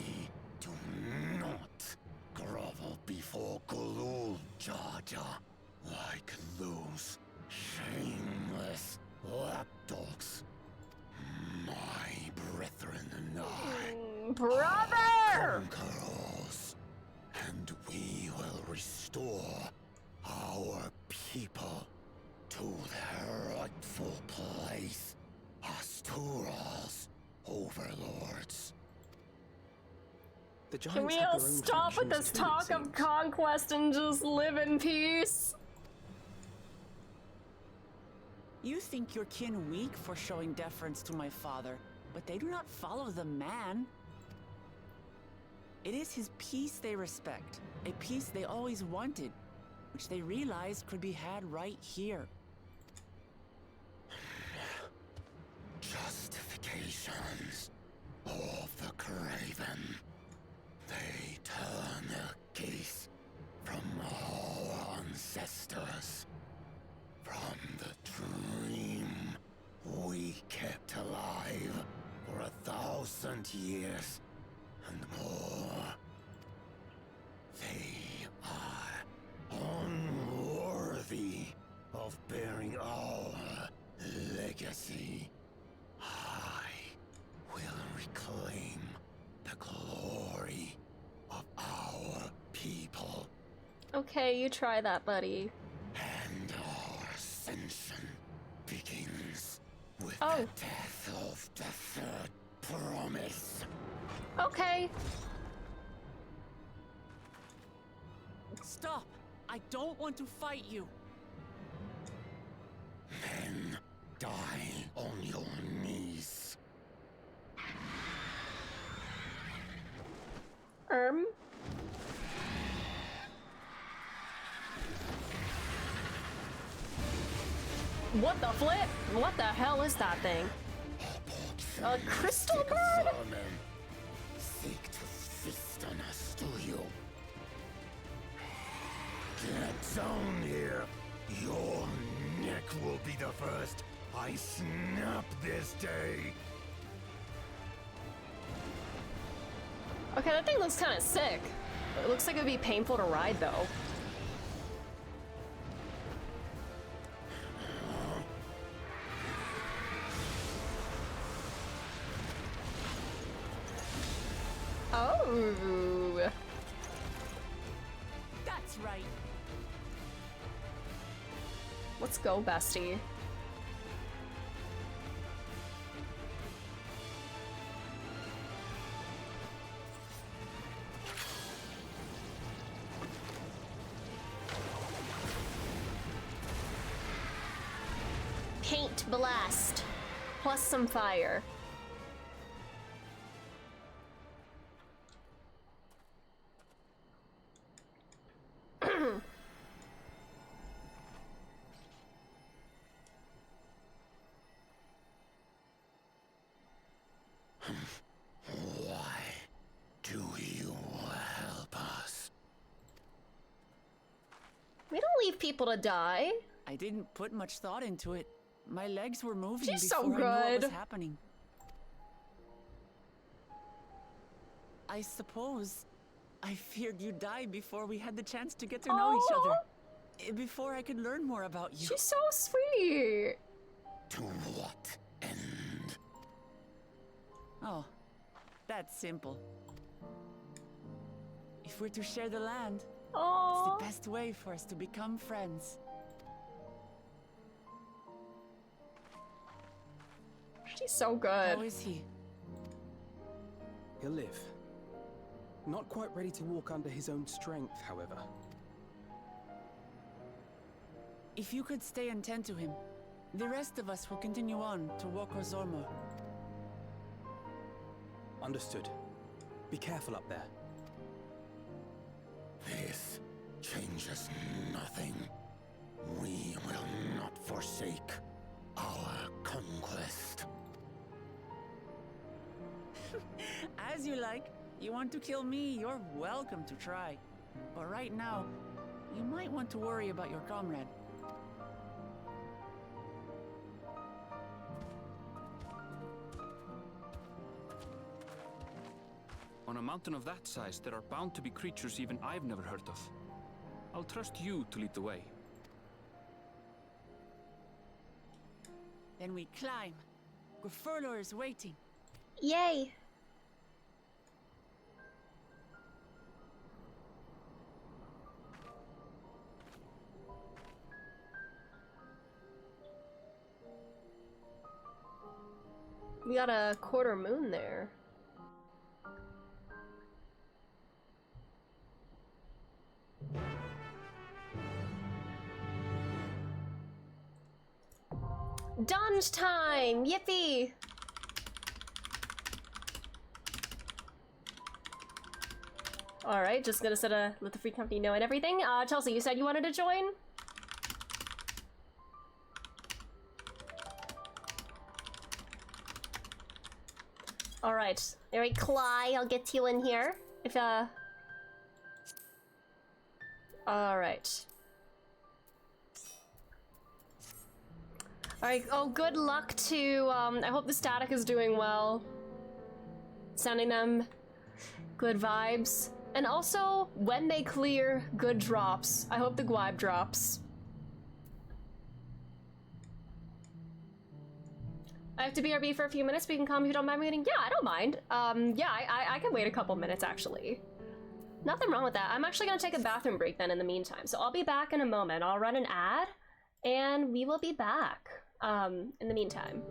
do not grovel before Gulul Jaja like those shameless lapdogs. My brethren and I Brother! conquerors, and we will restore our people to their rightful place as Tural's overlords. The Can we Giants have all their own stop with factions this too, it talk of seems. conquest and just live in peace? You think your kin weak for showing deference to my father, but they do not follow the man. It is his peace they respect, a peace they always wanted, which they realized could be had right here. Justifications of the craven. They turn their gaze from our ancestors, from the dream we kept alive for 1,000 years and more. They are unworthy of bearing our legacy. I will reclaim the glory of our people. Okay, you try that, buddy. And our ascension begins with Oh. the death of the third promise. Okay. Stop! I don't want to fight you. Then die on your knees. What the flip? What the hell is that thing? A crystal bird? Vermin seek to feast on us, do you? Get down here. Your neck will be the first I snap this day. Okay, that thing looks kind of sick. It looks like it would be painful to ride, though. Oh. That's right. Let's go, bestie. Paint blast. Plus some fire. Why do you help us? We don't leave people to die. I didn't put much thought into it. My legs were moving She's before so I knew what good. was happening. I suppose I feared you'd die before we had the chance to get to know each other. Before I could learn more about you. She's so sweet. To what end? Oh, that's simple. If we're to share the land, it's the best way for us to become friends. She's so good. How is he? He'll live. Not quite ready to walk under his own strength, however. If you could stay and tend to him, the rest of us will continue on to Wokozormo. Understood. Be careful up there. This changes nothing. We will not forsake our conquest. As you like. You want to kill me, you're welcome to try. But right now, you might want to worry about your comrade. On a mountain of that size, there are bound to be creatures even I've never heard of. I'll trust you to lead the way. Then we climb. Gufurlor is waiting. Yay. We got a quarter moon there. Dunge time! Yippee! Alright, just gonna let the free company know and everything. Chelsea, you said you wanted to join? Alright. Alright, Cly, I'll get you in here. If, Alright. Alright, oh, good luck to, I hope the static is doing well. Sending them good vibes. And also, when they clear, good drops. I hope the Gwybe drops. I have to BRB for a few minutes, but you can come if you don't mind me waiting. Yeah, I don't mind. Yeah, I can wait a couple minutes, actually. Nothing wrong with that. I'm actually gonna take a bathroom break then in the meantime. So I'll be back in a moment. I'll run an ad, and we will be back, in the meantime.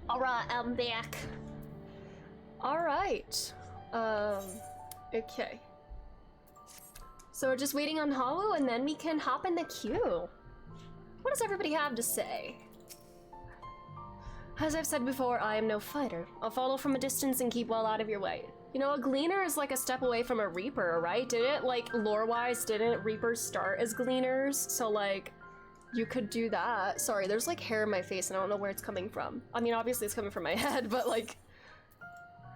Alright, I'm back. Alright. Okay. So we're just waiting on Hawu and then we can hop in the queue. What does everybody have to say? As I've said before, I am no fighter. I'll follow from a distance and keep well out of your way. You know, a Gleaner is like a step away from a Reaper, right? Didn't, like, lore-wise, didn't Reapers start as Gleaners? So, like, you could do that. Sorry, there's, like, hair in my face and I don't know where it's coming from. I mean, obviously it's coming from my head, but, like,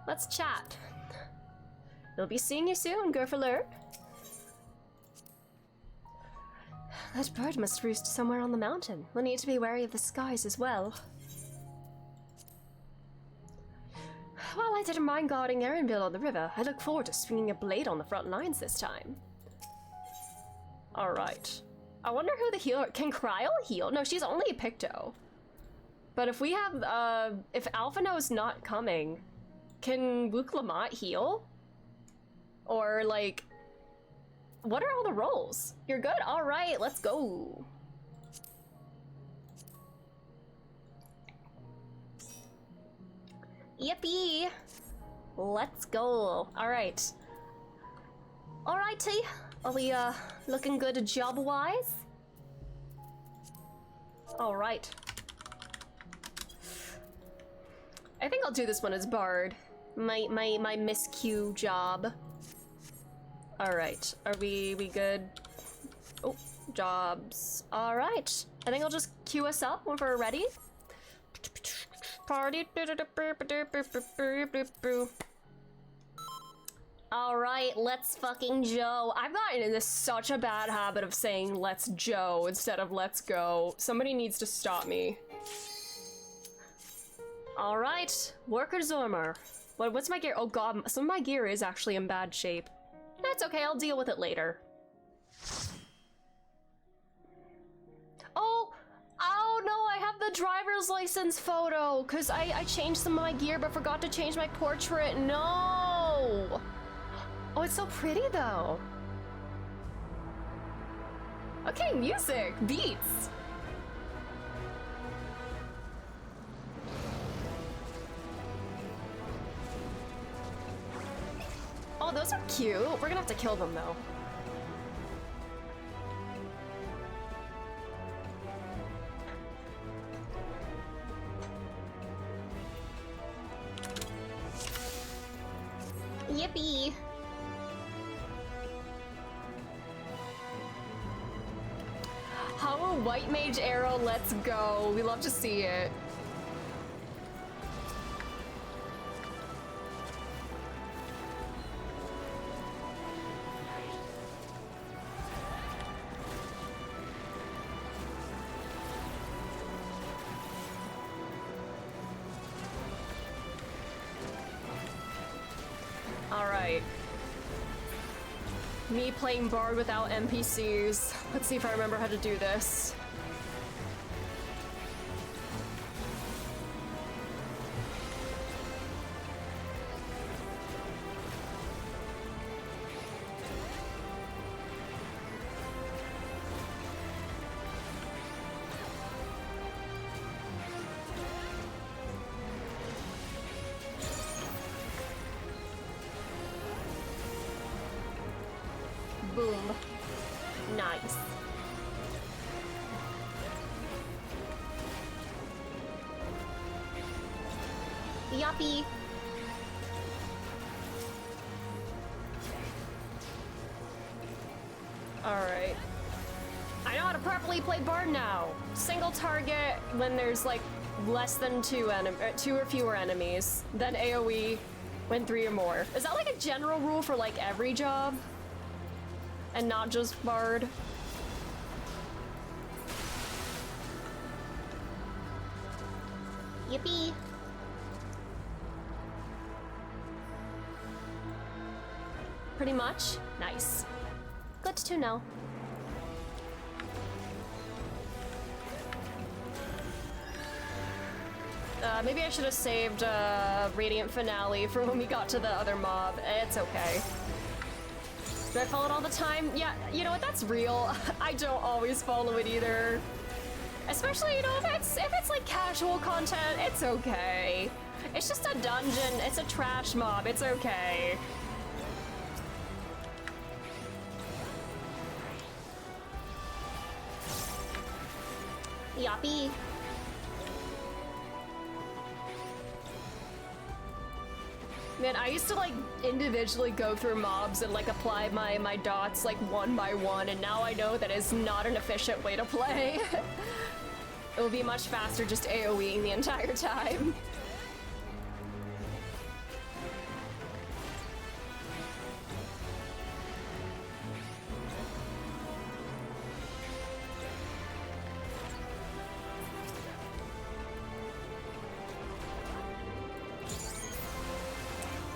let's chat. We'll be seeing you soon, Gurfalurp. That bird must roost somewhere on the mountain. We'll need to be wary of the skies as well. Well, I didn't mind guarding Erinville on the river. I look forward to swinging a blade on the front lines this time. Alright. I wonder who the healer— can Cryo heal? No, she's only a Picto. But if we have, if Alphino's not coming, can Wook Lamont heal? Or, like, what are all the roles? You're good? Alright, let's go. Yippee! Let's go. Alright. Alrighty. Are we, looking good job-wise? Alright. I think I'll do this one as Bard. My miscue job. Alright. Are we good? Oh, jobs. Alright. I think I'll just queue us up when we're ready. Party. Alright, let's fucking Joe. I've gotten into such a bad habit of saying let's Joe instead of let's go. Somebody needs to stop me. Alright, Worker's Armor. What's my gear? Oh god, some of my gear is actually in bad shape. That's okay, I'll deal with it later. Oh no, I have the driver's license photo because I changed some of my gear but forgot to change my portrait. No! Oh, it's so pretty though. Okay, music, beats. Oh, those are cute. We're gonna have to kill them though. Yippee! How a white mage arrow, let's go. We love to see it. Alright. Me playing Bard without NPCs. Let's see if I remember how to do this. Boom. Nice. Yuppie. Alright. I know how to properly play Bard now. Single target when there's like less than two or fewer enemies. Then AoE when 3 or more. Is that like a general rule for like every job? And not just Bard? Yippee. Pretty much? Nice. Good to know. Maybe I should have saved Radiant Finale for when we got to the other mob. It's okay. Do I follow it all the time? Yeah, you know what, that's real. I don't always follow it either. Especially, you know, if it's like casual content, it's okay. It's just a dungeon, it's a trash mob, it's okay. Yoppy. Man, I used to like individually go through mobs and like apply my dots like one by one, and now I know that is not an efficient way to play. It will be much faster just AoEing the entire time.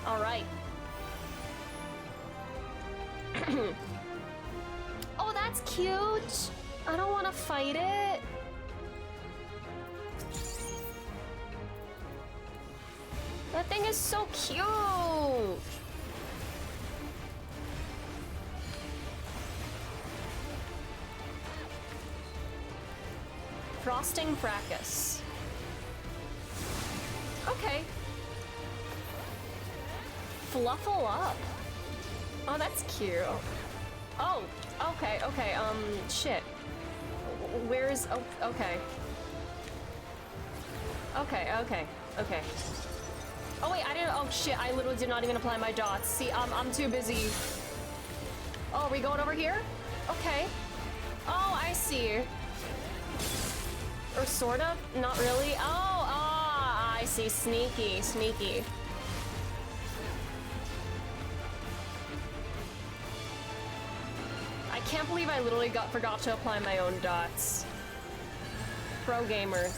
All right. Oh, that's cute. I don't want to fight it. That thing is so cute. Frosting Fracas. Okay. Fluffle up. Oh, that's cute. Oh, okay, okay, shit. Where's, oh, okay. Okay, okay, okay. Oh wait, I didn't, oh shit, I literally did not even apply my dots. See, I'm too busy. Oh, are we going over here? Okay. Oh, I see. Or sort of, not really. Oh, I see, sneaky, sneaky. I can't believe I literally forgot to apply my own dots. Pro gamer.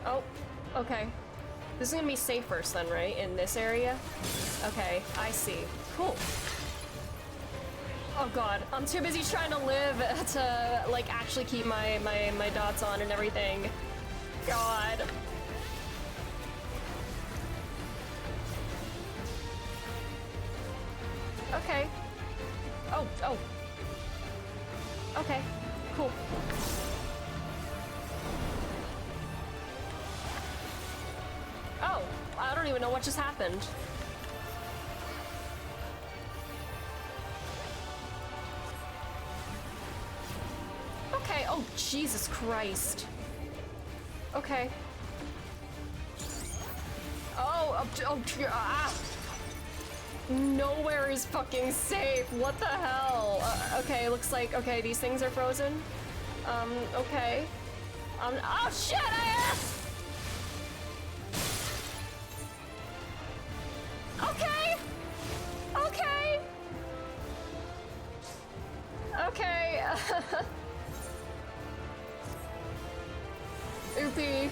Oh, okay. This is gonna be safe first then, right? In this area? Okay, I see. Cool. Oh god, I'm too busy trying to live to, like, actually keep my dots on and everything. God. Okay. Oh, oh. Okay, cool. Oh, I don't even know what just happened. Okay, oh Jesus Christ. Okay. Oh, ah. Nowhere is fucking safe. What the hell? Okay, looks like, okay, these things are frozen. Okay. Oh shit, Okay! Okay! Okay. Oopie.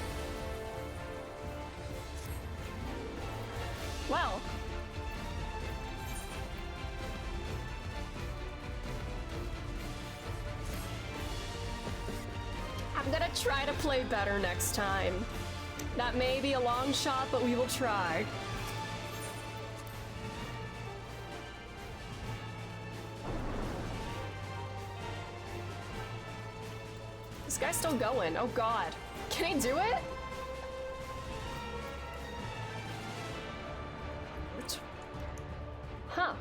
Well. I'm gonna try to play better next time. That may be a long shot, but we will try. This guy's still going. Oh god. Can he do it? Huh.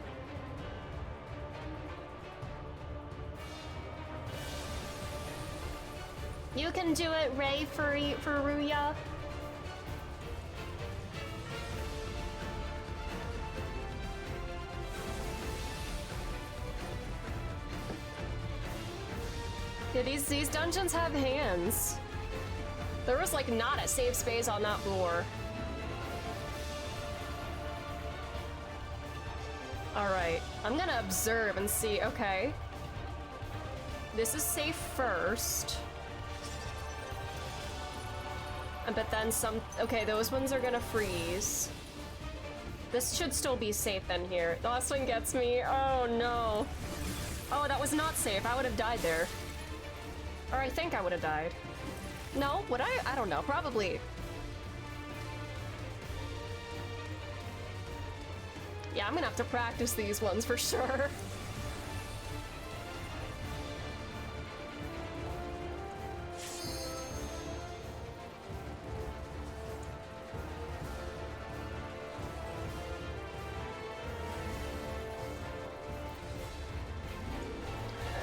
You can do it, Ray Furuya. Yeah, these dungeons have hands. There was like not a safe space on that floor. Alright, I'm gonna observe and see, okay. This is safe first. But then some, okay, those ones are gonna freeze. This should still be safe then here. The last one gets me, oh no. Oh, that was not safe, I would have died there. Or I think I would have died. No, would I? I don't know, probably. Yeah, I'm gonna have to practice these ones for sure.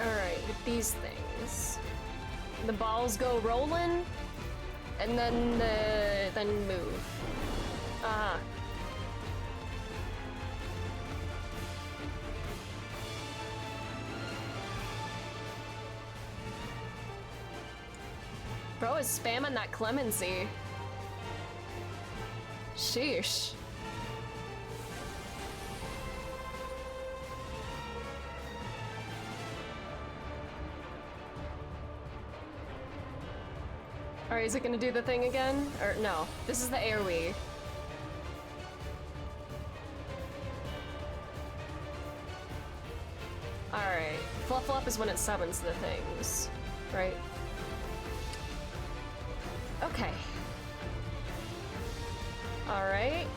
Alright, with these things. The balls go rolling, and then move. Ah. Bro is spamming that clemency. Sheesh. Alright, is it gonna do the thing again? Or no, this is the AoE. Alright, Fluffle Up is when it summons the things, right? Okay. Alright.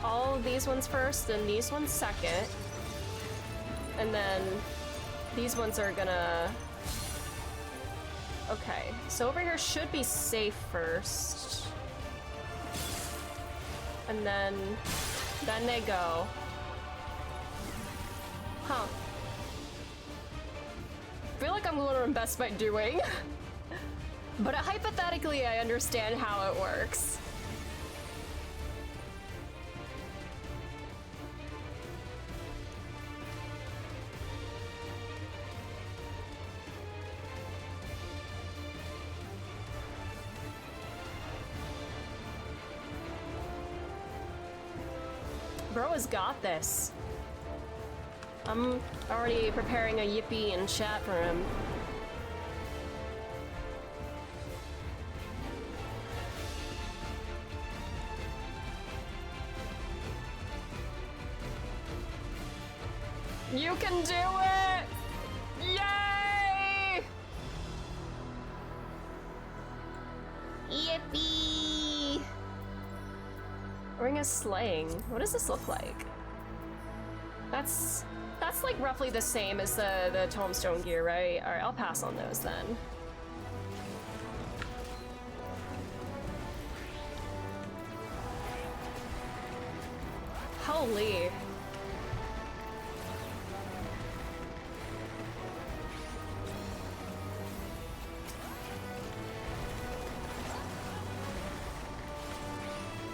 All of these ones first, and these ones second. And then these ones are gonna... Okay, so over here should be safe first. And then they go. Huh. I feel like I'm a little in Best by doing. But hypothetically, I understand how it works. Bro has got this. I'm already preparing a yippee in chat for him. You can do it! Yay! Yippee! Ring of Slaying. What does this look like? That's like roughly the same as the Tombstone gear, right? Alright, I'll pass on those then. Holy.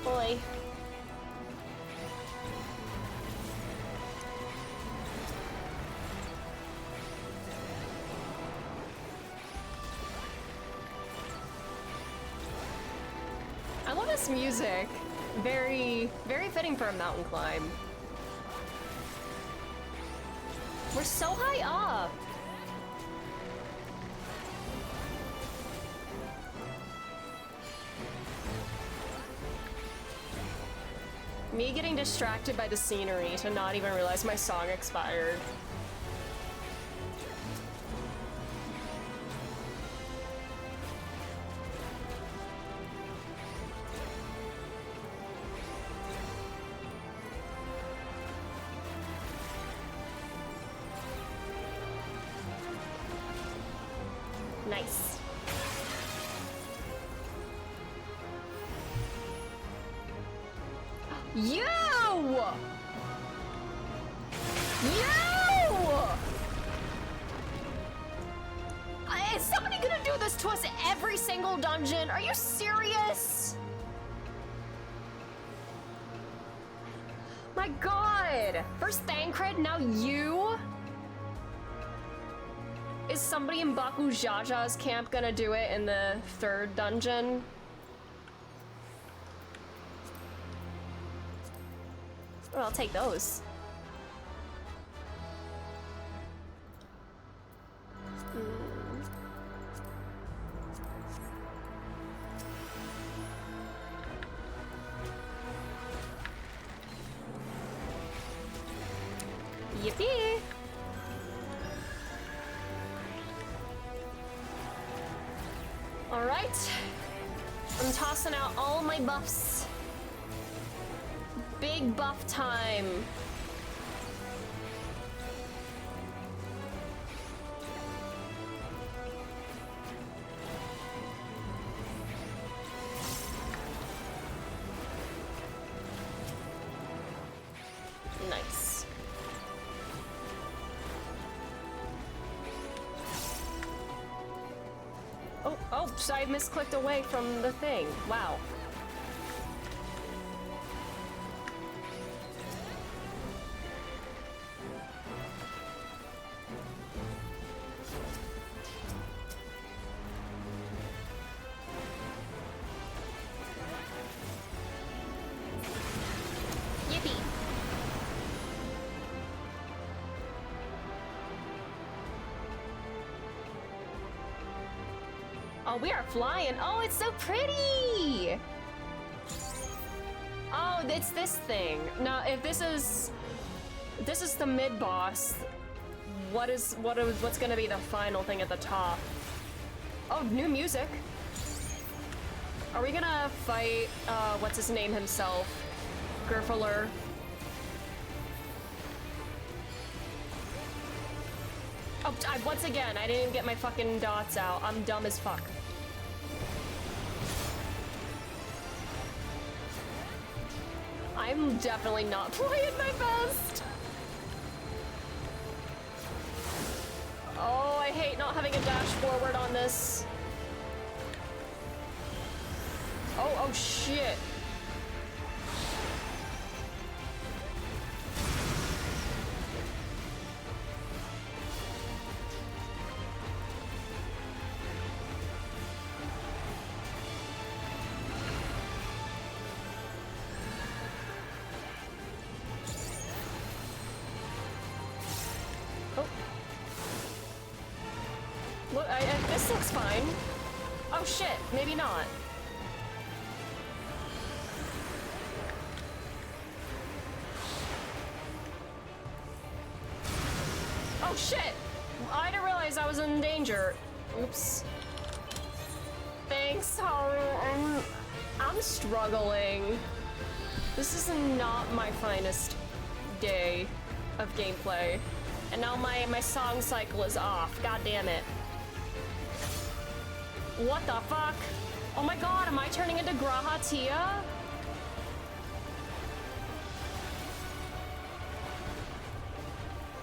Boy. I love this music. Very, very fitting for a mountain climb. We're so high up. Me getting distracted by the scenery to not even realize my song expired. Nice. You! Is somebody gonna do this to us every single dungeon? Are you serious? My god! First Thancred, now you? Is somebody in Baku Jaja's camp gonna do it in the third dungeon? Well, I'll take those. Yippee! Alright. I'm tossing out all my buffs. big buff time. Nice. Oh, so I misclicked away from the thing. Wow. Yippee. Oh, we are flying. Oh, it's so pretty. Oh, it's this thing. Now, if this is the mid boss, what's gonna be the final thing at the top? Oh, new music. Are we gonna fight what's his name himself? Gerfler. Oh, once again, I didn't get my fucking dots out. I'm dumb as fuck. I'm definitely not playing my best. Oh, I hate not having a dash forward on this. Oh shit. Look, this looks fine. Oh shit, maybe not. Oh shit! I didn't realize I was in danger. Oops. Thanks, Haru. I'm struggling. This is not my finest day of gameplay. And now my song cycle is off. God damn it. What the fuck? Oh my god, am I turning into Graha Tia?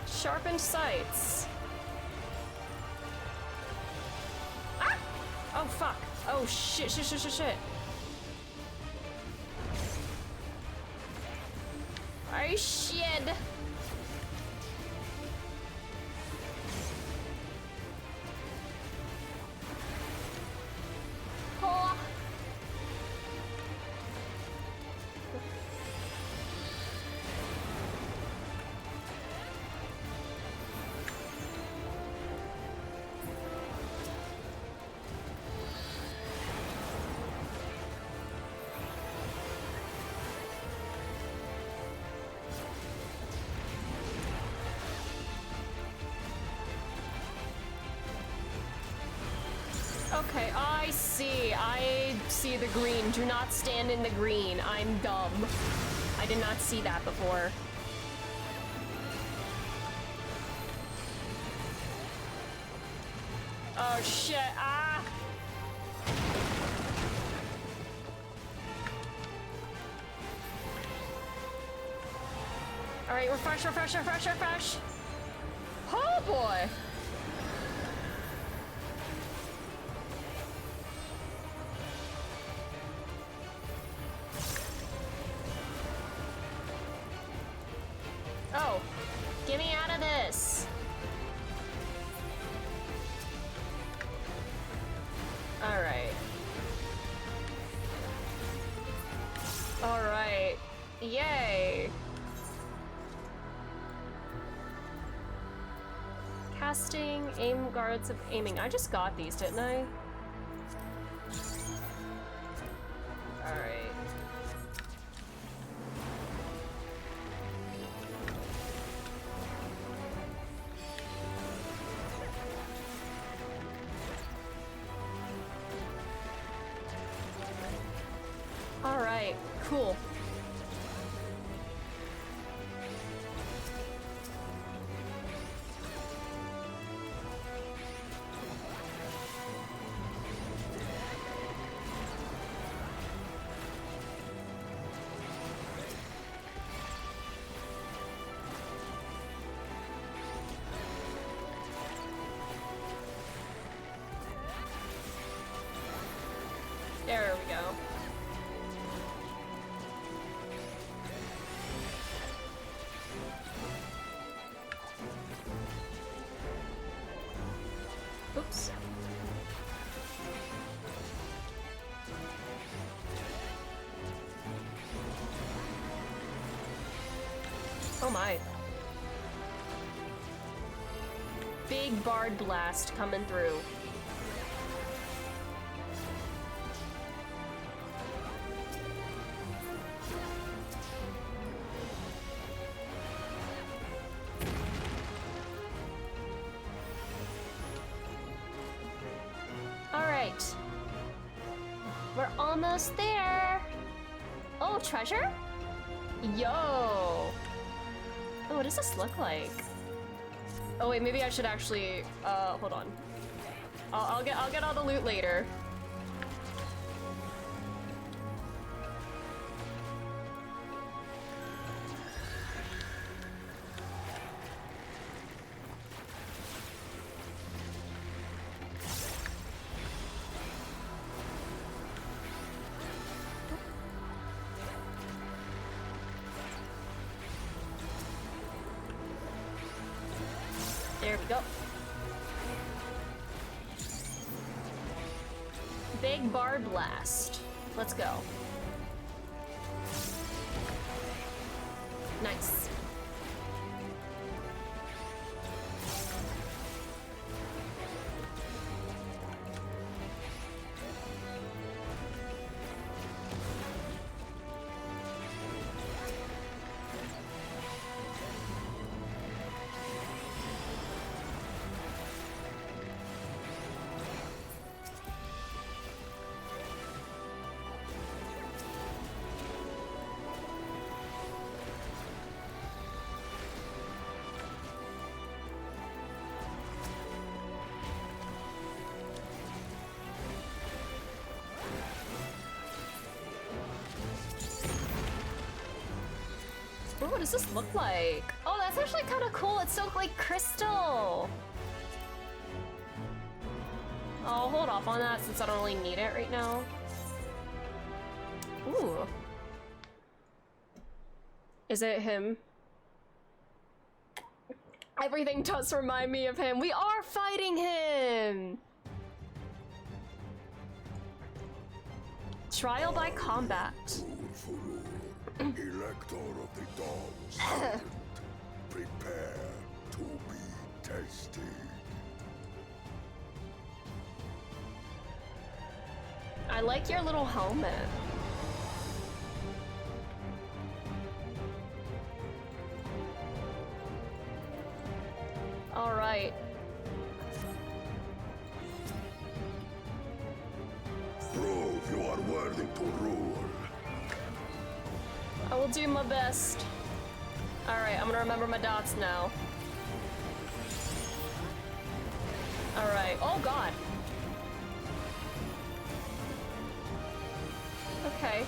Sharpened sights. Ah! Oh fuck. Oh shit. Oh shit. Oh. Okay, I see the green. Do not stand in the green. I'm dumb. I did not see that before. Oh shit, ah! Alright, refresh. Oh boy! Oh, get me out of this. All right. Yay. Casting, aim guards of aiming. I just got these, didn't I? All right. Alright, cool. Oh my. Big bard blast coming through. Alright. We're almost there. Oh, treasure? Yo. Oh, what does this look like? Oh wait, maybe I should actually, hold on. I'll get all the loot later. There we go. Big bard blast. Let's go. Nice. Ooh, what does this look like? Oh, that's actually kind of cool. It's so like crystal. I'll hold off on that since I don't really need it right now. Ooh. Is it him? Everything does remind me of him. We are fighting him! Trial by combat. Elector of the Dawn Serpent, prepare to be tested. I like your little helmet. All right. Prove you are worthy to rule. I will do my best. Alright, I'm gonna remember my dots now. Alright, oh god. Okay.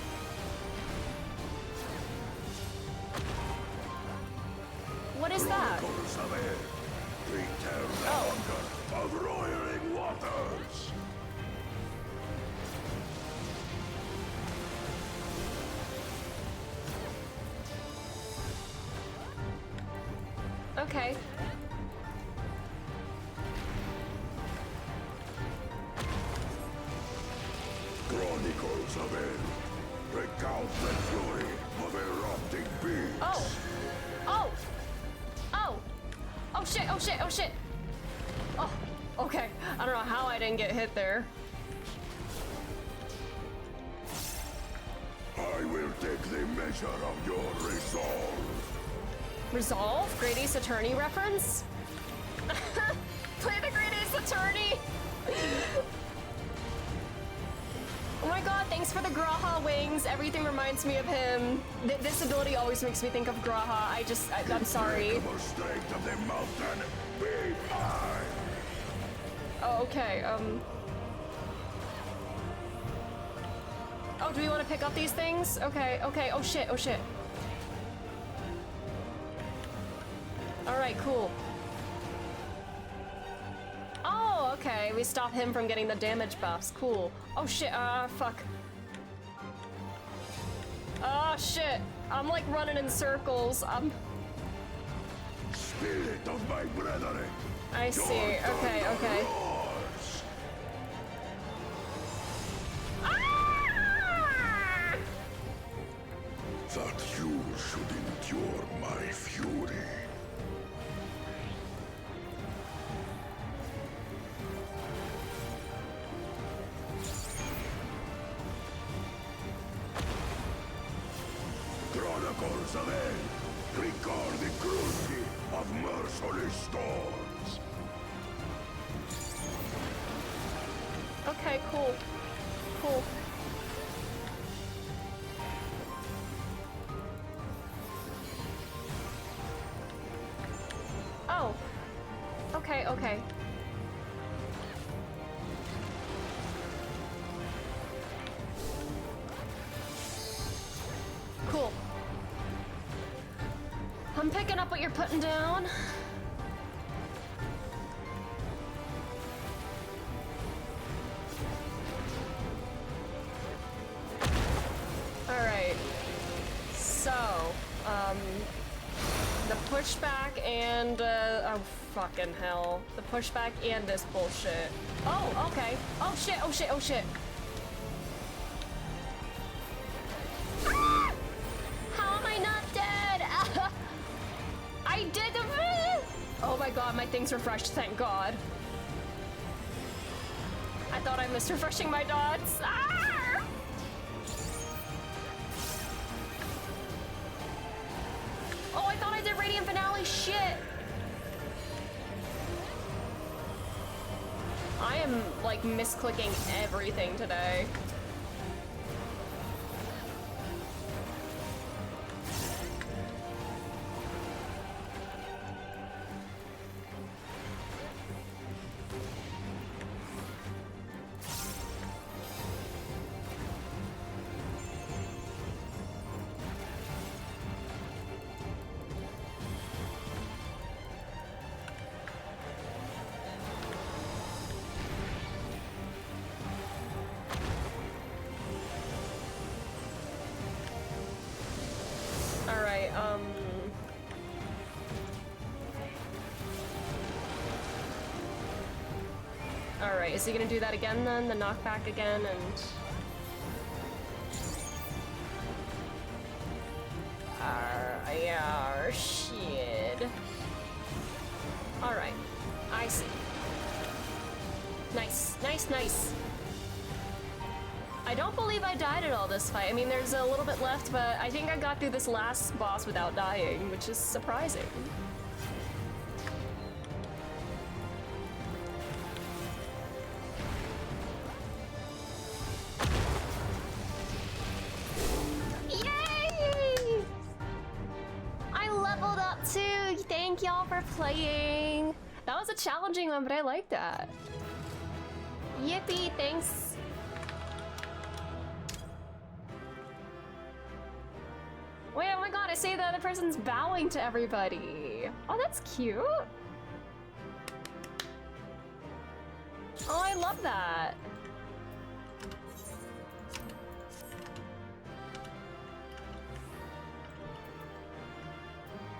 What is that? Oh. Of roiling waters. Okay. Chronicles of Hell recount the fury of erupting beasts. Oh! Oh! Oh! Oh shit, oh shit, oh shit! Oh, okay. I don't know how I didn't get hit there. I will take the measure of your resolve. Resolve? Great Ace Attorney reference? Play the Great Ace Attorney! Oh my god, thanks for the Graha wings. Everything reminds me of him. This ability always makes me think of Graha. I'm sorry. Strength of the mountain, be mine. Oh, okay, Oh, do we want to pick up these things? Okay, okay, oh shit, oh shit. Alright, cool. Oh, okay, we stop him from getting the damage buffs. Cool. Oh shit, fuck. Oh shit, I'm like running in circles. Spirit of my brethren. I see, okay, okay. That you should endure my fury. of merciless storms. Okay, cool. Cool. Oh. Okay, okay. Cool. I'm picking up what you're putting down. Alright. So, the pushback and, oh fucking hell. The pushback and this bullshit. Oh, okay. Oh shit, oh shit, oh shit. Ah! How am I not dead? I did the. Oh my god, my thing's refreshed, thank god. I thought I missed refreshing my dots. Ah! Oh, I thought I did Radiant Finale, shit. I am like misclicking everything today. Alright, is he gonna do that again then? The knockback again and... yeah, shit. Alright, I see. Nice, nice, nice. I don't believe I died at all this fight. I mean, there's a little bit left, but I think I got through this last boss without dying, which is surprising. Yay! I leveled up too! Thank y'all for playing! That was a challenging one, but I like that. Yippee, thanks. Wait, oh my god, I see the other person's bowing to everybody. Oh, that's cute. Oh, I love that.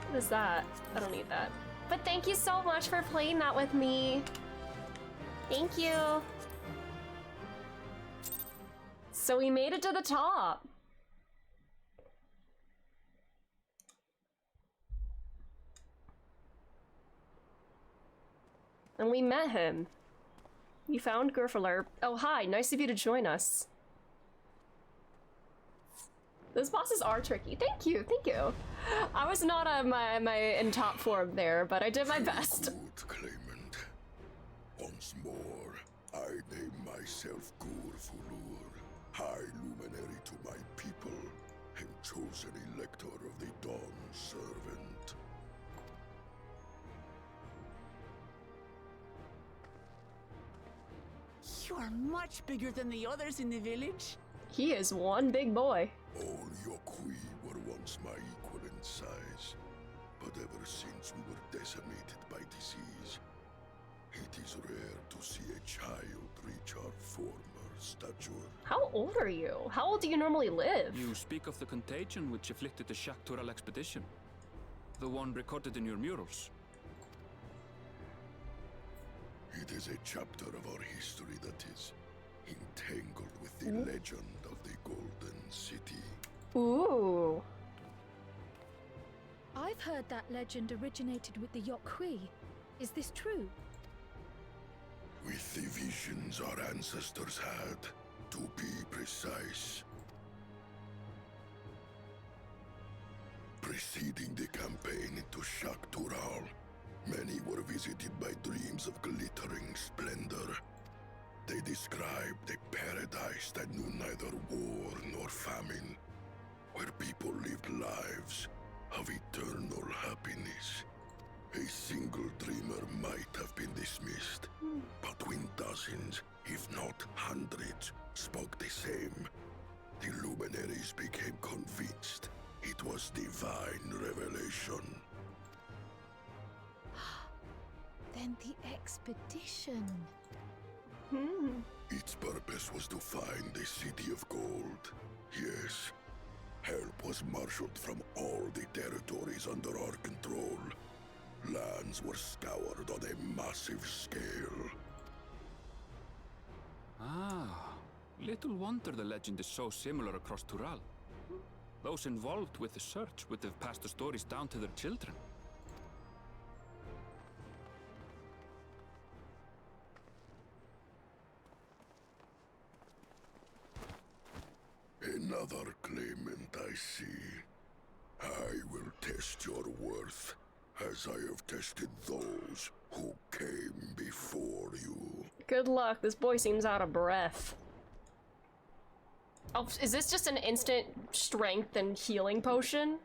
What is that? I don't need that. But thank you so much for playing that with me. Thank you. So we made it to the top. And we met him. We found Gurfler. Oh, hi. Nice of you to join us. Those bosses are tricky. Thank you. Thank you. I was not on my in top form there, but I did my best. Good claimant. Once more, I name myself Gurfulur, High Luminary to my people, and chosen Elector of the Dawn Servant. You are much bigger than the others in the village. He is one big boy. All Yokhui were once my equal in size, but ever since we were decimated by disease, it is rare to see a child reach our former stature. How old are you? How old do you normally live? You speak of the contagion which afflicted the Shaktural expedition. The one recorded in your murals. It is a chapter of our history that is entangled with the legend of the Golden City. Ooh. I've heard that legend originated with the Yokhui. Is this true? With the visions our ancestors had, to be precise. Preceding the campaign campaign into Shaktural, many were visited by dreams of glittering splendor. They described a paradise that knew neither war nor famine, where people lived lives of eternal happiness. A single dreamer might have been dismissed, but when dozens, if not hundreds, spoke the same, the luminaries became convinced it was divine revelation. Then the expedition. Its purpose was to find the City of Gold. Yes, help was marshaled from all the territories under our control. Lands were scoured on a massive scale. Ah, little wonder the legend is so similar across Tural. Those involved with the search would have passed the stories down to their children. Another claimant, I see. I will test your worth, as I have tested those who came before you. Good luck. This boy seems out of breath. Oh, is this just an instant strength and healing potion?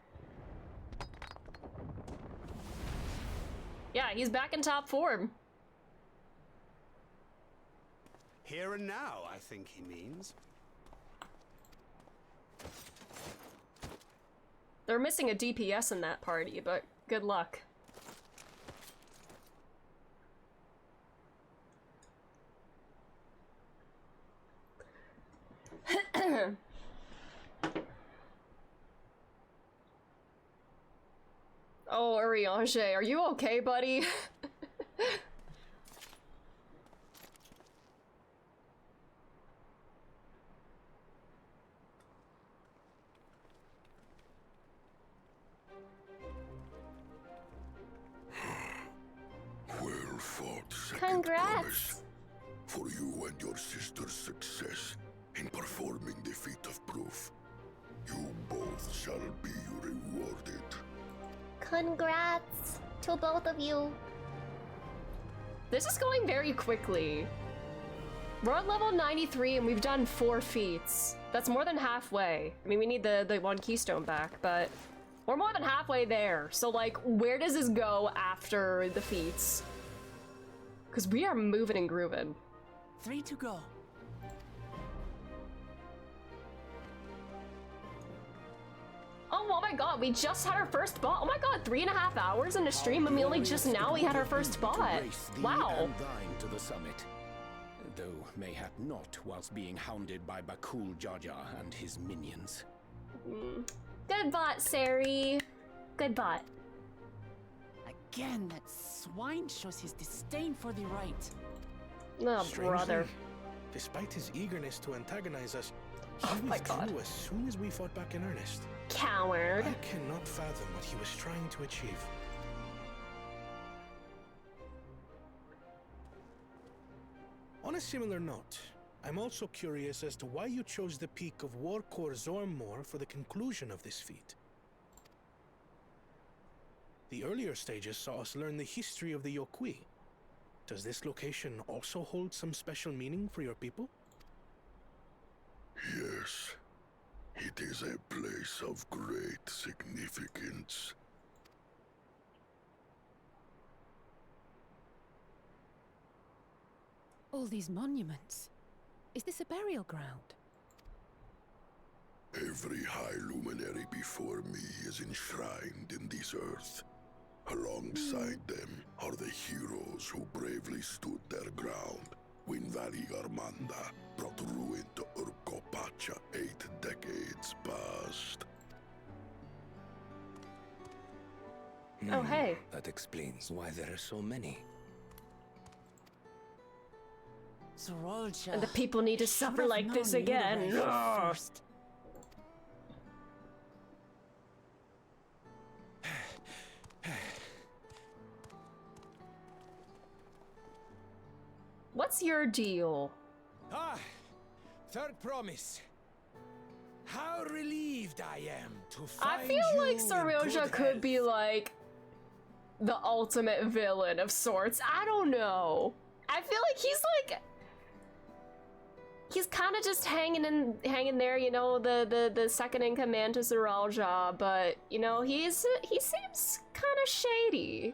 Yeah, he's back in top form. Here and now, I think he means. They're missing a DPS in that party, but good luck. Oh, Ariange, are you okay, buddy? Well fought, second Congrats! promise. For you and your sister's success in performing the feat of proof, you both shall be rewarded. Congrats to both of you. This is going very quickly. We're at level 93 and we've done 4 feats. That's more than halfway. I mean, we need the one keystone back, but we're more than halfway there. So, like, where does this go after the feats? Because we are moving and grooving. 3 to go. Oh my god, we just had our first bot. Oh my god, 3.5 hours in a stream and we only just now we had our first bot. Wow. And thine to the summit. Though mayhap not whilst being hounded by Bakul Jaja and his minions. Good bot, Sari. Good bot. Again, that swine shows his disdain for the right. Oh, Strangely, brother. Despite his eagerness to antagonize us, Oh he my withdrew God. as soon as we fought back in earnest. Coward. I cannot fathom what he was trying to achieve. On a similar note, I'm also curious as to why you chose the peak of Warkor Zormor for the conclusion of this feat. The earlier stages saw us learn the history of the Yokui. Does this location also hold some special meaning for your people? Yes, it is a place of great significance. All these monuments. Is this a burial ground? Every high luminary before me is enshrined in this earth. Alongside them are the heroes who bravely stood their ground when Valley Armanda brought ruin to Urkopacha 8 decades past. Oh, hey. That explains why there are so many. Zorolja. And the people need to suffer Should've like this known you'd again. arrive here Ugh. first. What's your deal? Ah! Third promise. How relieved relieved I am to find I feel like you in Saroja good could health. be like the ultimate villain of sorts. I don't know. I feel like he's kind of just hanging there, you know, the second in command to Saroja, but you know, he seems kind of shady.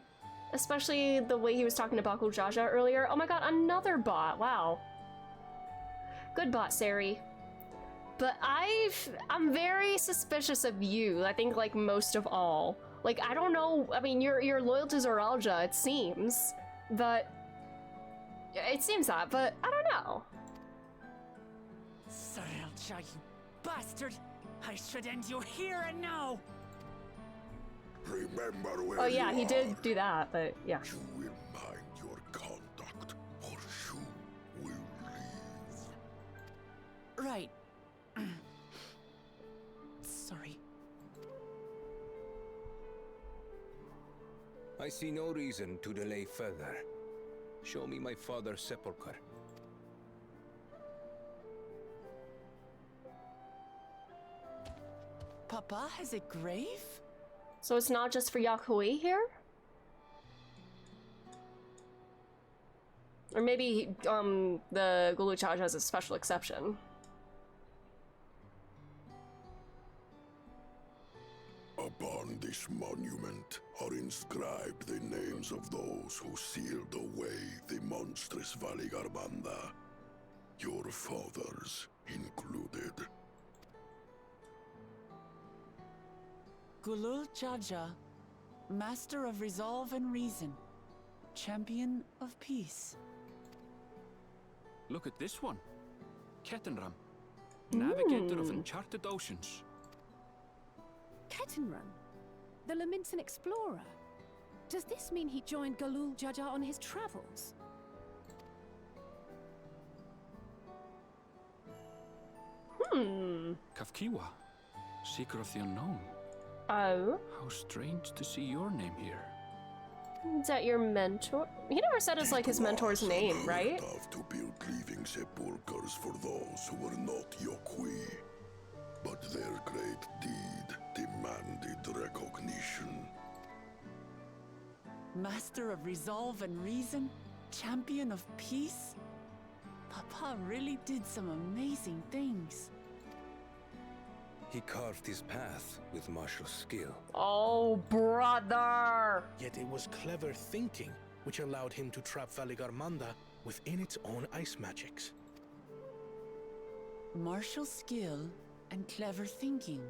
Especially the way he was talking to Bakul Jaja earlier. Oh my god, another bot. Wow. Good bot, Sari. But I'm very suspicious of you, I think, like, most of all. Like, I don't know, I mean, you're loyal to Zoralja, it seems. But... It seems that, but I don't know. Zoralja, you bastard! I should end you here and now! Remember where Oh yeah, you he are. did do that, but yeah. You will mind your conduct, or you will leave. Right. Sorry. I see no reason to delay further. Show me my father's sepulchre. Papa has a grave? So it's not just for Yakuoi here? Or maybe, the Guluchaj has a special exception. Upon this monument are inscribed the names of those who sealed away the monstrous Valigarbanda, your fathers included. Gulul Jaja, Master of Resolve and Reason, Champion of Peace. Look at this one. Kettenram, Navigator of Uncharted Oceans. Kettenrun, the Lamentin explorer. Does this mean he joined Galul Jaja on his travels? Kafkiwa, Seeker of the Unknown. Oh? How strange to see your name here. Is that your mentor? He never said it's like his mentor's name, right? Of to build living sepulchres for those who were not Yokui, but their great deed demanded recognition. Master of Resolve and Reason, Champion of Peace? Papa really did some amazing things. He carved his path with martial skill. Oh, brother! Yet it was clever thinking which allowed him to trap Valigarmanda within its own ice magics. Martial skill and clever thinking.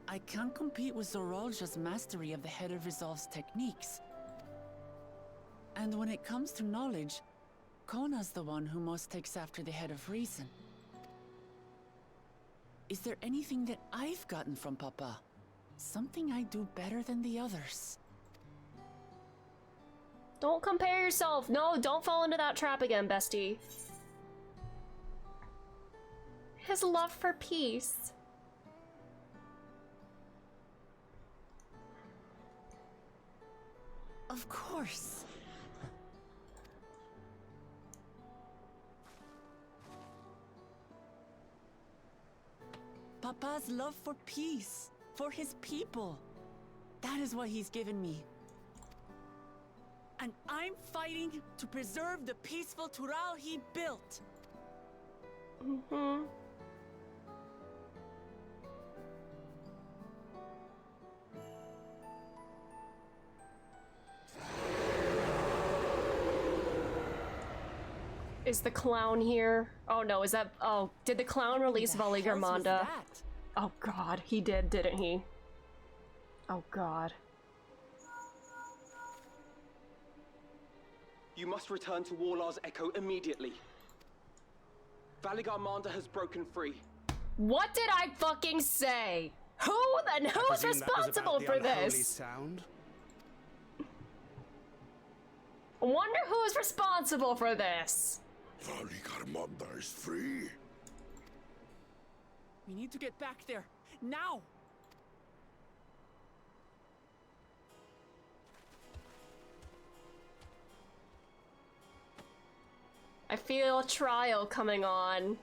I can't compete with Zoralja's mastery of the Head of Resolve's techniques. And when it comes to knowledge, Kona's the one who most takes after the Head of Reason. Is there anything that I've gotten from Papa? Something I do better than the others? Don't compare yourself. No, don't fall into that trap again, bestie. His love for peace. Of course. Papa's love for peace, for his people. That is what he's given me. And I'm fighting to preserve the peaceful Tural he built. Is the clown here? Oh no, is that... Oh, did the clown release Valigarmanda? Oh god, he did, didn't he? Oh god. You must return to Warlar's Echo immediately. Valigarmanda has broken free. What did I fucking say? Who's responsible for this? Sound? I wonder who's responsible for this. Valigarmanda is free. We need to get back there, now! I feel feel a trial coming on.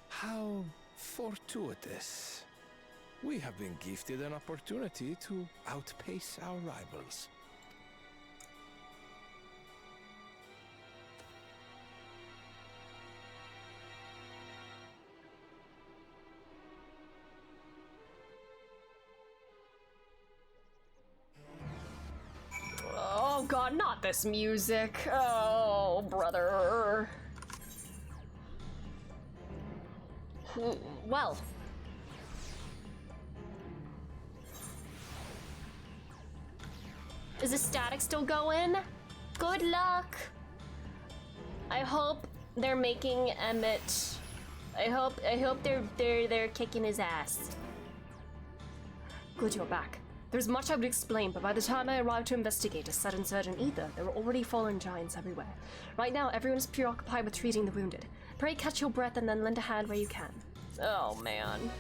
How fortuitous. We have been gifted an opportunity to outpace our rivals. Oh god, not this music. Oh, brother. Well. Is the static still going? Good luck. I hope they're making Emmett. I hope they're kicking his ass. Good, you're back. There's much I would explain, but by the time I arrived to investigate a sudden surge in ether, there were already fallen giants everywhere. Right now, everyone is preoccupied with treating the wounded. Pray catch your breath and then lend a hand where you can. Oh, man.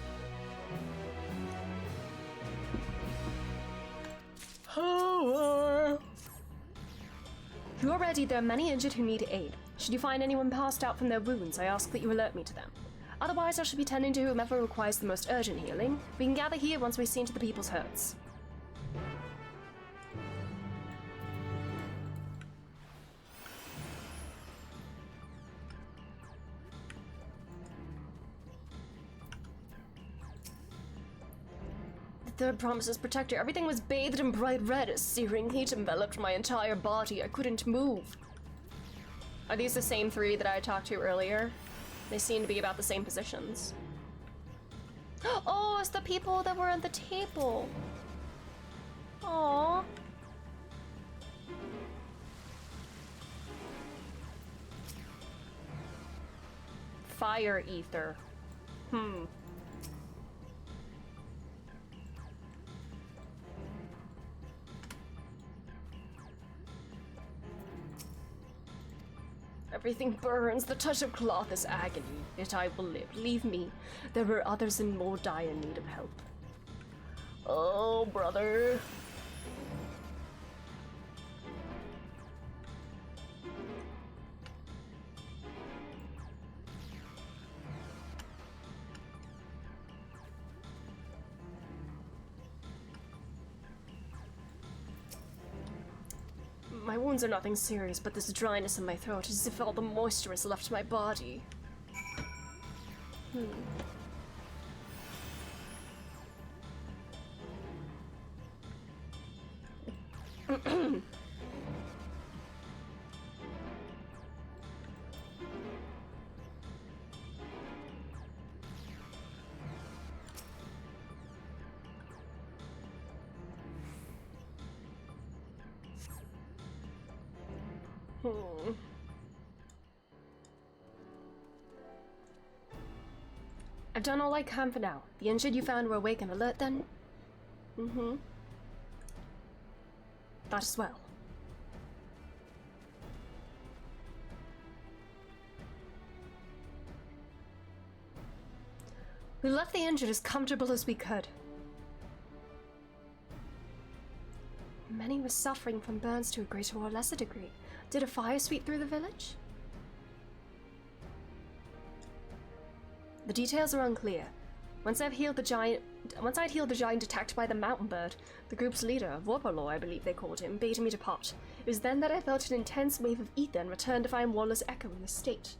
If you are ready, there are many injured who need aid. Should you find anyone passed out from their wounds, I ask that you alert me to them. Otherwise, I shall be tending to whomever requires the most urgent healing. We can gather here once we've seen to the people's hurts. The third promises protector. Everything was bathed in bright red as searing heat enveloped my entire body. I couldn't move. Are these the same three that I talked to earlier? They seem to be about the same positions. Oh, it's the people that were at the table. Aww. Fire ether. Everything burns. The touch of cloth is agony. Yet I will live. Leave me. There were others in more dire need of help. Oh, brother. My wounds are nothing serious, but this dryness in my throat is as if all the moisture has left my body. I've done all I can for now. The injured you found were awake and alert then? That as well. We left the injured as comfortable as we could. Many were suffering from burns to a greater or lesser degree. Did a fire sweep through the village? The details are unclear. Once I'd healed the giant attacked by the mountain bird, the group's leader, Vorpalo, I believe they called him, bade me depart. It was then that I felt an intense wave of ether and returned to find Waller's echo in this state.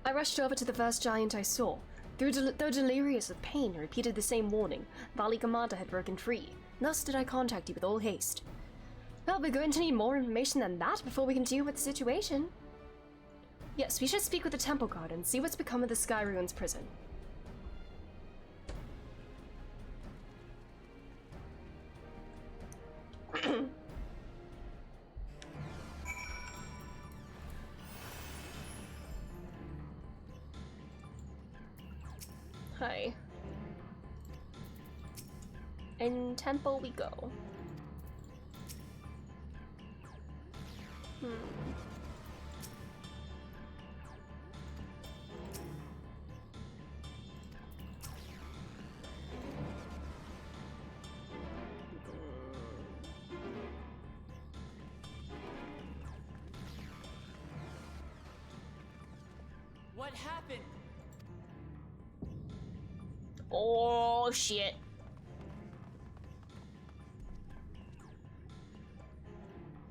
I rushed over to the first giant I saw. Though delirious with pain, I repeated the same warning. Valley Commander had broken free. Thus did I contact you with all haste. Well, we're going to need more information than that before we can deal with the situation. Yes, we should speak with the Temple Guard and see what's become of the Sky Ruins prison. Hi. In Temple we go. What happened? Oh, shit.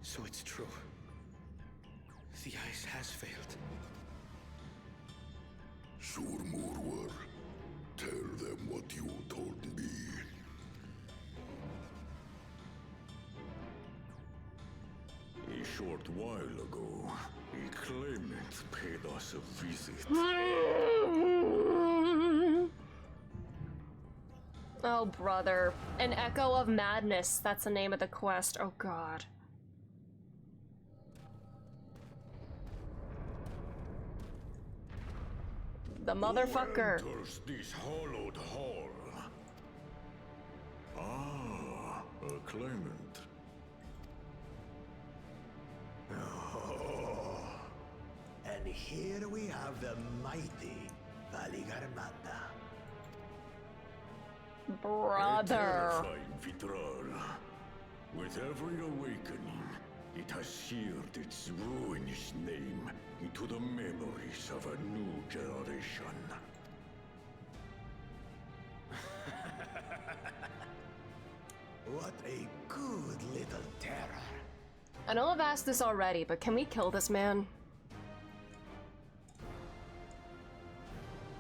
So it's true. The ice has failed. Surmurwar, tell them what you told me. A short while ago, a claimant paid us a visit. Oh, brother. An Echo of Madness. That's the name of the quest. Oh, God. The motherfucker. Who enters this hallowed hall? Ah, a claimant. Oh. And here we have the mighty Valigarmanda. Brother. A terrifying Vitral. With every awakening, it has seared its ruinous name into the memories of a new generation. What a good little terror. I know I've asked this already, but can we kill this man?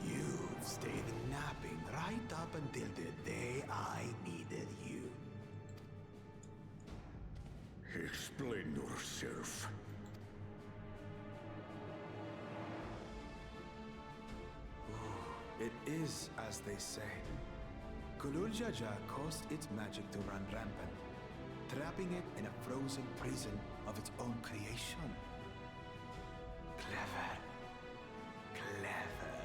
You've stayed napping right up until the day I needed you. Explain yourself. It is as they say. Gulul Jaja caused its magic to run rampant, trapping it in a frozen prison of its own creation. Clever. Clever.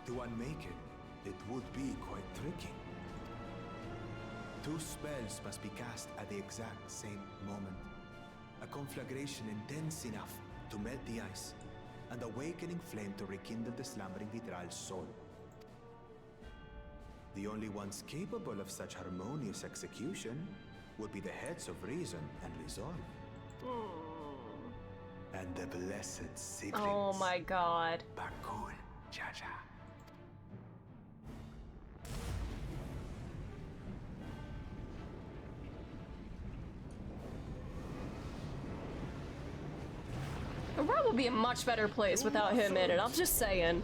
To unmake it, it would be quite tricky. 2 spells must be cast at the exact same moment. A conflagration intense enough to melt the ice, and awakening flame to rekindle the slumbering Vitral's soul. The only ones capable of such harmonious execution would be the heads of reason and resolve. And the blessed siblings. Oh my god. Bakul Jaja. The world would be a much better place without him in it, I'm just saying.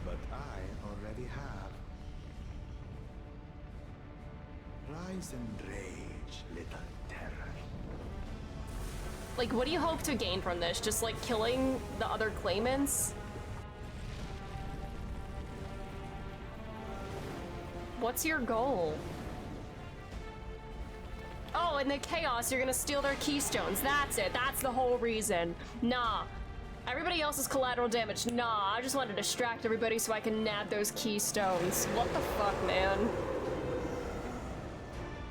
But I already have. Rise and rage, little terror. Like, what do you hope to gain from this? Just like killing the other claimants? What's your goal? Oh, in the chaos, you're gonna steal their keystones. That's it. That's the whole reason. Nah. Everybody else is collateral damage. Nah, I just want to distract everybody so I can nab those keystones. What the fuck, man?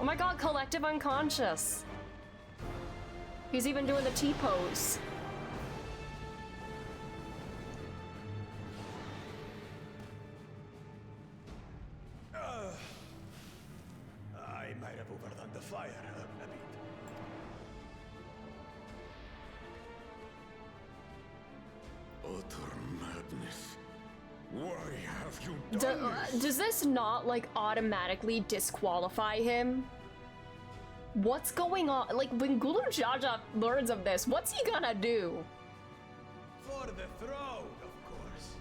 Oh my god, collective unconscious. He's even doing the T-pose. I might have overdone the fire a bit. Utter madness. Why have you done this? Does this not, like, automatically disqualify him? What's going on? Like, when Gulum Jaja learns of this, what's he gonna do? For the throne, of course.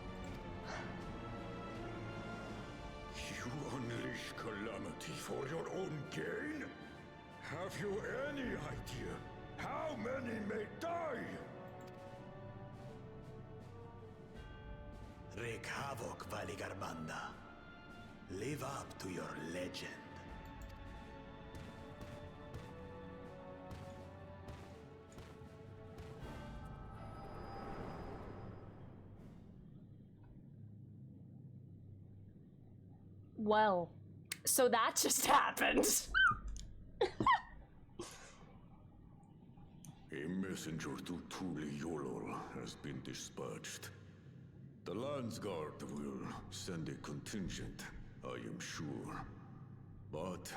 You unleash calamity for your own gain? Have you any idea how many may die? Wreak havoc, Valigarmanda. Live up to your legend. Well, so that just happened. A messenger to Tuli Yolol has been dispatched. The Landsguard will send a contingent, I am sure. But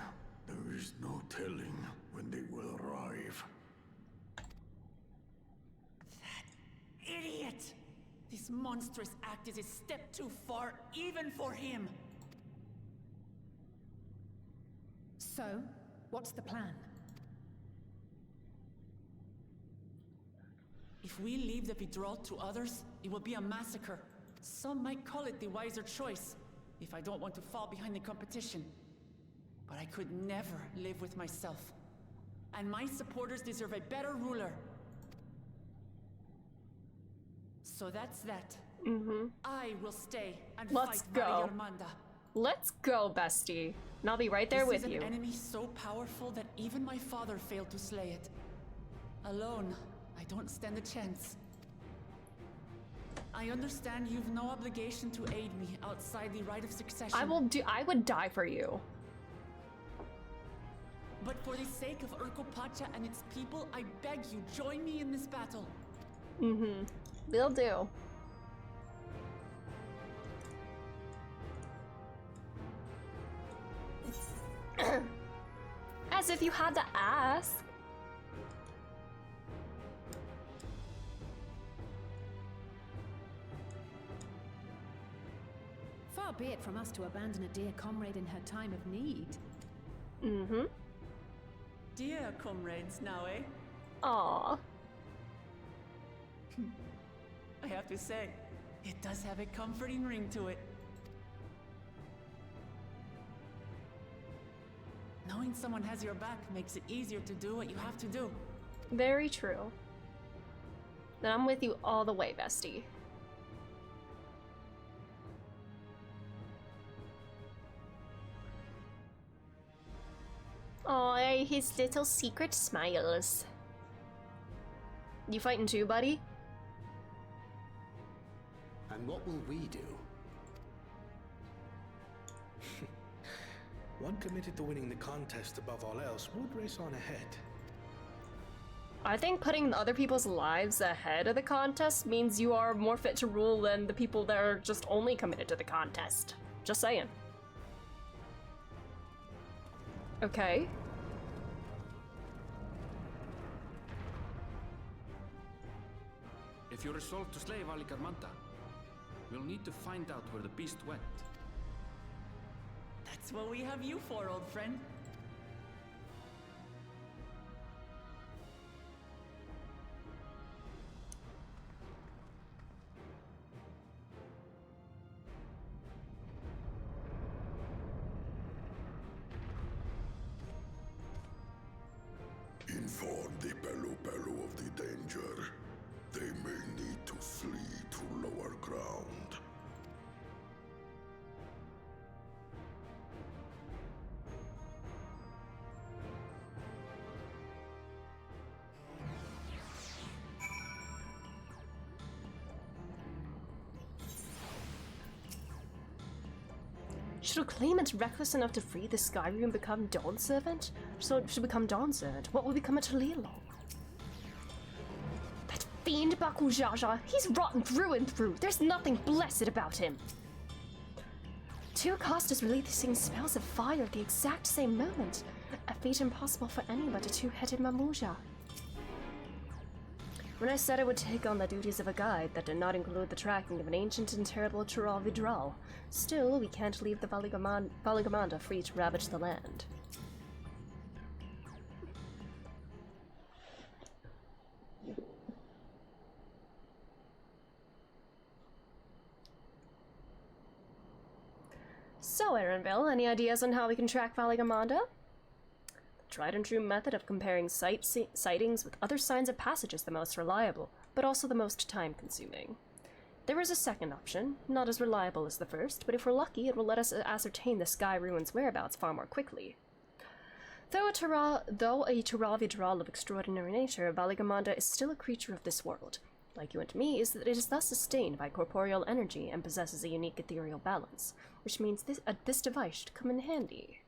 there is no telling when they will This monstrous act is a step too far, even for him. So, what's the plan? If we leave the Vidral to others, it will be a massacre. Some might call it the wiser choice, if I don't want to fall behind the competition. But I could never live with myself. And my supporters deserve a better ruler. So that's that. I will stay and Let's fight go. Valigarmanda. Let's go, bestie. And I'll be right there with This is you. an enemy so powerful that even my father failed to slay it. Alone, I don't stand a chance. I understand you've no obligation to aid me outside the rite of succession. I would die for you. But for the sake of Urkopacha and its people, I beg you, join me in this battle. Will do. As if you had to ask. Far be it from us to abandon a dear comrade in her time of need. Dear comrades now, eh? Aww. I have to say, it does have a comforting ring to it. Knowing someone has your back makes it easier to do what you have to do. Very true. Then I'm with you all the way, bestie. Aw, his little secret smiles. You fighting too, buddy? And what will we do? One committed to winning the contest above all else would race on ahead. I think putting other people's lives ahead of the contest means you are more fit to rule than the people that are just only committed to the contest. Just saying. Okay. If you're resolved to slay Valigarmanda, we'll need to find out where the beast went. That's what we have you for, old friend. Inform the Pelu of the danger. They may need to flee to lower ground. Should a claimant reckless enough to free the Skyrim become Dawn Servant? So should become Dawn Servant. What will become of Talilo? That fiend Bakujaja, he's rotten through and through. There's nothing blessed about him. Two Costas releasing spells of fire at the exact same moment. A feat impossible for any but a two-headed Mamuja. When I said I would take on the duties of a guide, that did not include the tracking of an ancient and terrible Tural Vidral. Still, we can't leave the Valigamanda free to ravage the land. So, Aaronville, any ideas on how we can track Valigamanda? The tried and true method of comparing sightings with other signs of passage is the most reliable, but also the most time-consuming. There is a second option, not as reliable as the first, but if we're lucky, it will let us ascertain the Sky Ruin's whereabouts far more quickly. Though a Tural Vidral of extraordinary nature, Valigamanda is still a creature of this world. Like you and me, is that it is thus sustained by corporeal energy and possesses a unique ethereal balance, which means this device should come in handy.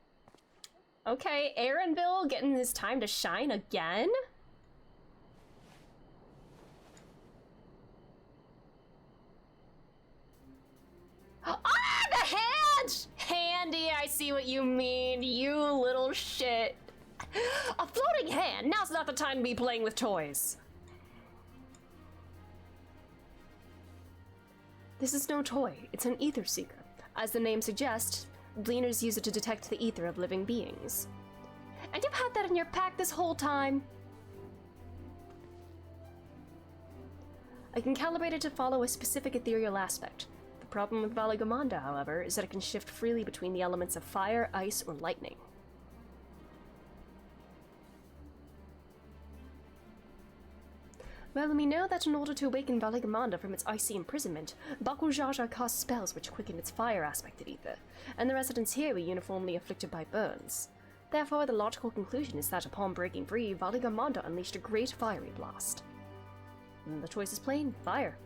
Okay, Aaronville getting his time to shine again? Ah, the hand! Handy, I see what you mean, you little shit. A floating hand! Now's not the time to be playing with toys. This is no toy, it's an ether seeker. As the name suggests, gleaners use it to detect the ether of living beings. And you've had that in your pack this whole time! I can calibrate it to follow a specific ethereal aspect. The problem with Valigamonda, however, is that it can shift freely between the elements of fire, ice, or lightning. Well, we know that in order to awaken Valigamonda from its icy imprisonment, Bakul Jaja casts spells which quicken its fire-aspected ether, and the residents here were uniformly afflicted by burns. Therefore, the logical conclusion is that upon breaking free, Valigamonda unleashed a great fiery blast. And the choice is plain, fire.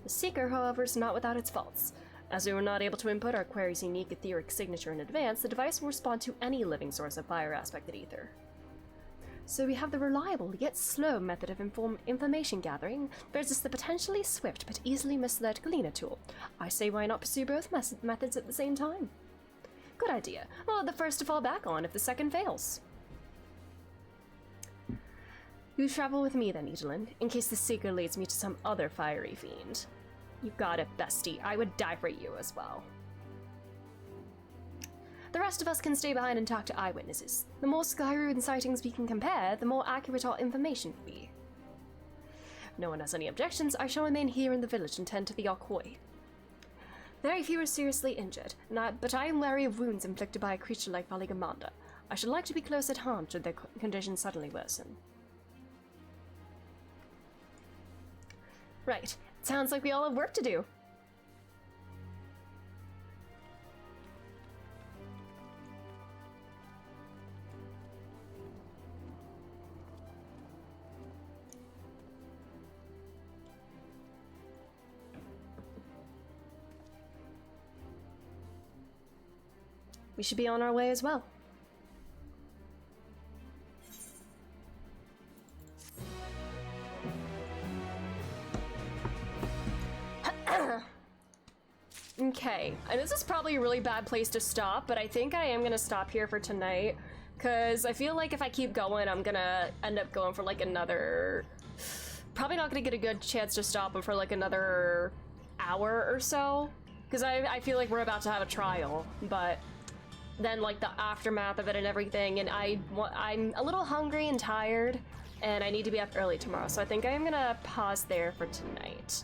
The Seeker, however, is not without its faults. As we were not able to input our query's unique etheric signature in advance, the device will respond to any living source of fire-aspected ether. So we have the reliable yet slow method of information gathering versus the potentially swift but easily misled Gleaner tool. I say why not pursue both methods at the same time? Good idea. Well, the first to fall back on if the second fails. You travel with me then, Edelin, in case the Seeker leads me to some other fiery fiend. You got it, bestie. I would die for you as well. The rest of us can stay behind and talk to eyewitnesses. The more Skyruin sightings we can compare, the more accurate our information will be. If no one has any objections, I shall remain here in the village and tend to the Alkoi. Very few are seriously injured, but I am wary of wounds inflicted by a creature like Valigamonda. I should like to be close at hand should their condition suddenly worsen. Right. Sounds like we all have work to do. We should be on our way as well. Okay, and this is probably a really bad place to stop, but I think I am gonna stop here for tonight, because I feel like if I keep going, I'm gonna end up going for like another... Probably not gonna get a good chance to stop him for like another hour or so, because I feel like we're about to have a trial, but then like the aftermath of it and everything, and I'm a little hungry and tired, and I need to be up early tomorrow, so I think I'm gonna pause there for tonight.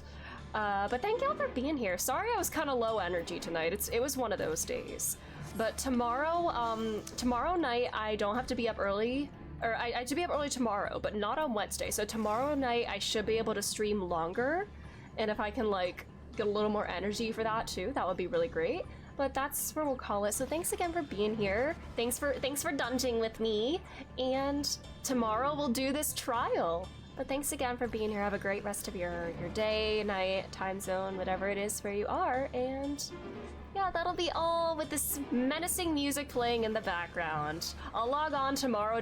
But thank y'all for being here. Sorry I was kind of low energy tonight. It was one of those days. But tomorrow, tomorrow night I don't have to be up early, or I have to be up early tomorrow, but not on Wednesday. So tomorrow night I should be able to stream longer, and if I can like get a little more energy for that too, that would be really great. But that's where we'll call it. So thanks again for being here. Thanks for dungeoning with me, and tomorrow we'll do this trial. But thanks again for being here. Have a great rest of your day, night, time zone, whatever it is where you are. And yeah, that'll be all with this menacing music playing in the background. I'll log on tomorrow